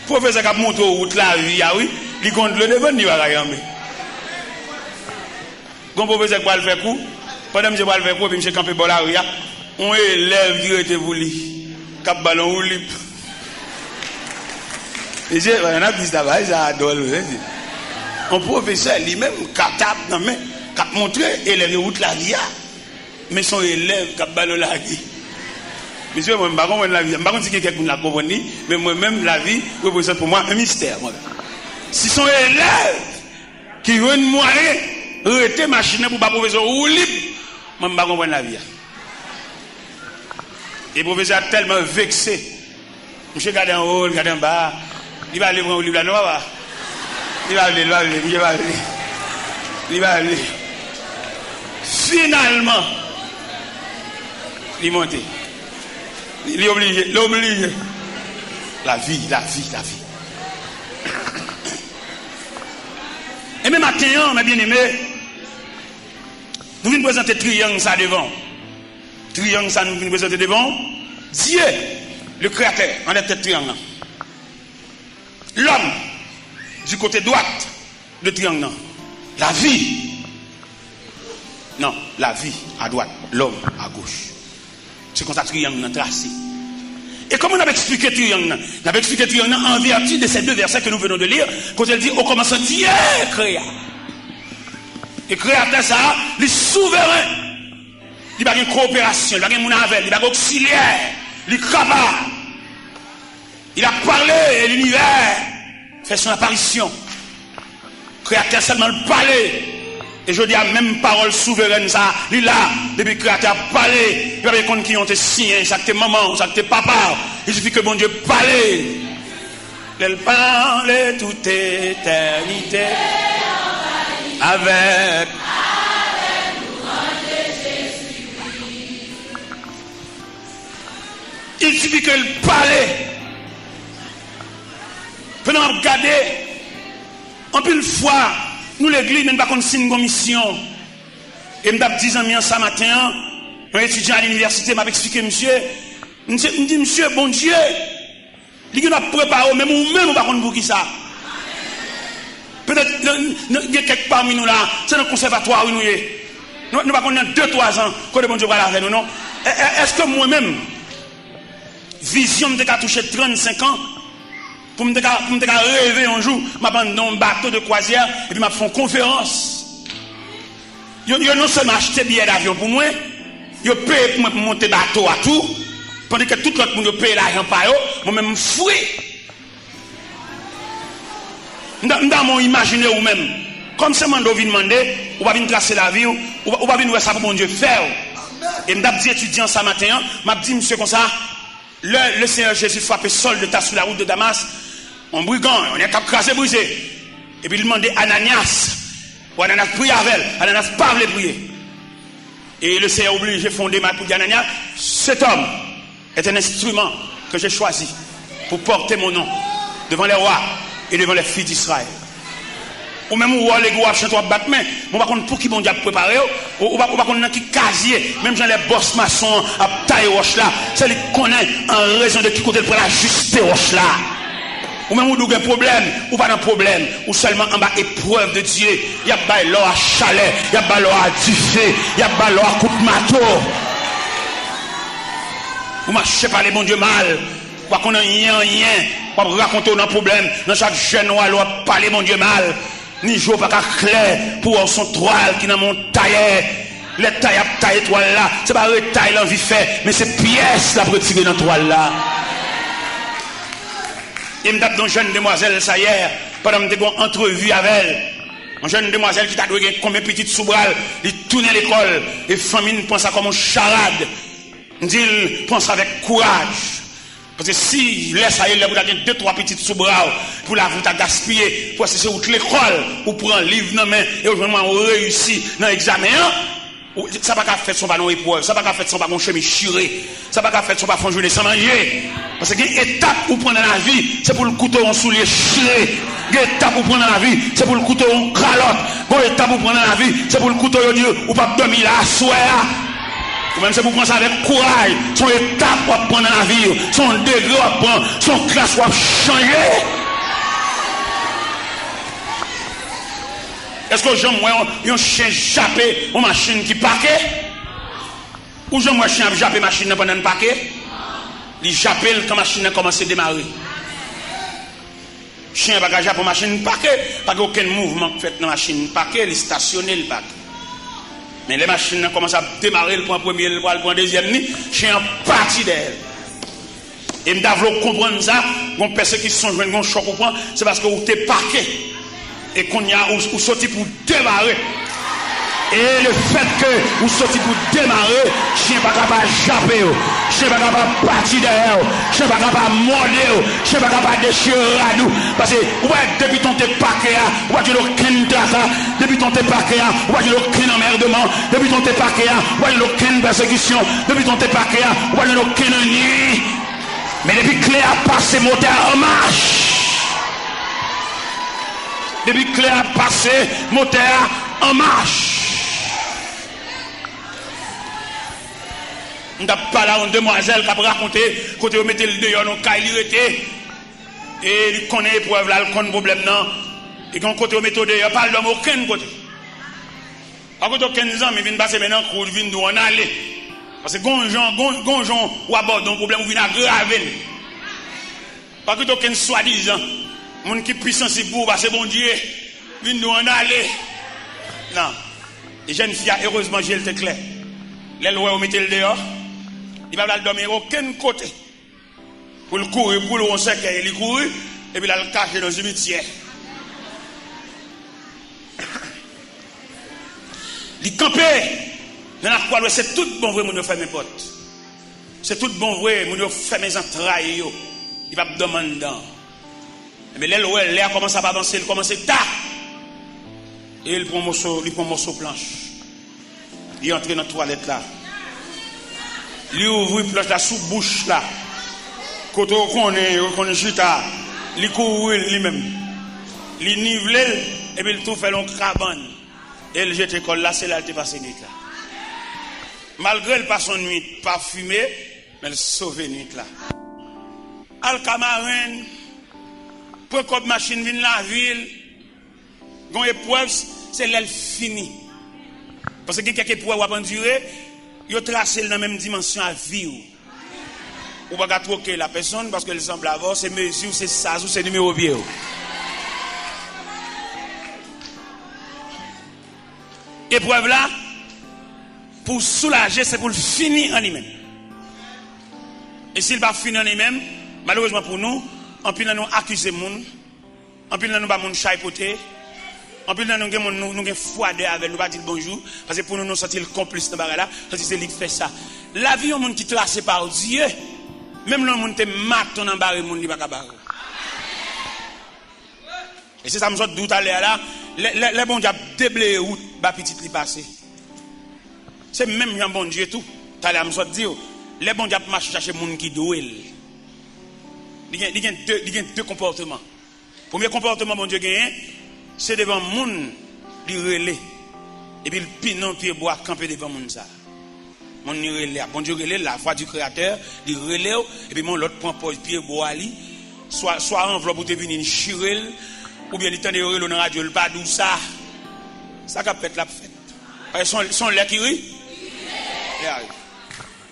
Professeur qui a monté au route la vie, ah oui, il compte le devant ni va Kayambe. Bon professeur qui a fait coup, pendant que je vais faire coup, puis je campé pour la rue, on élève qui était pour lui, cap ballon ou lip. Et j'ai, on a dit ça, ça adore. Un professeur lui-même, capable, non mais, cap montré élève de route la vie. Mais son élève qui a ballon la vie. Monsieur, moi, je ne sais pas la vie. Je ne sais pas si quelqu'un l'a compris, mais moi-même, la vie représente pour moi un mystère. Si son élève qui veut une moyen, arrêter machine pour pas professeur ou libre, moi, je ne sais pas comprendre la vie. Et le professeur a tellement vexé. Monsieur, regarde en haut, regarde en bas. Il va aller prendre un livre là, non, va. Il va aller. Finalement, il monte. Il est obligé. La vie. Et même matin, mes bien-aimés, nous venons présenter triangle ça devant. Triangle ça nous venons présenter devant. Dieu, le créateur, en est tête triangle. L'homme, du côté droite de triangle. La vie. Non, la vie à droite, l'homme à gauche. C'est comme ça que triangle est tracé. Et comment on avait expliqué triangle? On avait expliqué triangle en vertu de ces deux versets que nous venons de lire, quand elle dit au commencement Dieu créa. Et créateur ça, il est souverain. Il n'y a pas de coopération, il n'y a pas de monnaie, il n'y a pas d'auxiliaire, il est capable. Il a parlé et l'univers fait son apparition. Créateur seulement le parler. Et je dis à même parole souveraine ça, il est là, depuis que créateur a parlé, il y a des gens qui ont été signés, ça que maman, ça que papa. Il suffit que bon Dieu parle. Elle parle toute éternité avec il suffit qu'elle parle. Pendant regarder, en plus fois, nous l'église, nous ne pas signe une mission. Et nous avons 10 ans ça matin, un étudiant à l'université m'a expliqué, monsieur, me dit, monsieur, bon Dieu, il a préparé, même ou même, on ne va pas pour qui ça. Peut-être, il y a quelques parmi nous là, c'est un conservatoire où nous sommes. Nous ne pouvons pas 2-3 ans, quand le bon Dieu va la faire, nous, non? Est-ce que moi-même, vision de toucher 35 ans, pour me rêver un jour, je vais dans un bateau de croisière et puis je fais une conférence. Je non seulement acheté billet d'avion pour moi, je paye pour monter bateau à tout, pendant que tout l'autre monde paye l'argent par eux, moi-même je fouille. Dans mon imaginer ou même, comme c'est mon vient demander, ou va venir tracer la vie, ou va venir voir ça pour mon Dieu faire. Et je dit étudiant ça matin, je dit monsieur comme ça, le Seigneur Jésus frappé sol de tas sur la route de Damas, un brigand, on est crasé, brisé. Et puis il demandait Ananias, ou Ananias prie avec elle, Ananias parle et prier. Et le Seigneur obligé de fonder ma pour dire Ananias, cet homme est un instrument que j'ai choisi pour porter mon nom devant les rois et devant les filles d'Israël. Ou même où les gars chantent à battre main, on va connaître pour qui bon Dieu préparé, ou va connaître qui casier, même dans les boss maçons à taille roche là, c'est lui connaît en raison de qui côté pour ajuster roche là. Ou même où il y a un problème, ou pas de problème, ou seulement en bas épreuve de Dieu, il y a pas l'or à chalet, il y a pas l'or à diffé, il y a pas l'or à coup de marteau. Vous marchez par les bons Dieu mal, ou qu'on a rien, ou raconter un problème, dans chaque jeune ou alors parler mon Dieu mal. Ni jour pas clair pour son toile qui dans mon tailleur. Les tailles à taille toile là, c'est pas retaille l'envie fait, mais c'est pièce la retirer dans toile là. Il me tape dans une jeune demoiselle ça hier, pendant que j'ai une entrevue avec elle. Une jeune demoiselle qui t'a donné combien de petites sous-bras, il tourne l'école, et famille pense à comme une charade. Il dit, pense avec courage. Parce que si laisse à elle, vous avez 2-3 petites sous-bras pour la vous gaspiller, pour c'est où l'école, ou prendre un livre dans main, et aujourd'hui, on réussit dans l'examen, ça va pas faire son ballon épreuve, ça va pas faire son ballon chemin chiré, ça va pas faire son ballon journée sans manger. Parce que l'étape pour prendre dans la vie, c'est pour le couteau en soulier chiré. L'étape pour prendre dans la vie, c'est pour le couteau en calotte. L'étape pour prendre dans la vie, c'est pour le couteau ou pas dormir là, soir. Ou même c'est pour prendre ça avec courage. Son étape pour prendre dans la vie, son degré pour prendre, son classe pour changer. Est-ce que j'aime moi un chien jappé une machine qui paquet? Ou j'aime moi un chien jappé machine pendant un paquet? Il jappé quand la machine a commencé à démarrer. Chien va jappé machine paquet, pas aucun mouvement fait dans la machine paquet, il stationné le paquet. Mais les machines commencent à démarrer, le point premier, le point deuxième, chien parti d'elle. Et je dois comprendre ça, quand personne qui sont joués un choc au point, c'est parce que vous êtes parqué. Et qu'on y a, ou sorti pour démarrer. Et le fait que vous sortez pour démarrer, chien pas capable de japper, chien pas capable de partir derrière, chien pas capable de morder, chien pas capable de déchirer à nous. Parce que, ouais, depuis ton t'es paquet, ouais, tu n'as aucun tracas, depuis ton t'es paquet, ouais, tu n'as aucun emmerdement, depuis ton t'es paquet, ouais, tu n'as aucune persécution, depuis ton t'es paquet, ouais, tu n'as aucun ennui. Mais depuis que Clé a passé, moteur en marche. Depuis que Clé a passé, moteur en marche. On n'a pas là une demoiselle qui a raconté, quand on mettait le dehors, on a était et il connaît l'épreuve là, il connaît le problème non. Et quand on mettait le dehors, parle d'homme aucun côté. À côté de 15 ans, mais il vient passer maintenant, il vient nous en aller. Parce que gonjon ou aborde un problème, il vient aggraver. Pas que aucun soi-disant, mon qui puissant c'est pour passer bon Dieu, vient nous en aller. Non. Les jeunes filles, heureusement, j'ai le clair. Les lois, on mettait le dehors. Il va pas dormir aucun côté. Pour le courir, pour le cercueil, il courir, et puis il a le caché dans le cimetière. Il campait. Dans la croix, c'est tout bon vrai, mon fait mes potes. C'est tout bon vrai, mon fait mes entrailles. Il va me demander. Mais les lois, l'air commence à avancer, il commence à tard. Et il prend un morceau planche. Il entre dans la toilette là. Il ouvre une planche là sous bouche là. Quand on est chita, il court lui-même. Il nivelle et puis il tout fait long crabane. Et il jette l'école là, c'est là qu'il passe nuit là. Malgré le passe son nuit parfumé, mais il sauve nuit là. Alcamarin, pour que machine vienne la ville, quand épreuve, c'est l'elle fini. Parce que quelqu'un qui pourrait endurer, il a tracé dans la même dimension à vivre. Ou pas troquer la personne parce qu'elle semble avoir ses mesures, ses sas ou ses numéros vieux. Épreuve là, pour soulager, c'est pour le finir en lui-même. Et s'il va finir en lui-même, malheureusement pour nous, en plus nous accuser moun, en plus nous pas moun chaipoter, en plus nous avons froidé avec nous pas dire bonjour parce que pour nous sentir complice dans bagarre là, parce que c'est lui qui fait ça. La vie un monde qui tracé par Dieu, même le monde te maton en barre monde il pas capable. Et c'est ça me sort tout à l'heure là, les bon Dieu déblayer route ba petit li passer. C'est même un bon Dieu tout. Tout à l'heure me sort dire, les bon Dieu marche chercher monde qui doué. Il y a deux comportements. Premier comportement bon Dieu gagne, c'est devant monde il relais et puis il pinon pied bois camper devant monde ça. Mon relais, bon Dieu relais la voix du créateur, il relais et puis mon l'autre prend pied bois li, soit enveloppe pour te venir chirel ou bien il tend de relais dans radio le pas d'où ça. Ça qu'a fait la fête. Parce que son lait qui rit.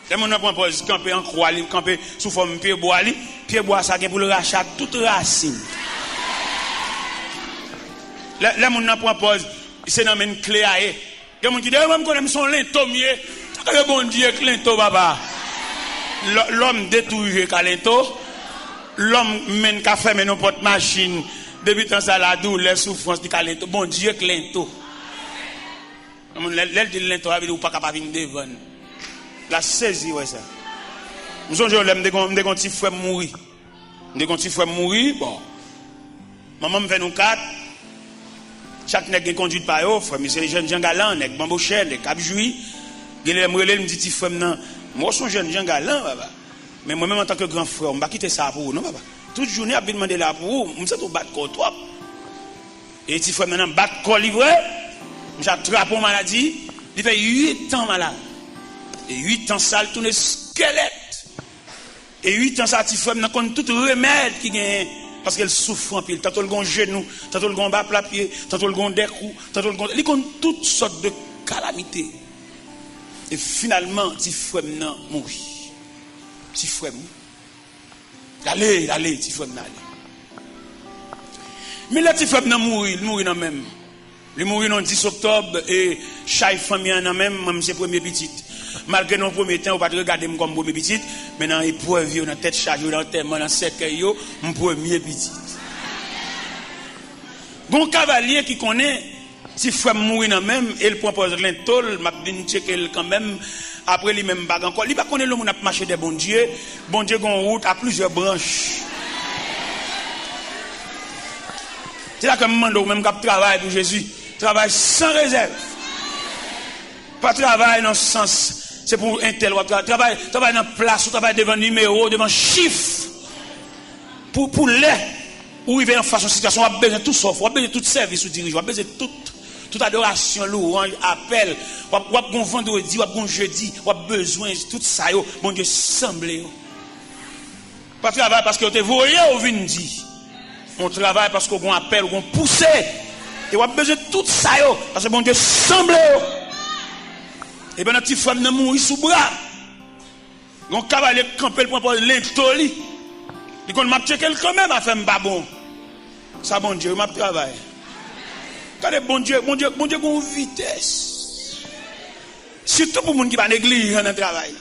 Les gens ne prennent pas camper en croix, camper sous forme pied bois li. Pied bois ça pour le rachat toute racine. Les gens ne prennent pas c'est dans une clé à eux. Les gens qui disent même qu'on son linteau mieux. Le bon Dieu linteau papa. L'homme détruit linteau. L'homme mène qu'à faire nos porte machine. Depuis tant ça la douleur, souffrance du linteau. Bon Dieu linteau. L'aile de linteau avec ou pas capable de devant. La saisie ouais ça. Nous sommes l'aime de gon petit frère mourir. De gon petit frère mourir bon. Maman me fait nous quatre. Chaque nèg conduit par eux, frère, mais c'est les jeunes gens galants, nèg bambocher, nèg capjoui. Il me relève me dit petit frère non. Moi son jeune gens galants papa. Mais moi même en tant que grand frère, on va quitter ça pour vous non papa. Toute journée a demandé là pour vous, on sait tout battre corps toi. Et petit frère maintenant battre corps livré. J'attrape une maladie, il fait 8 ans malade. Et 8 ans ça, il tourne squelette. Et 8 ans ça, il faut me connaître tout remède qui gagne. Parce qu'elle souffre en pile. Tantôt le gon genou, tantôt le gon bas plat pied, tantôt le gon décou, tantôt le gon. Il connaît toutes sortes de calamités. Et finalement, petit frère n'a mouru. Petit frère allez, petit frère n'a allé. Mais le petit frère n'a mouru, il mourit dans même. Il mourit le 10 octobre et chaque famille en a même c'est premier petit. Malgré nos premiers temps, on va regarder comme premier petit, mais dans l'épreuve, dans la tête chargée, dans le thème, dans le cercueil, mon premier petit. Bon cavalier qui connaît, si frère mourir dans même, et il propose l'intol, m'a dit checker quand même, après lui même bag encore. Il va connaître l'homme qui a marché des bons dieux en route à plusieurs branches. C'est là que je demande même qui travaille pour Jésus. Travaille sans réserve. Pas travail dans le sens, c'est pour un tel. Travail dans place, travail devant numéro, devant chiffre. Pour les, où il va en face de situation, on a besoin de tout sauf, on a besoin de tout service ou dirigeant, on a besoin de toute adoration, louange, appel, on a besoin de vendredi, on a besoin de jeudi, on a besoin de tout ça, bon Dieu, semblé. Pas travail parce que vous voyez ou vous dit. On travaille parce qu'on appelle, on pousse. Et on a besoin de tout ça, parce que bon Dieu semble. Et bien, notre petit frère ne mourit sous bras. On cavalier camper le point pour l'intoli. Il qu'on m'a checké quand même à faire un bon. Ça, bon Dieu, m'a travaillé. Regardez, bon Dieu, une vitesse. Surtout pour les gens qui pas négligent dans le travail.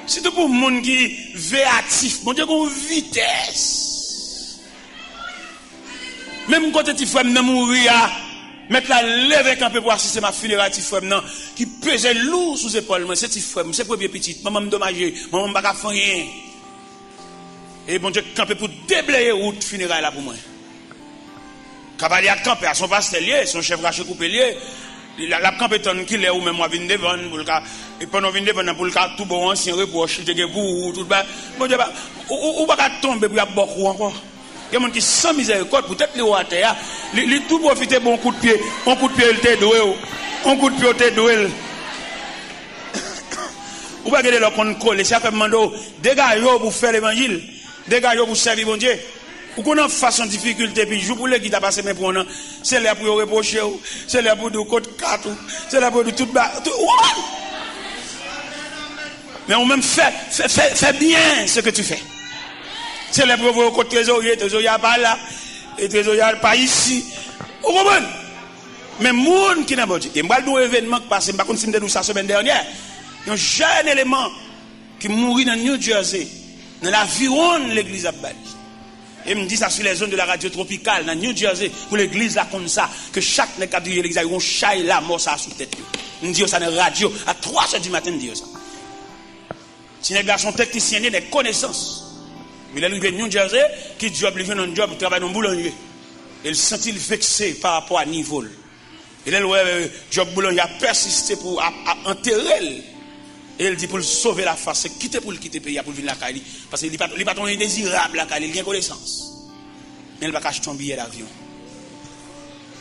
Surtout pour les gens qui véatifs. Mon Dieu, qu'on vitesse. Même quand tu frère n'a mourir, mettre la lèvre un peu pour assister ma funéraille, petit frère qui pesait lourd sous épaules. Moi, c'est petit frère, c'est premier petit. Maman me dommagé, maman m'a pas fait rien. Et bon Dieu, camper pour déblayer route funéraille là pour moi. Cavalier a campé à son pastel, son chef raché coupé lié. La campé tonne qui est ou même moi vinn devant pour le cas et pendant vinn devant pour le cas tout bon ancien reproche te pour tout bas. Bon Dieu, ou pas tomber pour beaucoup encore. Il y a des gens qui sans miséricorde peut-être les à terre, les tout profiter bon coup de pied, il te doué, un coup de pied te doué. Ou pas garder leur compte coller, c'est comme mando, dégagez pour faire l'évangile, dégagez pour servir bon Dieu. Ou qu'on a face en difficulté, puis je pour les qui t'a passé mes points, c'est là pour reprocher, c'est là pour du code 4, c'est là pour du tout bas. Mais on même fait bien ce que tu fais. C'est là pour voir côté trésorier pas là, et trésorier pas ici. Vous comprenez? Mais monde qui n'a pas dit, et moi, le événement qui passe, je ne sais pas si je me ça la semaine dernière, il y a un jeune élément qui mourit dans New Jersey, dans l'aviron de l'église à Bali. Et me dit ça sur les zones de la radio tropicale, dans New Jersey, pour l'église là comme ça, que chaque nègre qui a l'église, ils vont chailler la mort ça sous tête. Me dit ça dans la radio, à 3h du matin, me dit ça. Si les gars sont techniciens, des connaissances. Il est arrivé à New Jersey, qui job, il vient dans un job, il travaille dans un boulanger. Il se sentit vexé par rapport à niveau. Et là, le job boulanger a persisté pour enterrer. Et il dit pour le sauver la face, c'est quitter pour le quitter le pays, pour venir la Cali. Parce qu'il n'est pas indésirable la Cali, il a connaissance. Mais il va cacher ton billet d'avion.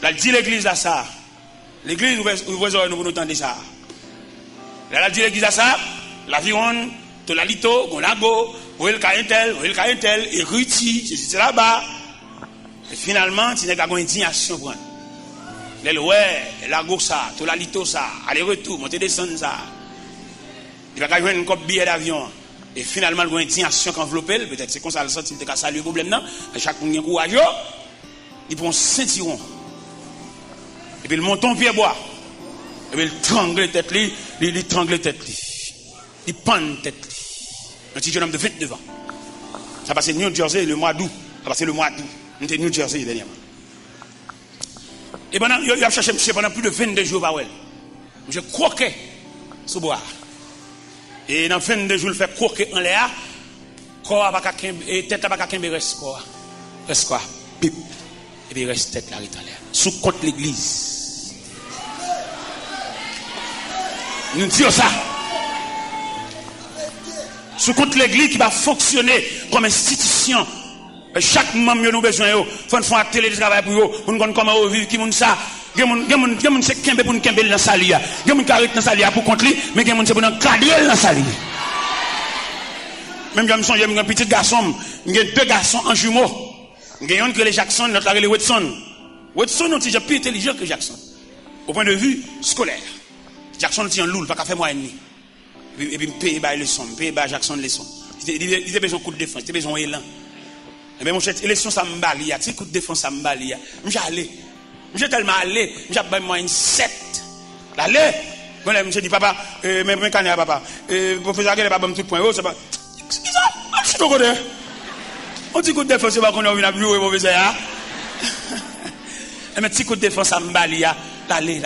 Là, il dit l'église là ça. L'église, vous voyez, nous entendons ça. Là, il dit l'église là ça. L'avion, de la lito, Gonago, où est le caïntel, et Ruti, c'est là-bas. Et finalement, tu n'as qu'à une indignation pour elle. La go ça, de la lito ça, aller-retour, monter, descendre ça. Il va gagner un billet d'avion. Et finalement, il y a une indignation qui enveloppe. Peut-être c'est comme ça, il sent qu'il a salué le problème. Chaque monde a courageux. Il prend un ceinturon. Et puis il monte en pied bois. Et puis il trangle la tête. Il trangle la tête. Il pend la tête. Un petit jeune homme de 29 ans. Ça passe New Jersey le mois d'août. Ça passe le mois d'août. On était New Jersey dernièrement. Et pendant, il a cherché monsieur pendant plus de 22 jours par elle. Je croquais sous bois. Et dans 22 jours, il fait croquer en l'air. Corps pas qu'à et tête pas qu'à reste quoi. Reste quoi? Pip. Et puis reste tête là en l'air. Sous contre l'église. Nous disons ça. Sous contre l'église qui va fonctionner comme institution. Chaque membre nous besoin yo, faut faire un télétravail pour eux, pour nous connaître comment vivre qui moun ça. Gen c'est kembe pour nous kembe dans salia. Gen qui arrête dans salia pour contre lui, mais gen c'est pour nous cadrer dans salia. Même j'aime songe un petit garçon, j'ai deux garçons en jumeaux. Gen un que les Jackson, l'autre les Watson. Watson est déjà plus intelligent que Jackson au point de vue scolaire. Jackson est un loul, pas qu'à faire moi ennemi. Et puis payer ba leçon, payer ba Jackson leçon. Il a besoin de coup de défense, il a besoin d'élan. Mais mon cher, élection ça m'balie, tu coup de défense ça m'balie. J'ai tellement allé, j'ai pas moi une 7. Allez, moi je dis papa, mais quand papa, professeur Aguel pas bon tout point, c'est pas. Qu'est-ce que ça? Je te connais. On dit coup de défense c'est pas qu'on a venu jouer professeur. Mais petit coup de défense ça m'balie. Allez.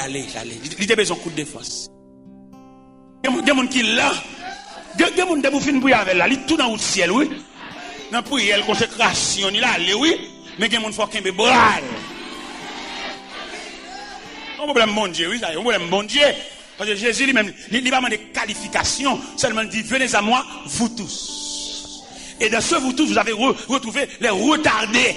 Il a besoin de coup de défense. Il y a des gens qui là, il y a des gens qui fin pour avec là, il tout dans le ciel, oui. Dans prière, consécration, il a allé, oui. Mais il y a des gens qui font bral. Un problème bon Dieu, oui, ça, un problème bon Dieu. Parce que Jésus lui-même, il n'a pas de qualification, seulement il dit, venez à moi, vous tous. Et dans ce vous tous, vous avez retrouvé les retardés.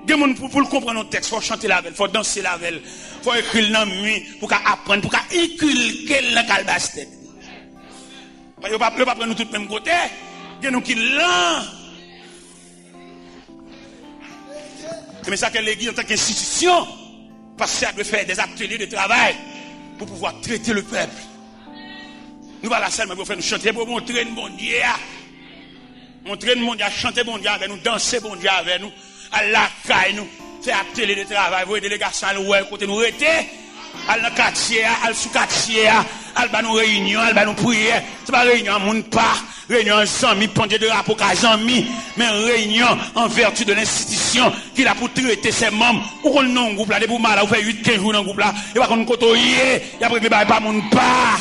Des gens pour le comprendre notre texte, il faut chanter la veille, il faut danser la veille, il faut écrire dans la nuit, pour apprendre, pour inculquer dans la calebasse tête. Parce que le pas prendre nous tous le même côté. Il y a nous qui l'ont. C'est ça que l'église en tant qu'institution, parce qu'elle doit faire des ateliers de travail pour pouvoir traiter le peuple. Nous voilà seulement pour faire nous chanter, pour montrer le bon Dieu. Montrer le bon Dieu, chanter bon Dieu avec nous, danser bon Dieu avec nous, à la caille nous, faire atelier de travail, voir des délégations à l'ouest, côté nous rester. al dans quartier, al sous quartier, al ba nous réunion, al ba nous prière. C'est pas réunion moun pas, réunion amis pendant de rapport à Jean-Mi, mais réunion en vertu de l'institution qui a pour traiter ses membres. Ou qu'on non groupe là, des pour mal, ou fait 8-15 jours dans groupe là, et pas qu'on côtoyer, et après pas moun pas.